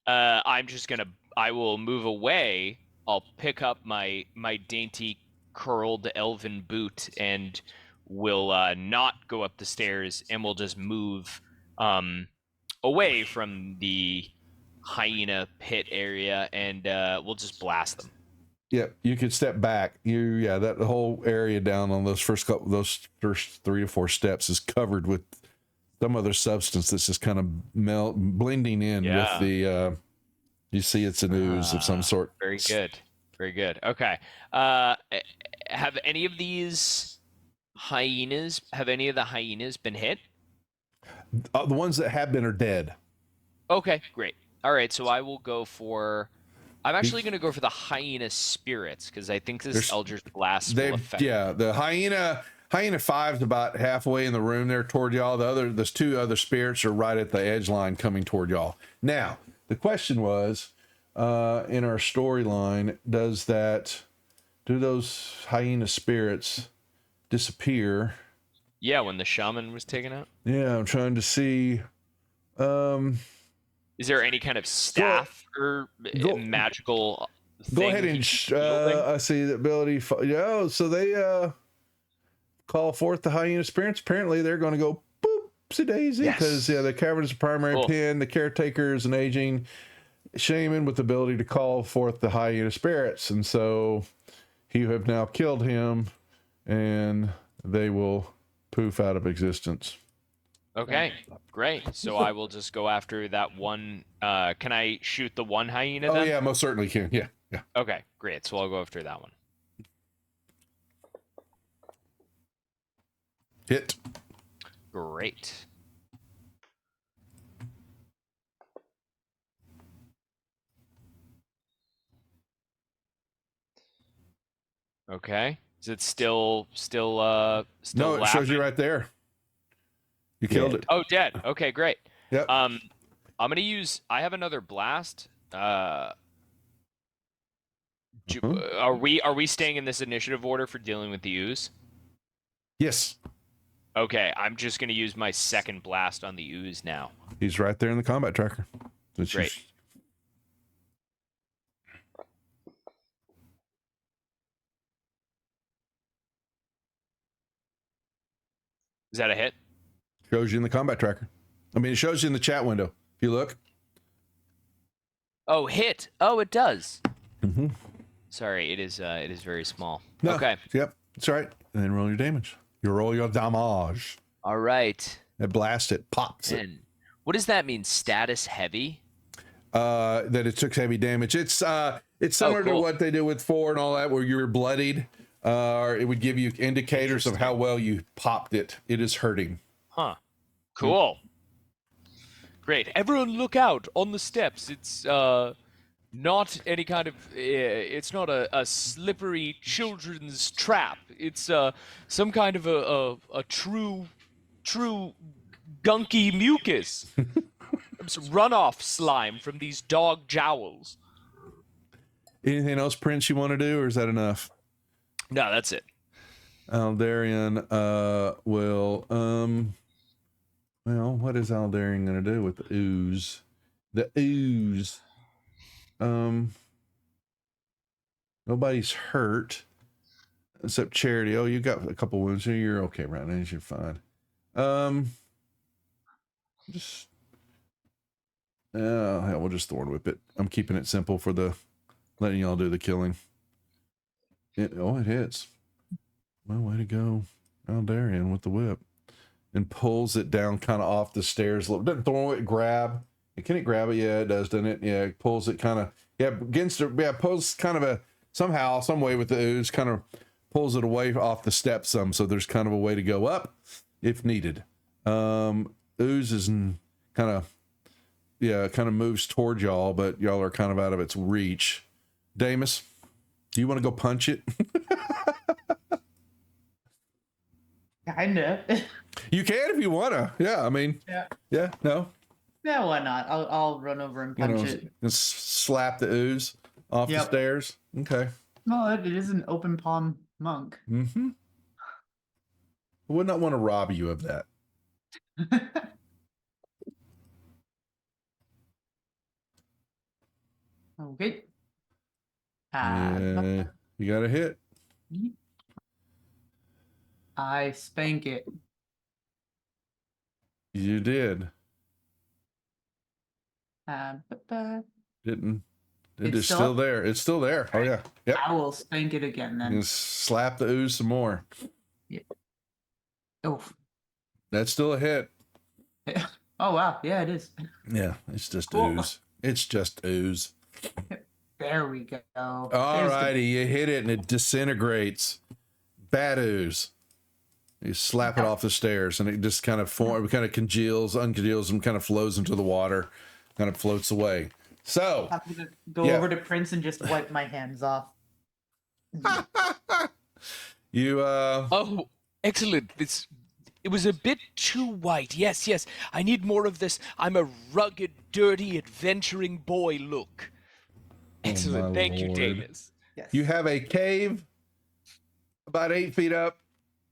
I will move away. I'll pick up my dainty curled elven boot and will not go up the stairs, and we'll just move away from the hyena pit area, and we'll just blast them. Yep, you could step back. That whole area down on those first 3 to 4 steps is covered with some other substance that's just kind of blending in with the. You see, it's an ooze of some sort. Very good. Okay. Have any of these hyenas, have any of the hyenas been hit? The ones that have been are dead. Okay, great. All right, so I will go for. I'm actually going to go for the hyena spirits because I think this Eldritch Blast will affect. Yeah, the hyena 5's about halfway in the room there toward y'all. There's 2 other spirits are right at the edge line coming toward y'all. Now, the question was, in our storyline, do those hyena spirits disappear? Yeah, when the shaman was taken out. Yeah, I'm trying to see. Is there any kind of staff or magical thing? Go ahead and I see the ability. Yeah, so they call forth the hyena spirits. Apparently, they're going to go boopsie daisy because the cavern is the primary pin. The caretaker is an aging shaman with the ability to call forth the hyena spirits, and so you have now killed him, and they will poof out of existence. Okay, great. So I will just go after that one. Can I shoot the one hyena then? Oh yeah, most certainly can. Yeah. Okay, great. So I'll go after that one. Hit. Great. Okay. Is it still No, it laughing? shows you right there. You killed it. Oh, dead. Okay, great. Yep. I'm gonna use. I have another blast. Are we staying in this initiative order for dealing with the ooze? Yes. Okay, I'm just gonna use my second blast on the ooze now. He's right there in the combat tracker. Great. Is that a hit? Shows you in the combat tracker. I mean, it shows you in the chat window. If you look. Oh, hit. Oh, it does. Mm-hmm. Sorry, it is very small. No. Okay. Yep. That's right. And then roll your damage. You roll your damage. All right. It blasts it, pops it. And what does that mean? Status heavy? That it took heavy damage. It's similar to what they did with 4 and all that, where you were bloodied. It would give you indicators of how well you popped it. It is hurting. Huh. Cool. Great. Everyone look out on the steps. It's not any kind of it's not a slippery children's trap. It's some kind of a true gunky mucus. Some runoff slime from these dog jowls. Anything else, Prince, you want to do, or is that enough? No, that's it. Aldarian will well, what is Aldarian going to do with the ooze? The ooze. Nobody's hurt except Charity. Oh, you got a couple wounds here. You're okay right now. You're fine. Just hell, we'll just thorn whip it. I'm keeping it simple for the letting y'all do the killing. It hits. Well, way to go, Aldarian, with the whip. And pulls it down kind of off the stairs a little. Doesn't throw it, grab. Can it grab it? Yeah, it does, doesn't it? Yeah, it pulls it kind of, pulls kind of somehow, some way with the ooze, kind of pulls it away off the steps some, so there's kind of a way to go up if needed. Ooze is kind of moves toward y'all, but y'all are kind of out of its reach. Damus, do you want to go punch it? Kinda. You can if you wanna. Yeah, I mean. Yeah. No. Yeah, why not? I'll run over and punch it. And slap the ooze off the stairs. Okay. Well, it is an open palm monk. Mm-hmm. I would not want to rob you of that. Okay. You got a hit. I spank it. You did. Didn't. It's still there. It's still there. Oh yeah. Yep. I will spank it again then. Just slap the ooze some more. Yeah. Oh. That's still a hit. Oh wow. Yeah, it is. Yeah, it's just ooze. It's just ooze. There we go. All righty, you hit it and it disintegrates. Bad ooze. You slap it off the stairs, and it just kind of congeals, uncongeals, and kind of flows into the water, kind of floats away. So I'm gonna go over to Prince and just wipe my hands off. you Oh, excellent. It was a bit too white. Yes, yes. I need more of this. I'm a rugged, dirty, adventuring boy look. Excellent. my Thank you, Lord. Davis. Yes. You have a cave about 8 feet up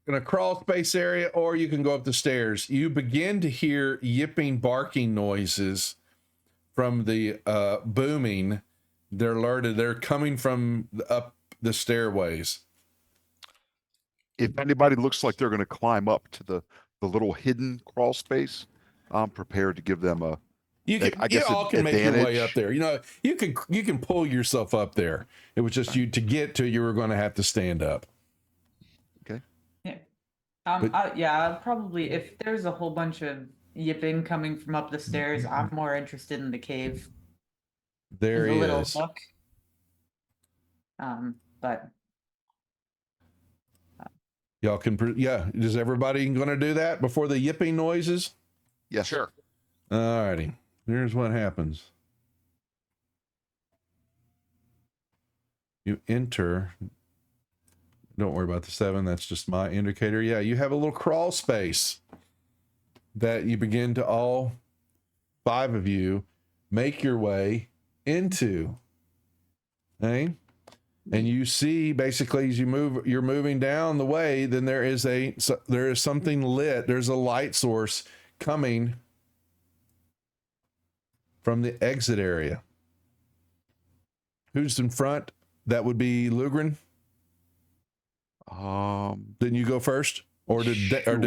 in a crawl space area, or you can go up the stairs. You begin to hear yipping, barking noises from the booming. They're alerted. They're coming from up the stairways. If anybody looks like they're going to climb up to the little hidden crawl space, I'm prepared to give them a. I guess you all can make your way up advantage. there. You know, you can pull yourself up there. It was just you to get to. You were going to have to stand up. Okay. Yeah. I'll probably, if there's a whole bunch of yipping coming from up the stairs, I'm more interested in the cave. There The he little is. nook. But Y'all can. Is everybody going to do that before the yipping noises? Yes. Sure. All righty. Here's what happens. You enter. Don't worry about the 7. That's just my indicator. Yeah, you have a little crawl space that you begin to, all 5 of you, make your way into. Okay? And you see, basically, as you're moving down the way, then there is something lit. There's a light source coming from the exit area. Who's in front? That would be Lugren. Didn't you go first, or did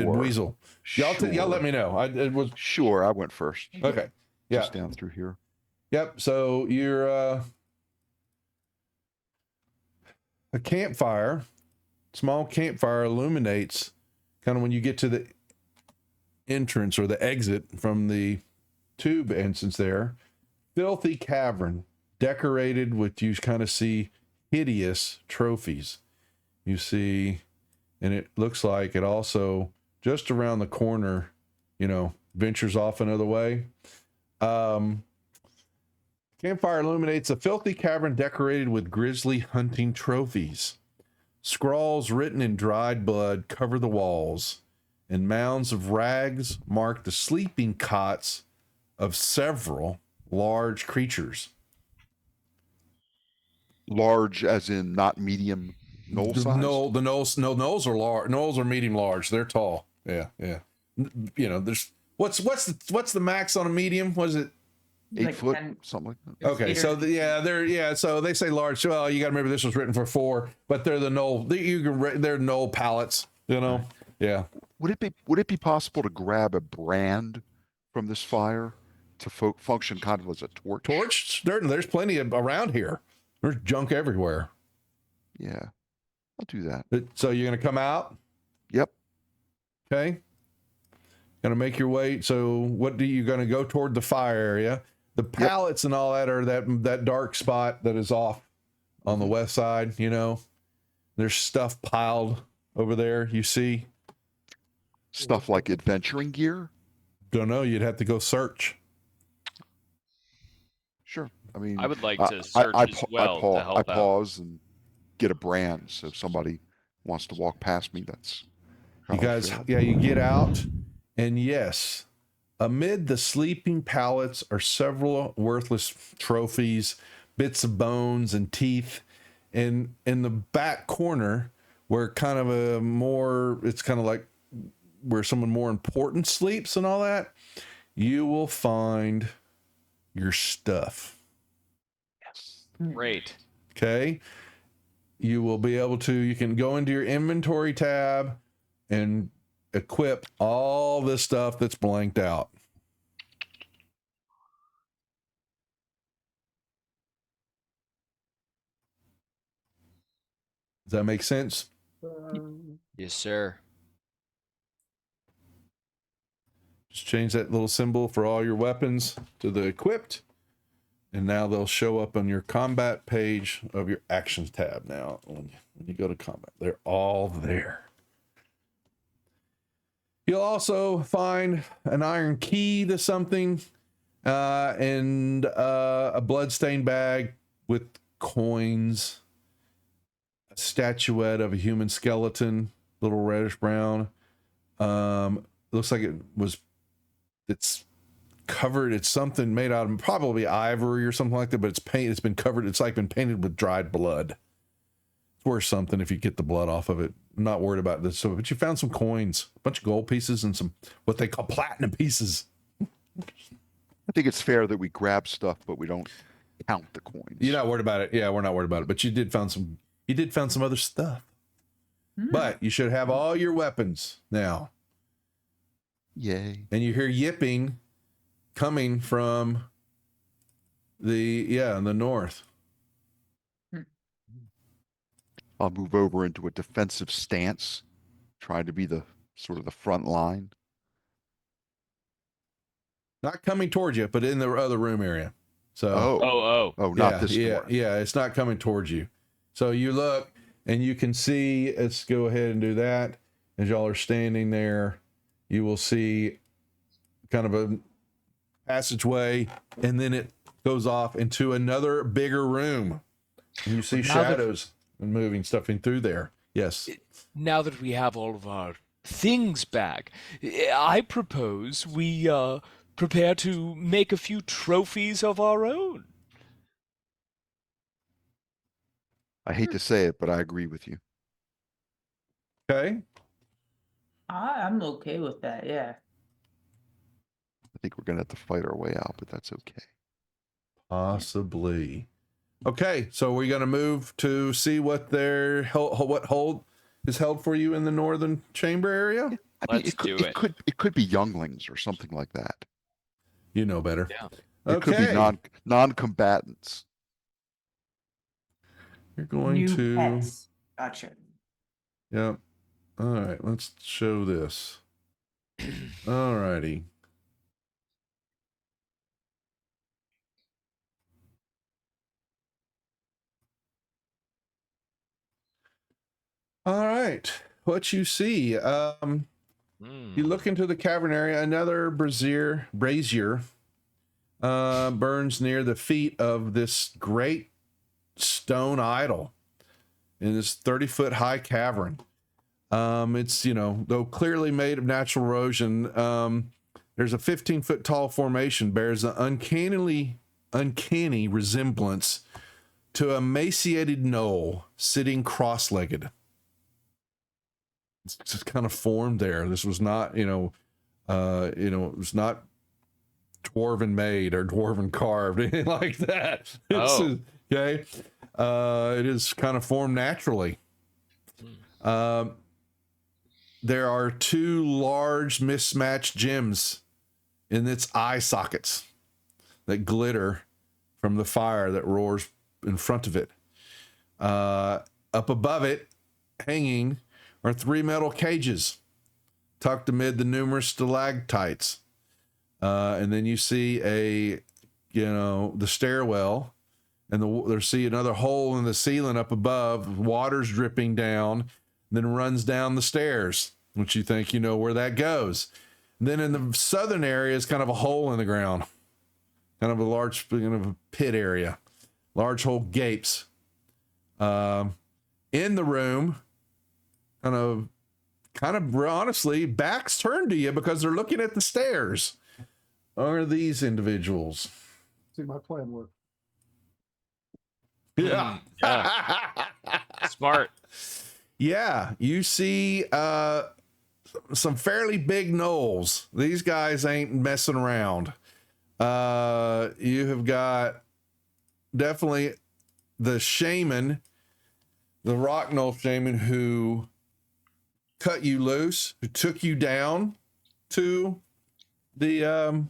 Weasel? Y'all let me know. It was sure. I went first. Okay. Yeah. Just down through here. Yep. So you're a campfire, small campfire illuminates kind of when you get to the entrance or the exit from the tube entrance there. Filthy cavern decorated with, you kind of see hideous trophies. You see, and it looks like it also just around the corner, ventures off another way. Campfire illuminates a filthy cavern decorated with grisly hunting trophies. Scrawls written in dried blood cover the walls, and mounds of rags mark the sleeping cots of several large creatures. Large as in not medium knoll size? No, the knolls are large. Knolls are medium large. They're tall. Yeah. There's what's the max on a medium? Was it 8 foot, something like that? Okay, so so they say large. Well, you got to remember this was written for 4, but they're the knoll. They're knoll pallets. Yeah. Would it be possible to grab a brand from this fire to function kind of as a torch? Torch? There's plenty around here. There's junk everywhere. Yeah, I'll do that. So you're gonna come out? Yep. Okay. Gonna make your way. So you gonna go toward the fire area? The pallets and all that are that dark spot that is off on the west side. There's stuff piled over there. You see stuff like adventuring gear. Don't know. You'd have to go search. Sure. I mean, I would like to search as well to help I out. pause and get a brand. So if somebody wants to walk past me, that's how You I guys, feel. you get out, and yes, amid the sleeping pallets are several worthless trophies, bits of bones and teeth, and in the back corner, where it's kind of like where someone more important sleeps and all that, you will find your stuff. Yes. Great. Okay. You will be able to, you can go into your inventory tab and equip all this stuff that's blanked out. Does that make sense? Yes, sir. Just change that little symbol for all your weapons to the equipped. And now they'll show up on your combat page of your actions tab. Now, when you go to combat, they're all there. You'll also find an iron key to something, and a bloodstained bag with coins, a statuette of a human skeleton, little reddish brown. Looks like it's covered. It's something made out of probably ivory or something like that, but it's been covered. It's like been painted with dried blood. It's worth something if you get the blood off of it. I'm not worried about this. But you found some coins, a bunch of gold pieces, and some what they call platinum pieces. I think it's fair that we grab stuff, but we don't count the coins. You're not worried about it. Yeah, we're not worried about it. But you did found some other stuff. But you should have all your weapons now. Yay. And you hear yipping coming from in the north. I'll move over into a defensive stance, trying to be the sort of the front line. Not coming towards you, but in the other room area. So not this door. Yeah, it's not coming towards you. So you look and you can see, let's go ahead and do that. As y'all are standing there, you will see kind of a passageway, and then it goes off into another bigger room. And you see shadows and moving stuff in through there. Yes. Now that we have all of our things back, I propose we prepare to make a few trophies of our own. I hate to say it, but I agree with you. Okay. I'm okay with that. Yeah. I think we're going to have to fight our way out, but that's okay. Possibly. Okay, so we're going to move to see what what hold is held for you in the northern chamber area. I mean, it could be younglings or something like that. You know better. Yeah. It could be non-combatants. You're going New to. pets. Gotcha. Yep. All right, let's show this. All righty. All right. What you see, you look into the cavern area, another brazier burns near the feet of this great stone idol in this 30-foot high cavern. It's, though clearly made of natural erosion, there's a 15-foot tall formation, bears an uncanny resemblance to a emaciated gnoll sitting cross-legged. It's just kind of formed there. This was not, it was not dwarven made or dwarven carved, anything like that. Okay. It is kind of formed naturally. There are two large mismatched gems in its eye sockets that glitter from the fire that roars in front of it. Up above it, hanging, are three metal cages tucked amid the numerous stalactites. And then you see the stairwell, and there's another hole in the ceiling up above, water's dripping down, then runs down the stairs, which you think you know where that goes. And then in the southern area is kind of a hole in the ground, kind of a large pit area, large hole gapes. In the room, kind of honestly, backs turned to you because they're looking at the stairs, are these individuals. See, my plan worked. Yeah. Smart. Yeah, you see some fairly big gnolls. These guys ain't messing around. You have got definitely the shaman, the rock gnoll shaman who cut you loose, who took you down to the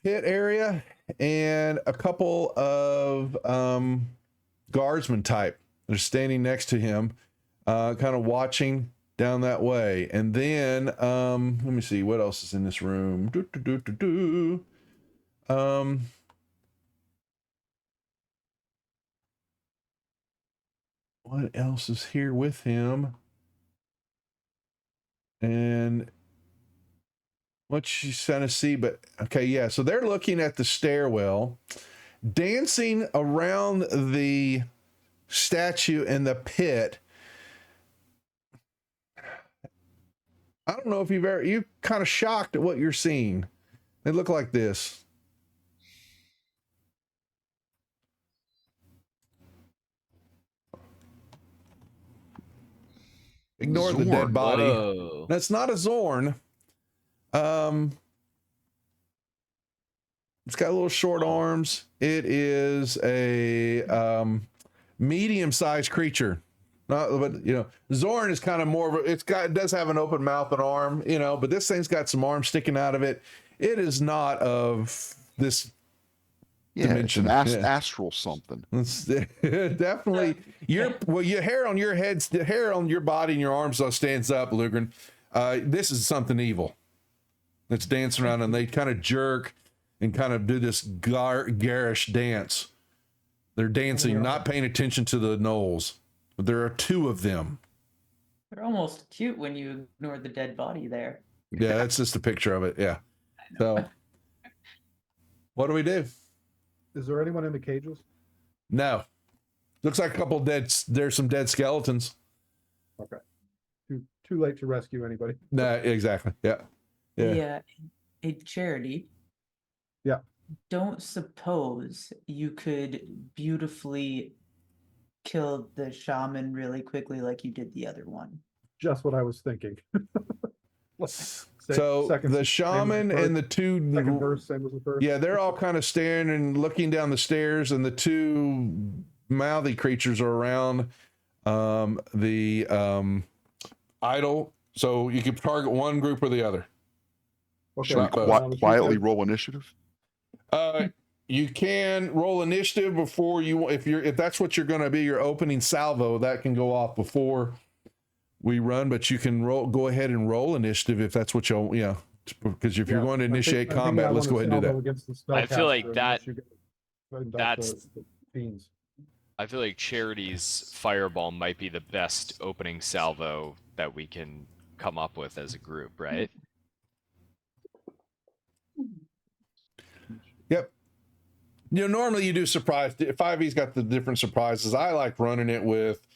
pit area, and a couple of guardsmen type. They're standing next to him, kind of watching down that way. And then, let me see, what else is in this room? What else is here with him? And what you kind of see, but okay, yeah. So they're looking at the stairwell, dancing around the statue in the pit. I don't know if you're kind of shocked at what you're seeing. They look like this. Ignore the dead Zorn. body. Whoa. That's not a Zorn. It's got little short arms. It is a medium-sized creature. But you know, Zorn is kind of more of a, it does have an open mouth and arm, you know, but this thing's got some arms sticking out of it. It is not of this dimension. It's an astral something. It's definitely your hair on your head, the hair on your body and your arms stands up, Lugren. This is something evil that's dancing around, and they kind of jerk and kind of do this garish dance. They're dancing, not paying attention to the gnolls. But there are two of them. They're almost cute when you ignore the dead body there. Yeah, that's just a picture of it. Yeah. So, what do we do? Is there anyone in the cages? No. Looks like a couple there's some dead skeletons. Okay. Too late to rescue anybody. No, exactly. Yeah. Yeah. Yeah. A charity. Yeah. Don't suppose you could beautifully kill the shaman really quickly like you did the other one? Just what I was thinking. So the shaman and the two second verse, same as the first. Yeah, they're all kind of staring and looking down the stairs, and the two mouthy creatures are around the idol. So you can target one group or the other. Okay. Should we quietly roll initiative? You can roll initiative before you, if that's what you're going to be, your opening salvo, that can go off before we run, but you can go ahead and roll initiative if that's what you'll, because if you're going to initiate combat, let's go ahead and do that. I feel like that's the fiends. I feel like Charity's fireball might be the best opening salvo that we can come up with as a group, right? Yep. Normally you do surprise. 5e's got the different surprises. I like running it with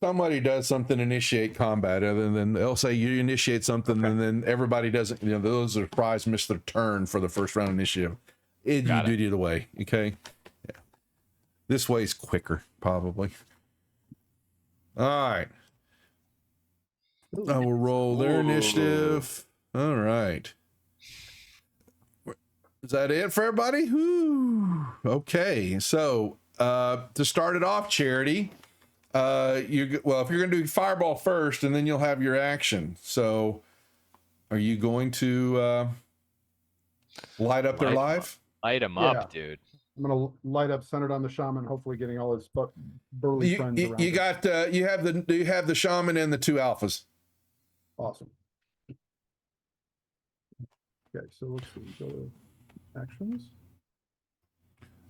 somebody does something, initiate combat, other than they'll say you initiate something, and then everybody doesn't. Those are surprise, miss their turn for the first round initiative. You do it either way. Okay. Yeah. This way is quicker, probably. All right. I will roll their initiative. All right. Is that it for everybody? Whew. Okay, so to start it off, Charity, if you're going to do fireball first, and then you'll have your action. So, are you going to light up their life? Light them up, dude. I'm gonna light up centered on the shaman, hopefully getting all his burly friends around. You got you have the shaman and the two alphas. Awesome. Okay, so let's see. Go to actions.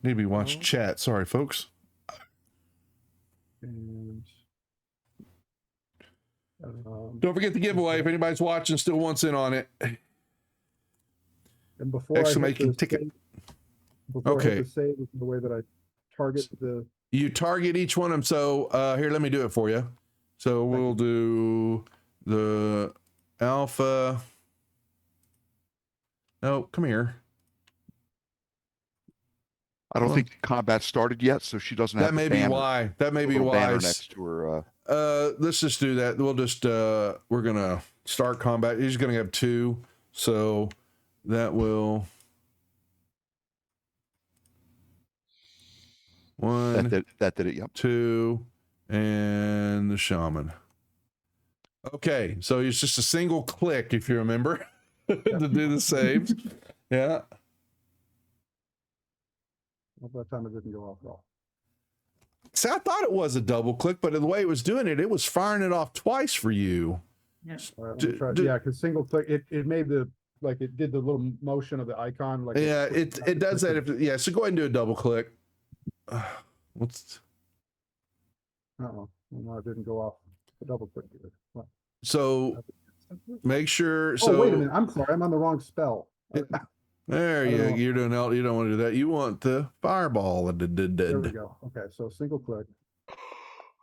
Need to be watch chat. Sorry, folks. And don't forget the giveaway if anybody's watching still wants in on it. And before exclamation ticket. Before I hit the save is the way that I target the. You target each one of them. So here, let me do it for you. So we'll do the alpha. No, come here. I don't think combat started yet, so she doesn't have. That may be why. That may be why. Next to her. Let's just do that. We'll just we're gonna start combat. He's gonna have two, so that will one. That did it. Yep. Two, and the shaman. Okay, so it's just a single click, if you remember, to do the saves. Yeah. Well, that time it didn't go off at all. See, I thought it was a double click, but the way it was doing it, it was firing it off twice for you. Yeah. All right, let me try. Yeah, because single click, it made the it did the little motion of the icon. Like yeah, it does that. If so go ahead and do a double click. What's? No, it didn't go off the double click either. What? So make sure. Oh, wait a So minute. I'm sorry. I'm on the wrong spell. there I don't know. you're doing out. You don't want to do that. You want the fireball. There we go. Okay, so single click.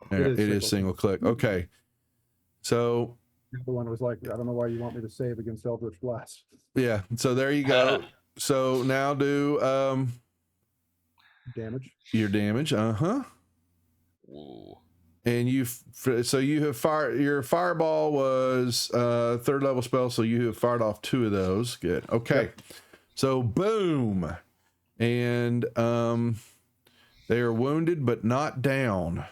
There, it is single click. Okay. So The other one was like, I don't know why you want me to save against Eldritch Blast. yeah. So there you go. So now do Damage. your damage. And you have fired. Your fireball was third level spell, so you have fired off 2 of those. Good. Okay. Yep. So boom, and they are wounded but not down.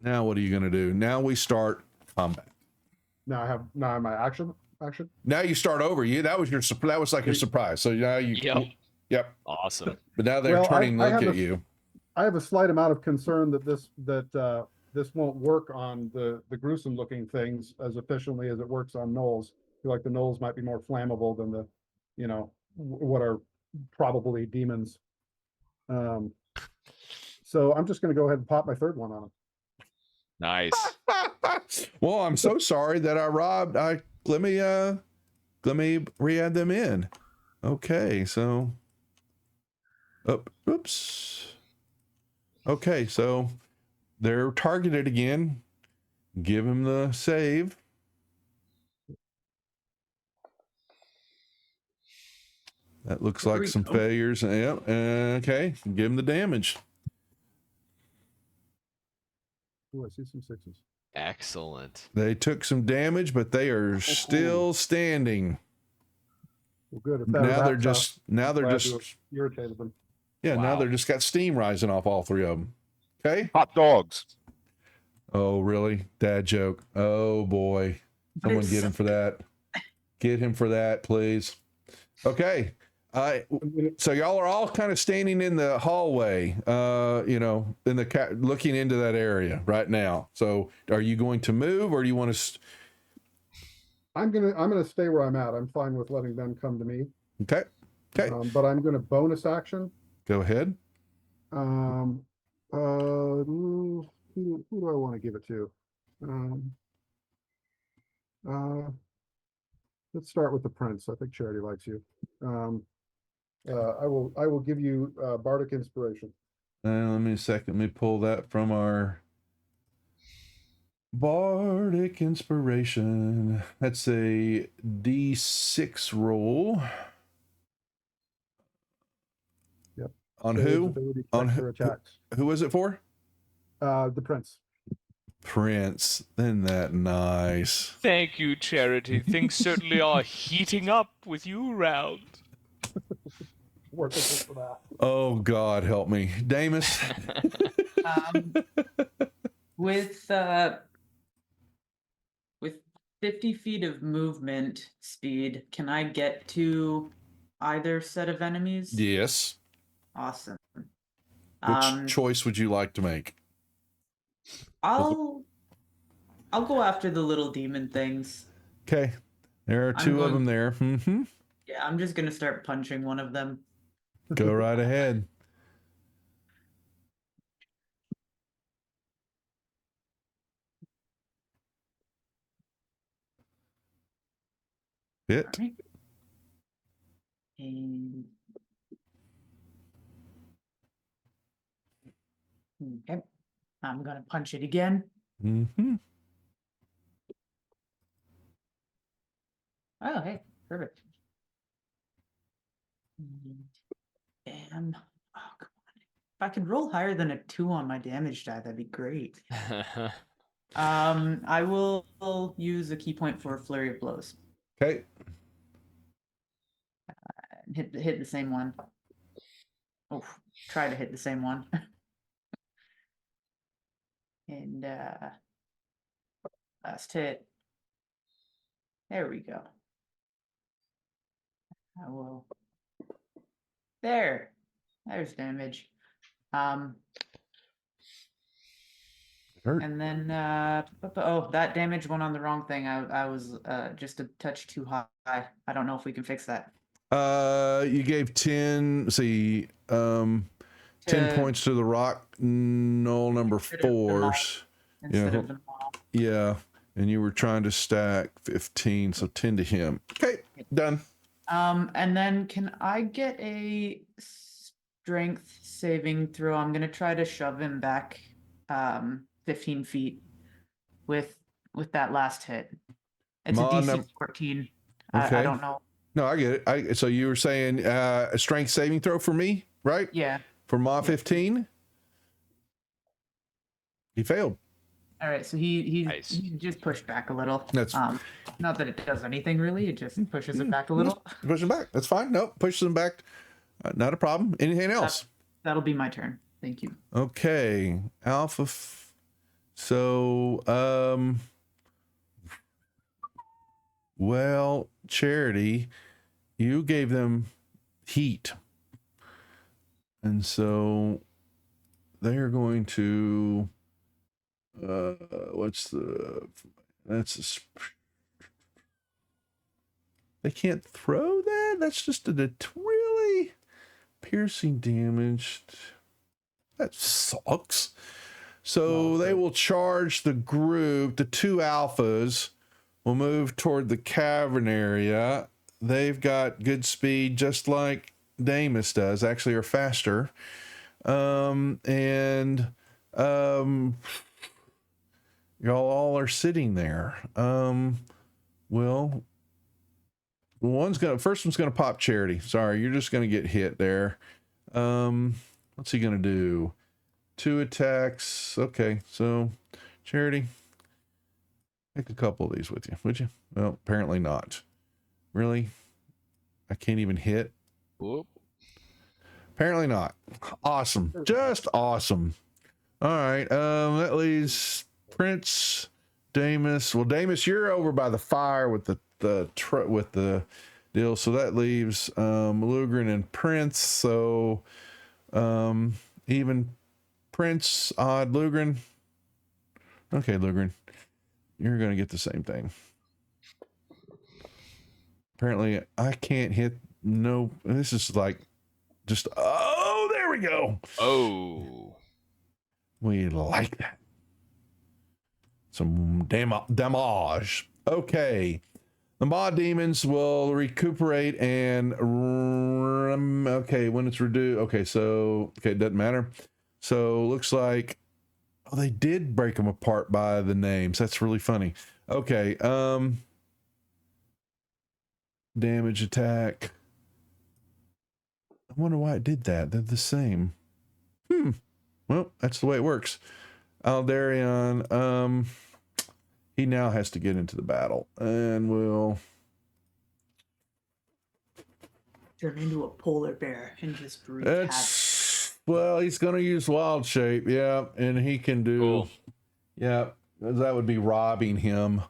Now what are you gonna do? Now we start combat. Now I have my action. Now you start over. That was like your surprise. So now you. Yep. Awesome. But now they're turning to look at you. I have a slight amount of concern that this won't work on the gruesome looking things as efficiently as it works on gnolls. I feel like the gnolls might be more flammable than the, what are probably demons. So I'm just going to go ahead and pop my third one on them. Nice. Well, I'm so sorry that I robbed. Let me re-add them in. Okay, so oops. Okay, so they're targeted again. Give him the save. That looks like some failures. Yep. Okay, give him the damage. Oh, I see some 6s. Excellent. They took some damage, but they are still standing. Well, good. Now they're just irritated them. Yeah, now they're just got steam rising off all 3 of them. Okay. Hot dogs. Oh, really? Dad joke. Oh boy. Someone get him for that. Get him for that, please. Okay. So y'all are all kind of standing in the hallway, in the looking into that area right now. So are you going to move, or do you want to? I'm gonna stay where I'm at. I'm fine with letting them come to me. Okay. Okay. But I'm gonna bonus action. Go ahead. Who do I want to give it to? Let's start with the prince. I think Charity likes you. I will give you bardic inspiration. Let me a second. Let me pull that from our bardic inspiration. That's a D6 roll. Yep. On Saves, who? ability, On check, or attacks. who was it for? The prince. Prince. Isn't that nice? Thank you, Charity. Things certainly are heating up with you around. Working for that. Oh God, help me, Damus. With 50 feet of movement speed, can I get to either set of enemies? Yes. Awesome. Which choice would you like to make? I'll go after the little demon things. Okay. There are 2 of them there. Mm-hmm. Yeah, I'm just gonna start punching one of them. Go right ahead. Hit. Right. And okay, I'm gonna punch it again. Mm-hmm. Oh, hey, perfect. Damn. Oh, come on. If I could roll higher than a 2 on my damage die, that'd be great. I will use a key point for a flurry of blows. Okay. Hit the same one. Oh, try to hit the same one. And last hit. There we go. I will. There's damage. And then that damage went on the wrong thing. I was just a touch too high. I don't know if we can fix that. You gave 10. See, 10 points to the rock. Null number 4s. Instead of them all. Yeah, And you were trying to stack 15, so 10 to him. Okay, done. And then can I get a strength saving throw? I'm gonna try to shove him back 15 feet with that last hit. It's a DC 14. I don't know. No, I get it. So you were saying a strength saving throw for me, right? Yeah. For Ma 15? He failed. All right, so he just pushed back a little. That's not that it does anything really. It just pushes it back a little. Push him back. That's fine. Nope, pushes him back. Not a problem. Anything else? That'll be my turn. Thank you. Okay, Alpha. So, well, Charity, you gave them heat, and so they are going to. They can't throw that. That's just a really piercing damage. That sucks. So they will charge the group. The two alphas will move toward the cavern area. They've got good speed, just like Damus does, actually, or faster. Y'all all are sitting there. Well, first one's gonna pop Charity. Sorry, you're just gonna get hit there. What's he gonna do? 2 attacks. Okay, so Charity, take a couple of these with you, would you? Well, apparently not. Really? I can't even hit. Whoop. Apparently not. Awesome. Just awesome. All right. That leaves Prince, Damus. Well, Damus, you're over by the fire with the deal. So that leaves Lugren and Prince. So even Prince, odd, Lugren. Okay, Lugren, you're gonna get the same thing. Apparently, I can't hit. No, this is like just. Oh, there we go. Oh, we like that. Some damage. Okay. The Maw Demons will recuperate and okay, when it's reduced. Okay, so it doesn't matter. So looks like they did break them apart by the names. That's really funny. Okay, damage attack. I wonder why it did that. They're the same. Well, that's the way it works. Aldarion, he now has to get into the battle, and will turn into a polar bear and just wreak well, he's going to use wild shape, yeah, and he can do, cool. Yeah, that would be robbing him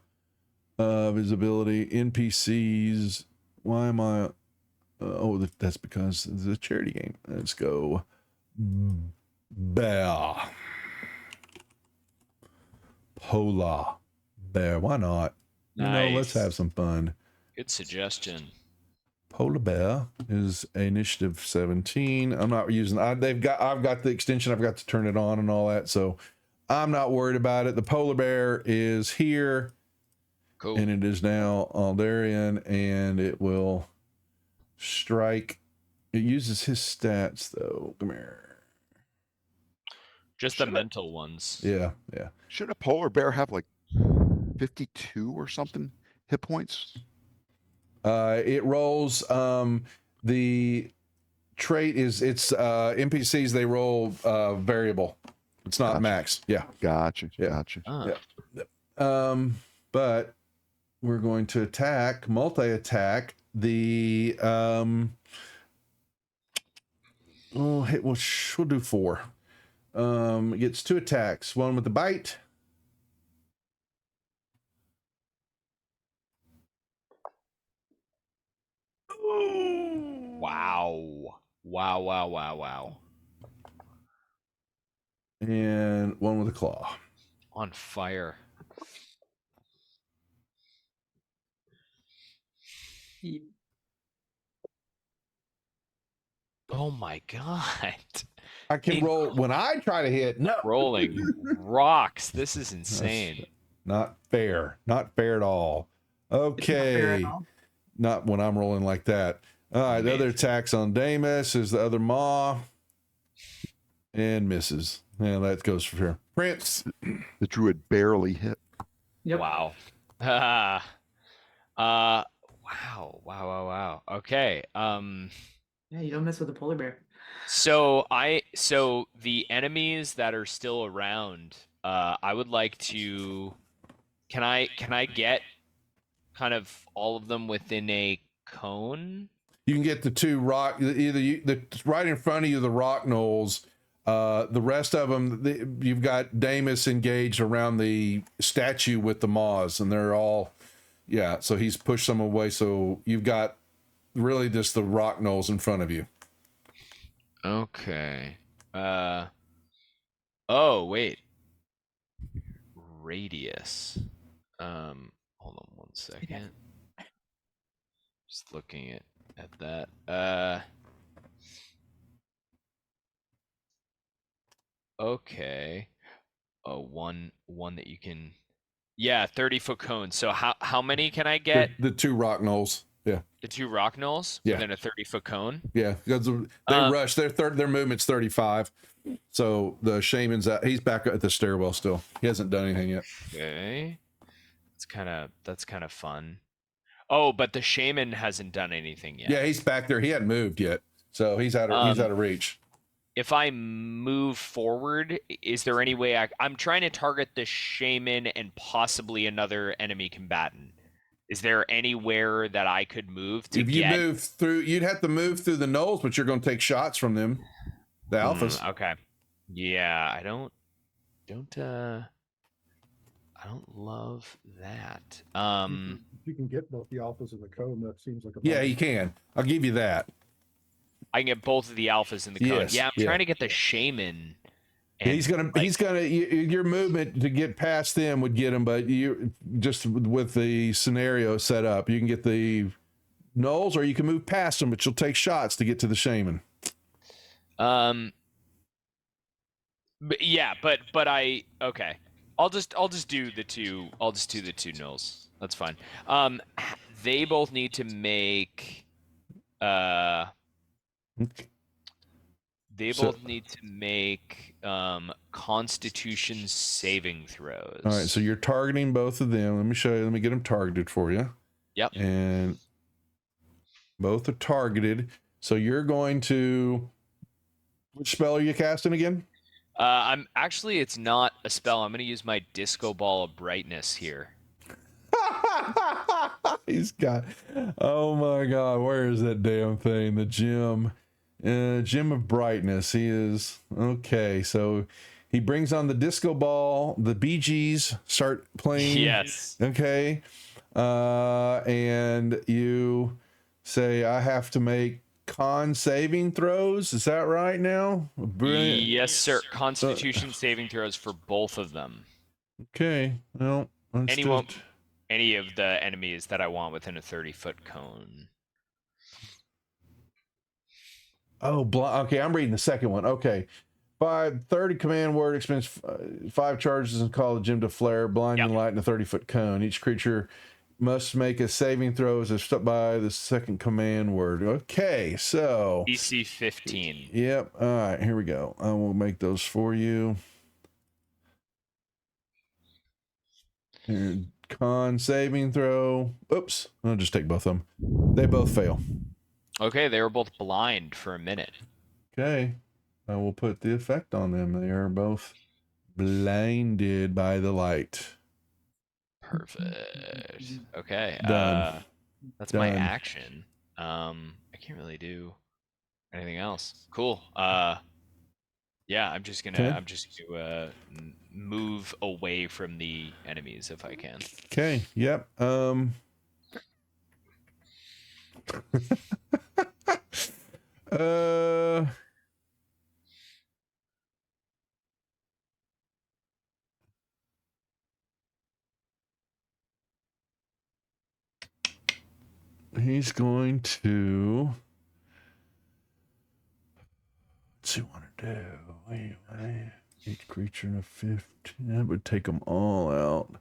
of his ability. NPCs, why am I? Oh, that's because it's a charity game. Let's go, bear, polar bear. Why not? Nice. Let's have some fun. Good suggestion. Polar bear is initiative 17. I'm not using. I've got the extension. I've got to turn it on and all that, so I'm not worried about it. The polar bear is here, cool, and it is now Aldarion, and it will strike. It uses his stats though. Come here. Just the mental ones. Yeah. Should a polar bear have like 52 or something hit points? It rolls. The trait is NPCs. They roll variable. It's not max. Yeah. Gotcha. Yeah. But we're going to attack, multi-attack the we'll do 4. It gets 2 attacks. One with the bite. Wow. And one with a claw. On fire. Oh my god. I can roll when I try to hit. No. Rolling rocks. This is insane. Not fair. Not fair at all. Fair Okay. at all. Not when I'm rolling like that. All right, the other attacks on Damus is the other Maw. And misses. Yeah, that goes for sure. Prince. The druid barely hit. Yep. Wow. Wow. Okay. Yeah, you don't mess with a polar bear. So the enemies that are still around, I would like to. Can I get kind of all of them within a cone? You can get the two rock, right in front of you, the rock knolls. The rest of them, you've got Damus engaged around the statue with the Maws, and they're all, yeah. So he's pushed some away. So you've got really just the rock knolls in front of you. Okay. Oh wait. Radius. Hold on one second. Just looking at that. Okay. One that you can. Yeah, 30-foot cone. So how many can I get? The two rock knolls. Yeah. The two rock knolls Yeah. within a 30-foot cone. Yeah, because they rush. Their movement's 35. So the shaman's out. He's back at the stairwell still. He hasn't done anything yet. Okay. That's kind of fun. Oh, but the shaman hasn't done anything yet. Yeah, he's back there. He hadn't moved yet, so he's out of reach. If I move forward, is there any way I'm trying to target the shaman and possibly another enemy combatant? Is there anywhere that I could move to If you move through, you'd have to move through the knolls, but you're going to take shots from them. The alphas. Okay. Yeah, I don't love that. If you can get both the alphas and the cone, that seems like a Yeah, you can. I'll give you that. I can get both of the alphas in the cone. Yes, Yeah, I'm yeah. trying to get the shaman. And He's gonna. Your movement to get past them would get him, but you just with the scenario set up, you can get the knolls, or you can move past them, but you'll take shots to get to the shaman. But yeah, but I okay. I'll just do the two. I'll just do the two nulls. That's fine. They both need to make. They both need to make Constitution saving throws. All right, so you're targeting both of them. Let me show you. Let me get them targeted for you. Yep. And both are targeted. So you're going to. Which spell are you casting again? I'm actually. It's not a spell. I'm going to use my Disco Ball of Brightness here. He's got. Oh my God! Where is that damn thing? The gem. Gem of Brightness. He is okay. So he brings on the disco ball. The Bee Gees start playing. Yes. Okay. And you say, I have to make con saving throws. Is that right now? Brilliant. Yes, sir. Constitution saving throws for both of them. Okay. Well, any of the enemies that I want within a 30-foot cone. Oh, okay. I'm reading the second one. Okay. 30 command word expends 5 charges and call the gem to flare, blinding light in a 30-foot cone. Each creature must make a saving throw as if stuck by the second command word. Okay, so DC 15. Yep. All right, here we go. I will make those for you. And con saving throw. Oops. I'll just take both of them. They both fail. Okay, they were both blind for a minute. Okay. I will put the effect on them. They are both blinded by the light. Perfect. Okay. Done. That's my Done. action. I can't really do anything else. Cool. Yeah, I'm just gonna move away from the enemies if I can. Okay. Yep. He's going to. What's he want to do? Wait. Each creature in a 15. That would take them all out.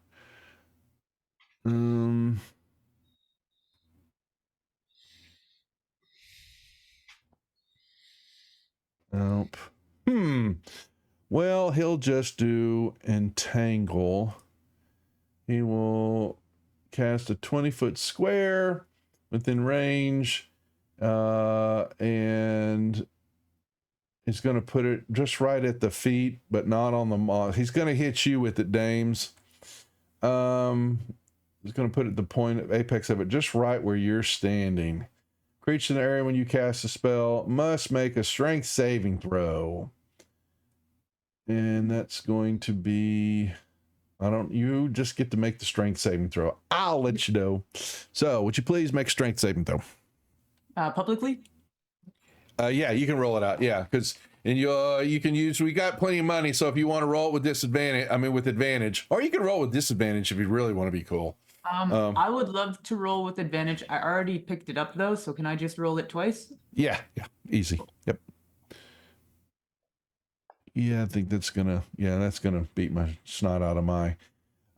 Nope. Well, he'll just do entangle. He will cast a 20-foot square within range, and he's going to put it just right at the feet, but not on the moss. He's going to hit you with it, Dames. He's going to put it at the point of apex of it, just right where you're standing. Creature in the area when you cast a spell must make a strength saving throw. And that's going to be, you just get to make the strength saving throw. I'll let you know. So, would you please make a strength saving throw? Publicly? Yeah, you can roll it out. Yeah, because you can use, we got plenty of money. So if you want to roll it with with advantage, or you can roll with disadvantage if you really want to be cool. I would love to roll with advantage. I already picked it up though, so can I just roll it twice? Yeah, easy. Yep. Yeah, I think that's gonna beat my snot out of my.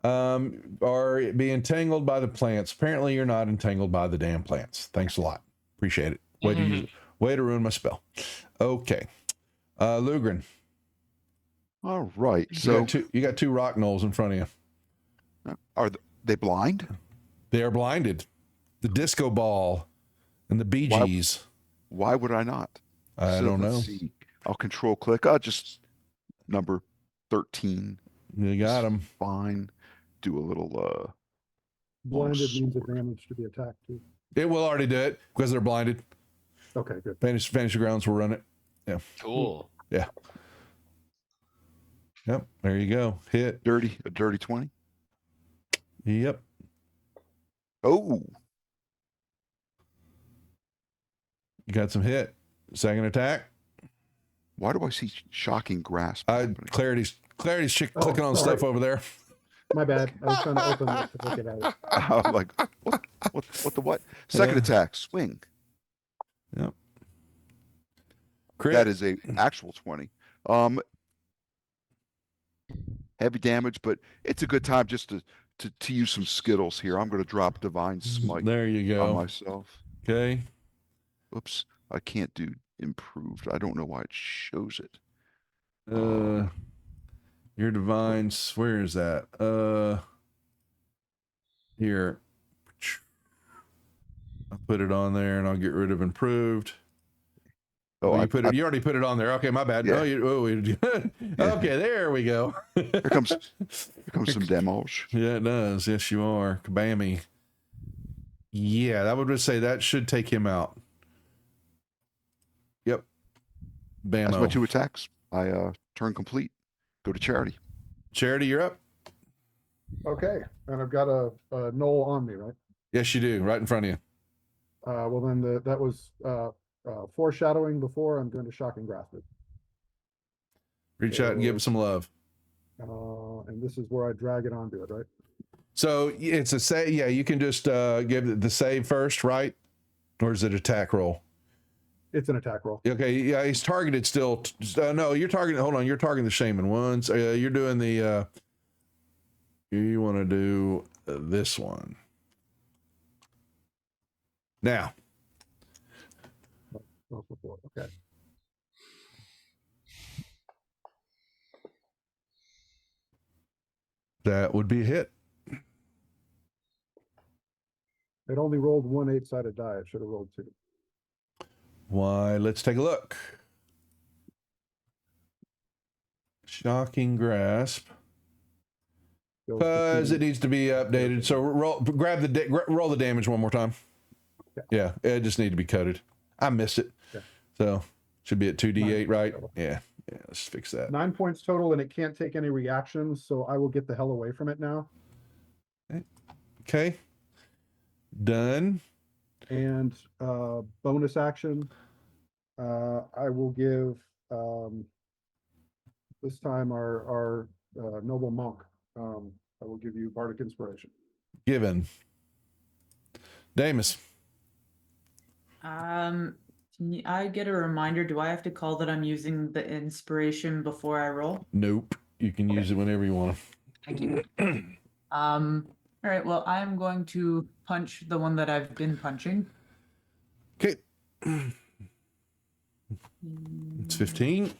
Or be entangled by the plants. Apparently you're not entangled by the damn plants. Thanks a lot. Appreciate it. Way to ruin my spell. Okay. Lugren. All right. So you got two rock knolls in front of you. Are they blind? They are blinded. The disco ball and the Bee Gees. Why would I not? I don't know. Let's see. I'll control click. I'll just number 13. You got him. Fine. Do a little blinded means advantage to the attack too. It will already do it because they're blinded. Okay, good. Fantasy Grounds will run it. Yeah. Cool. Yeah. Yep. There you go. Hit. A dirty 20. Yep. Oh. You got some hit. Second attack. Why do I see shocking grasp? Clarity's clicking on stuff over there. My bad. I was trying to open it to look at it. I'm like, what? Second attack, swing. Yep. Crit. That is a actual 20. Heavy damage, but it's a good time just to use some Skittles here. I'm going to drop Divine Smite. There you go. On myself. Okay. Oops, I can't do improved. I don't know why it shows it. Your divine, where is that? Here. I'll put it on there and I'll get rid of improved. Oh, you already put it on there. Okay, my bad. Yeah. Okay, there we go. Here comes some demos. Yeah, it does. Yes, you are. Kabammy. Yeah, that would just say that should take him out. Yep. Bam. That's my 2 attacks. I turn complete. Go to Charity. Charity, you're up. Okay, and I've got a knoll on me, right? Yes, you do. Right in front of you. Well, then that was foreshadowing before. I'm going to shock and grasp it. Reach out and give it some love. And this is where I drag it onto it, right? So it's a save. Yeah, you can just give it the save first, right? Or is it attack roll? It's an attack roll. Okay, yeah, he's targeted still. No, you're targeting. Hold on, you're targeting the shaman ones. You're doing the. You want to do this one now. Okay. That would be a hit. It only rolled 1 8-sided die. It should have rolled 2. Why, let's take a look. Shocking grasp. Because it needs to be updated. So roll the damage one more time. Yeah, it just need to be coded. I missed it. Okay. So should be at 2d8, right? Yeah. Let's fix that. 9 points total, and it can't take any reactions, so I will get the hell away from it now. Okay. Done. And bonus action, I will give this time our noble monk. I will give you bardic inspiration. Given. Damus. Can I get a reminder? Do I have to call that I'm using the inspiration before I roll? Nope. You can use it whenever you want. Thank you. All right. Well, I'm going to punch the one that I've been punching. Okay. It's 15.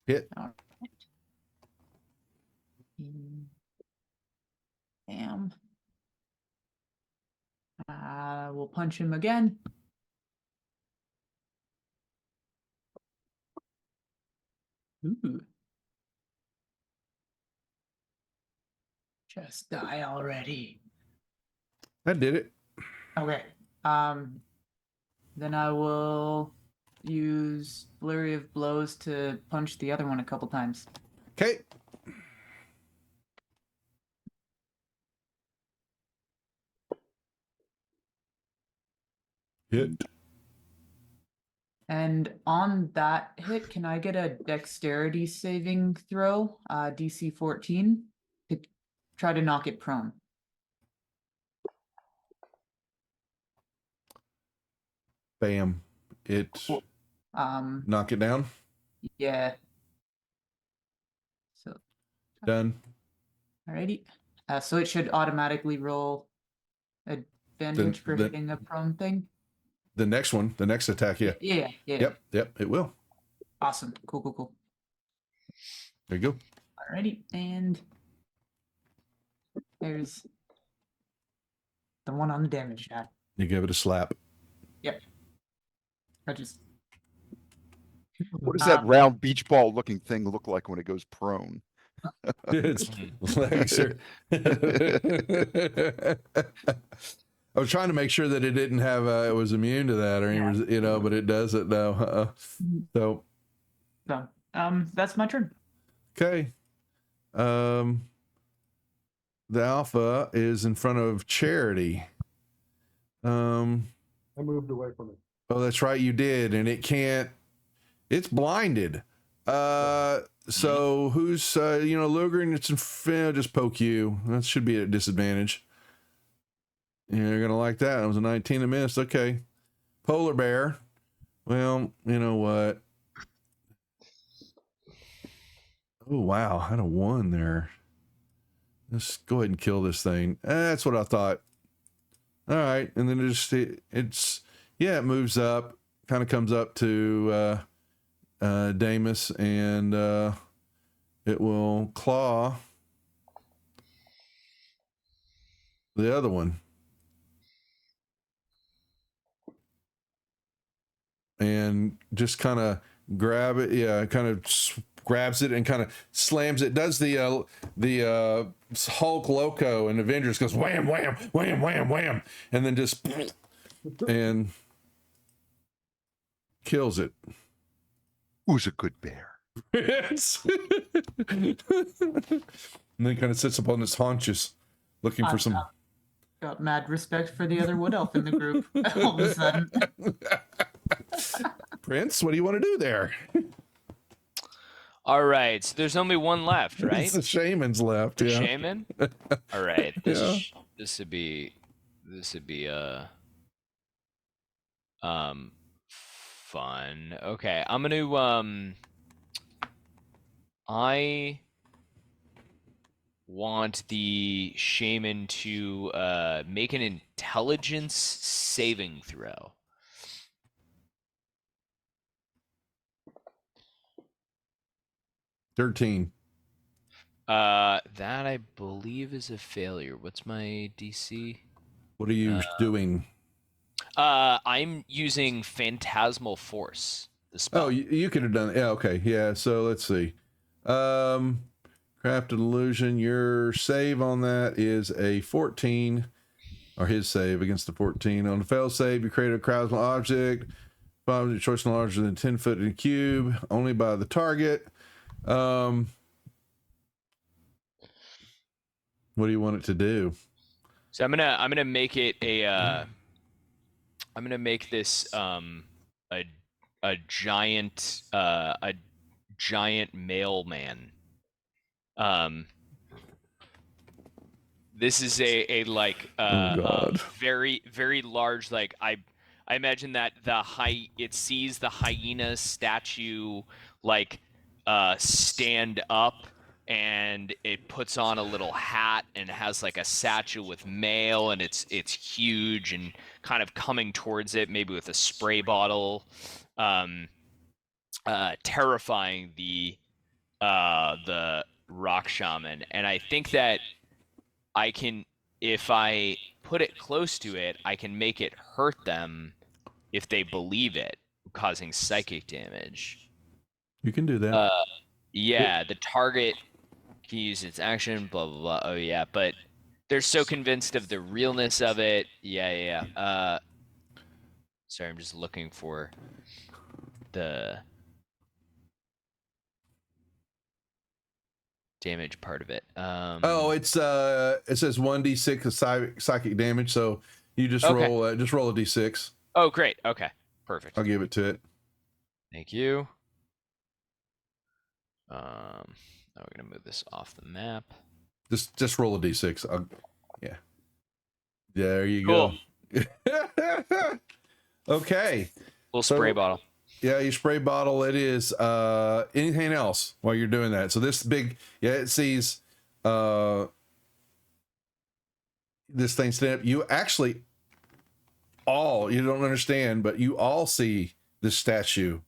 Hit. All right. Bam. We'll punch him again. Ooh. Just die already. That did it. Okay. Then I will use Flurry of Blows to punch the other one a couple times. Okay. Hit. And on that hit, can I get a dexterity saving throw, DC 14, to try to knock it prone? Bam. It knock it down. Yeah. So Done. alrighty. So it should automatically roll advantage for the- hitting a prone thing. The next one, the next attack, yeah. Yeah. Yep, it will. Awesome. Cool. There you go. Alrighty, and there's the one on the damage die. You give it a slap. Yep. I just. What does that round beach ball looking thing look like when it goes prone? Its legs are. I was trying to make sure that it didn't have it was immune to that, or but it doesn't now. So that's my turn. Okay. The alpha is in front of Charity. I moved away from it. Oh, that's right, you did, and it can't. It's blinded. So who's Lugren? It's just poke you. That should be at a disadvantage. You're gonna like that. It was a 19 to miss. Okay. Polar bear. Well, you know what? Oh wow, I had a 1 there. Let's go ahead and kill this thing. That's what I thought. All right, and then it moves up, kind of comes up to Damus, and it will claw the other one. And just kind of grab it. Yeah, kind of grabs it and kind of slams it. Does the Hulk Loco and Avengers goes wham, wham, wham, wham, wham. And then just and kills it. Who's a good bear? And then kind of sits up on its haunches looking for some. Got mad respect for the other wood elf in the group all of a sudden. Prince, what do you want to do there? All right, so there's only one left, right? It's the shaman's left. The Yeah. shaman. All right, this would be fun. Okay, I'm gonna I want the shaman to make an intelligence saving throw. $13. That I believe is a failure. What's my DC? What are you doing? I'm using Phantasmal Force. The spell. Oh, you could have done it. Yeah, okay. Yeah, so let's see. Crafted Illusion, your save on that is a 14, or his save against the 14. On the fail save, you create a crowdful object, choice no larger than 10 foot in a cube, only by the target. What do you want it to do? So I'm gonna make it a I'm gonna make this a giant mailman. This is a very, very large, like I imagine that it sees the hyena statue like stand up and it puts on a little hat and has like a satchel with mail, and it's huge and kind of coming towards it, maybe with a spray bottle, terrifying the rock shaman. And I think that I can, if I put it close to it, I can make it hurt them if they believe it, causing psychic damage. You can do that. Yeah, the target can use its action, blah, blah, blah. Oh, yeah, but they're so convinced of the realness of it. Yeah. Sorry, I'm just looking for the damage part of it. It says 1d6 of psychic damage, so you just Okay. roll a d6. Oh, great. Okay, perfect. I'll give it to it. Thank you. Now we're gonna move this off the map. Just roll a d6. Yeah. There you Cool. go. Okay. Little spray bottle. Yeah, you spray bottle. It is anything else while you're doing that. So this big, it sees this thing stand up. You actually you don't understand, but you all see this statue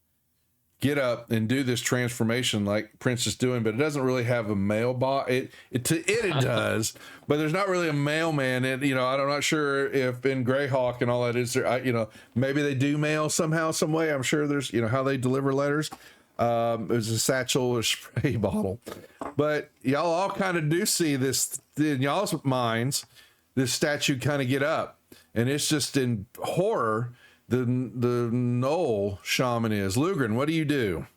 get up and do this transformation like Prince is doing, but it doesn't really have a mailbox. It does, but there's not really a mailman. And I'm not sure if in Greyhawk and all that is there. Maybe they do mail somehow, some way. I'm sure there's how they deliver letters. There's a satchel or spray bottle, but y'all all kind of do see this in y'all's minds. This statue kind of get up, and it's just in horror. The Knoll shaman is Lugren. What do you do?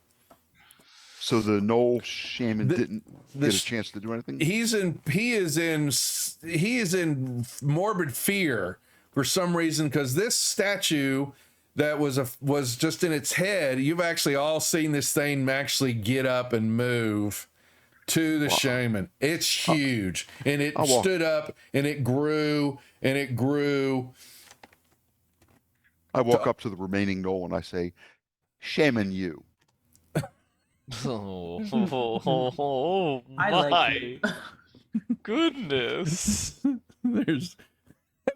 So the Knoll shaman didn't get a chance to do anything. He is in morbid fear for some reason, because this statue that was just in its head. You've actually all seen this thing actually get up and move to the shaman. It's huge, and it stood up and it grew and it grew. I walk up to the remaining Knoll and I say, "Shaman, you." Oh I my like you. goodness. It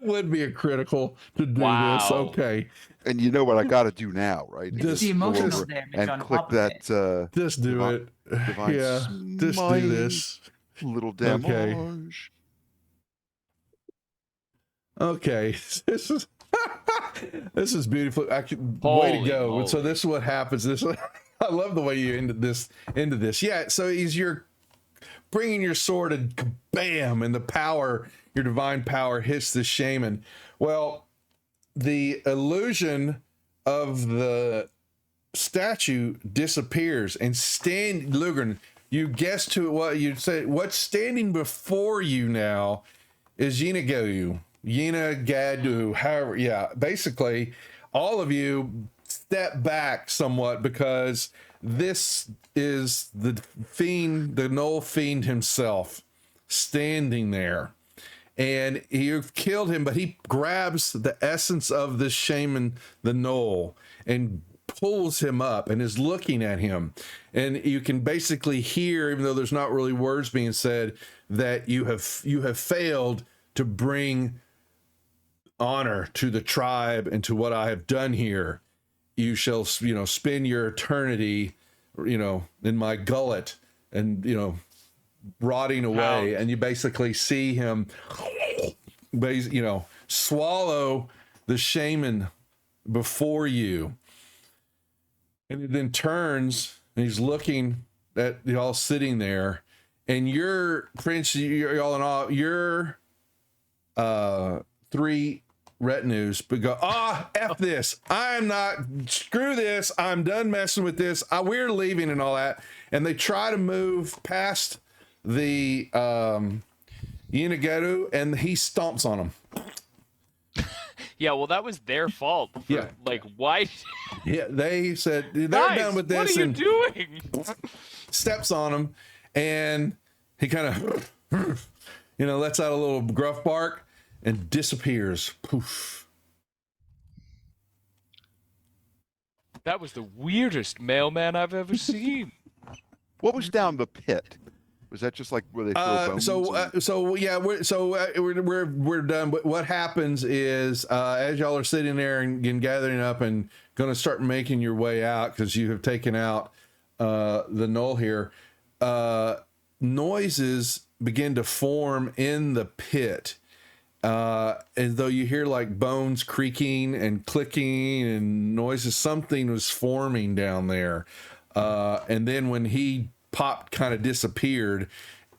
would be a critical to do this. Okay. And you know what I got to do now, right? Just the go emotional over damage and on click top of that. Just do it. Divine Yeah. Just Smite, do this. Little damage. Okay. This is beautiful. Actually, way to Holy go. moly. So this is what happens. I love the way you ended this. Yeah. So you're bringing your sword and bam, and the power, your divine power hits the shaman. Well, the illusion of the statue disappears, and Lugren, you guessed to what you said. What's standing before you now is Yinagadu, however, yeah. Basically, all of you step back somewhat, because this is the fiend, the Knoll fiend himself, standing there. And you've killed him, but he grabs the essence of this shaman, the Knoll, and pulls him up and is looking at him. And you can basically hear, even though there's not really words being said, that you have failed to bring honor to the tribe and to what I have done here. You shall, spend your eternity, in my gullet, and, rotting away. Ouch. And you basically see him, swallow the shaman before you. And he then turns and he's looking at y'all sitting there, and you're Prince, you're all in all, you're three retinues, but go, F this. I'm not, screw this. I'm done messing with this. We're leaving and all that. And they try to move past the Yinagadu, and he stomps on them. Yeah, well, that was their fault. Yeah. Like, why? Yeah, they said they're Guys, done with this. what are you and doing? steps on him, and he kind of, lets out a little gruff bark and disappears. Poof. That was the weirdest mailman I've ever seen. What was down the pit? Was that just like where they throw bones? We're done. But what happens is, as y'all are sitting there and gathering up and going to start making your way out because you have taken out the knoll here, noises begin to form in the pit. As though you hear like bones creaking and clicking and noises. Something was forming down there. And then when he popped, kind of disappeared,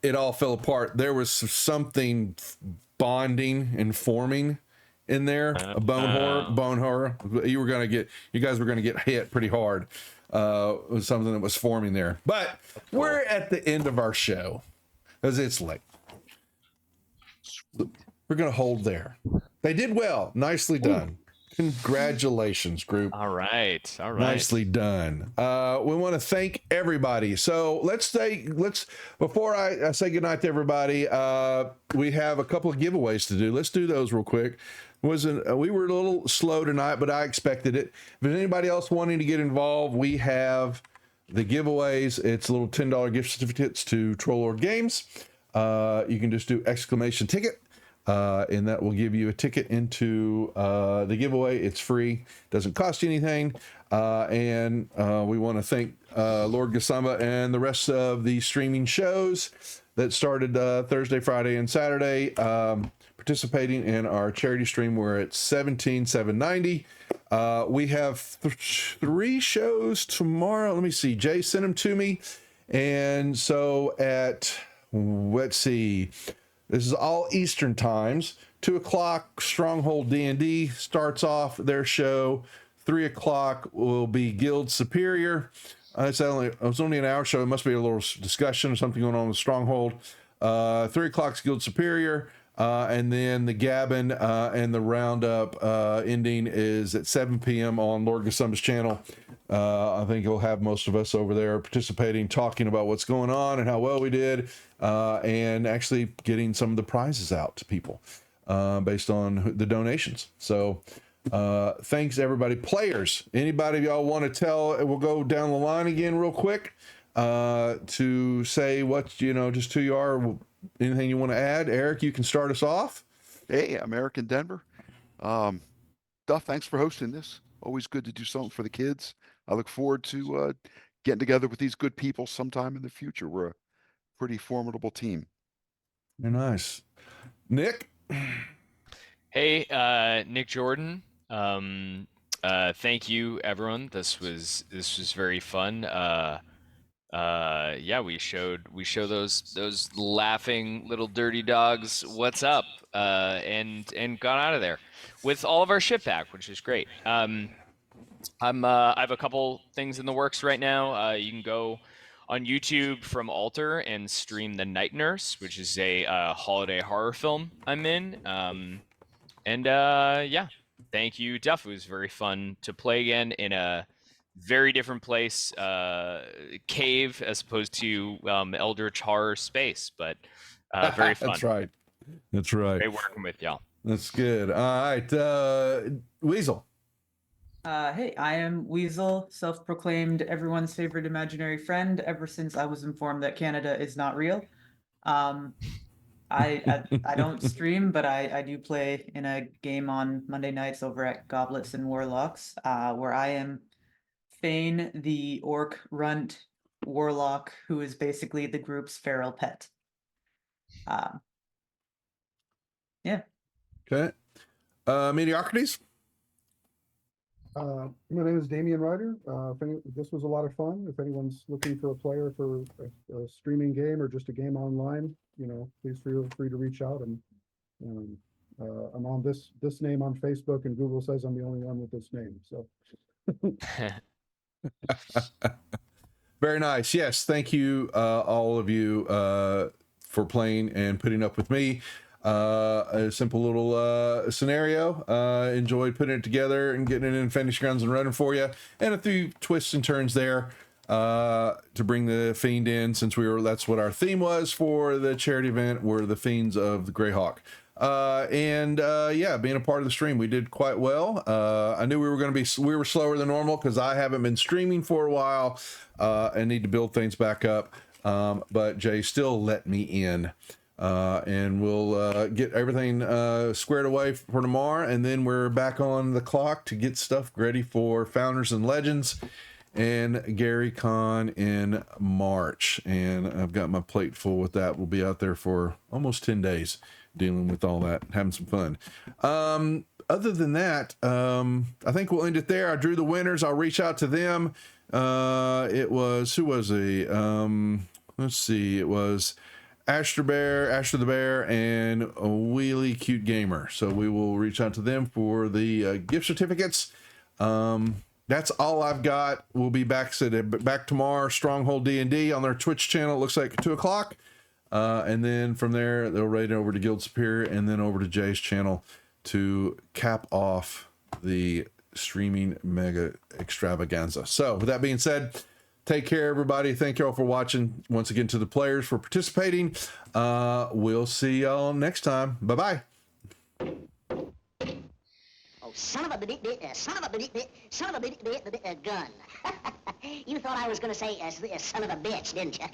it all fell apart. There was something bonding and forming in there. A bone horror. You guys were gonna get hit pretty hard with something that was forming there. But we're at the end of our show because it's late. We're gonna hold there. They did well. Nicely done. Congratulations, group. All right. Nicely done. We want to thank everybody. So before I say goodnight to everybody, we have a couple of giveaways to do. Let's do those real quick. We were a little slow tonight, but I expected it. If there's anybody else wanting to get involved, we have the giveaways. It's little $10 gift certificates to Trollord Games. You can just do !ticket. And that will give you a ticket into the giveaway. It's free, doesn't cost you anything. And we want to thank Lord Gasamba and the rest of the streaming shows that started Thursday, Friday, and Saturday, participating in our charity stream. We're at 17,790. We have 3 shows tomorrow. Let me see. Jay sent them to me. And so let's see. This is all Eastern times. 2:00, Stronghold D&D starts off their show. 3:00 will be Guild Superior. It was only an hour show. It must be a little discussion or something going on with Stronghold. 3:00 is Guild Superior. And then the Gabbin and the Roundup ending is at 7 p.m. on Lord Gasamba's channel. I think you'll have most of us over there participating, talking about what's going on and how well we did, and actually getting some of the prizes out to people based on the donations. So thanks, everybody. Players, anybody y'all want to tell, we'll go down the line again real quick to say what, just who you are, anything you want to add. Eric, you can start us off. Hey, I'm Eric in Denver. Duff, thanks for hosting this. Always good to do something for the kids. I look forward to getting together with these good people sometime in the future. We're a pretty formidable team. Very nice. Nick? Hey, Nick Jordan. Thank you, everyone. This was very fun. Yeah, we show those laughing little dirty dogs what's up, and got out of there with all of our shit back, which is great. I have a couple things in the works right now. You can go on YouTube from Alter and stream The Night Nurse, which is a holiday horror film I'm in. Yeah, thank you, Duff. It was very fun to play again in a very different place, cave as opposed to Eldritch horror space, but very fun. That's right. Great working with y'all. That's good. All right, Weasel. Hey, I am Weasel, self-proclaimed everyone's favorite imaginary friend ever since I was informed that Canada is not real. I don't stream, but I do play in a game on Monday nights over at Goblets and Warlocks, where I am Fane, the orc runt warlock, who is basically the group's feral pet. Yeah. Okay. Mediocrities? My name is Damian Ryder. This was a lot of fun. If anyone's looking for a player for a streaming game or just a game online, please feel free to reach out. And I'm on this name on Facebook, and Google says I'm the only one with this name. So. Very nice. Yes, thank you, all of you, for playing and putting up with me. A simple little scenario. Enjoyed putting it together and getting it in finished grounds and running for you, and a few twists and turns there to bring the Fiend in, since that's what our theme was for the charity event, were the Fiends of the Greyhawk. Yeah, being a part of the stream, we did quite well. I knew we were slower than normal because I haven't been streaming for a while and need to build things back up. but Jay still let me in. And we'll get everything squared away for tomorrow, and then we're back on the clock to get stuff ready for Founders and Legends and Gary Con in March. And I've got my plate full with that. We'll be out there for almost 10 days dealing with all that, having some fun. Other than that, I think we'll end it there. I drew the winners. I'll reach out to them. It was, who was he? Let's see. It was Asher the Bear, and a Wheelie Cute Gamer. So we will reach out to them for the gift certificates. That's all I've got. We'll be back tomorrow. Stronghold D&D on their Twitch channel. It looks like 2:00. And then from there, they'll raid over to Guild Superior and then over to Jay's channel to cap off the streaming mega extravaganza. So with that being said, take care, everybody. Thank you all for watching. Once again, to the players for participating. We'll see y'all next time. Bye-bye. Oh, son of a gun. You thought I was going to say son of a bitch, didn't you?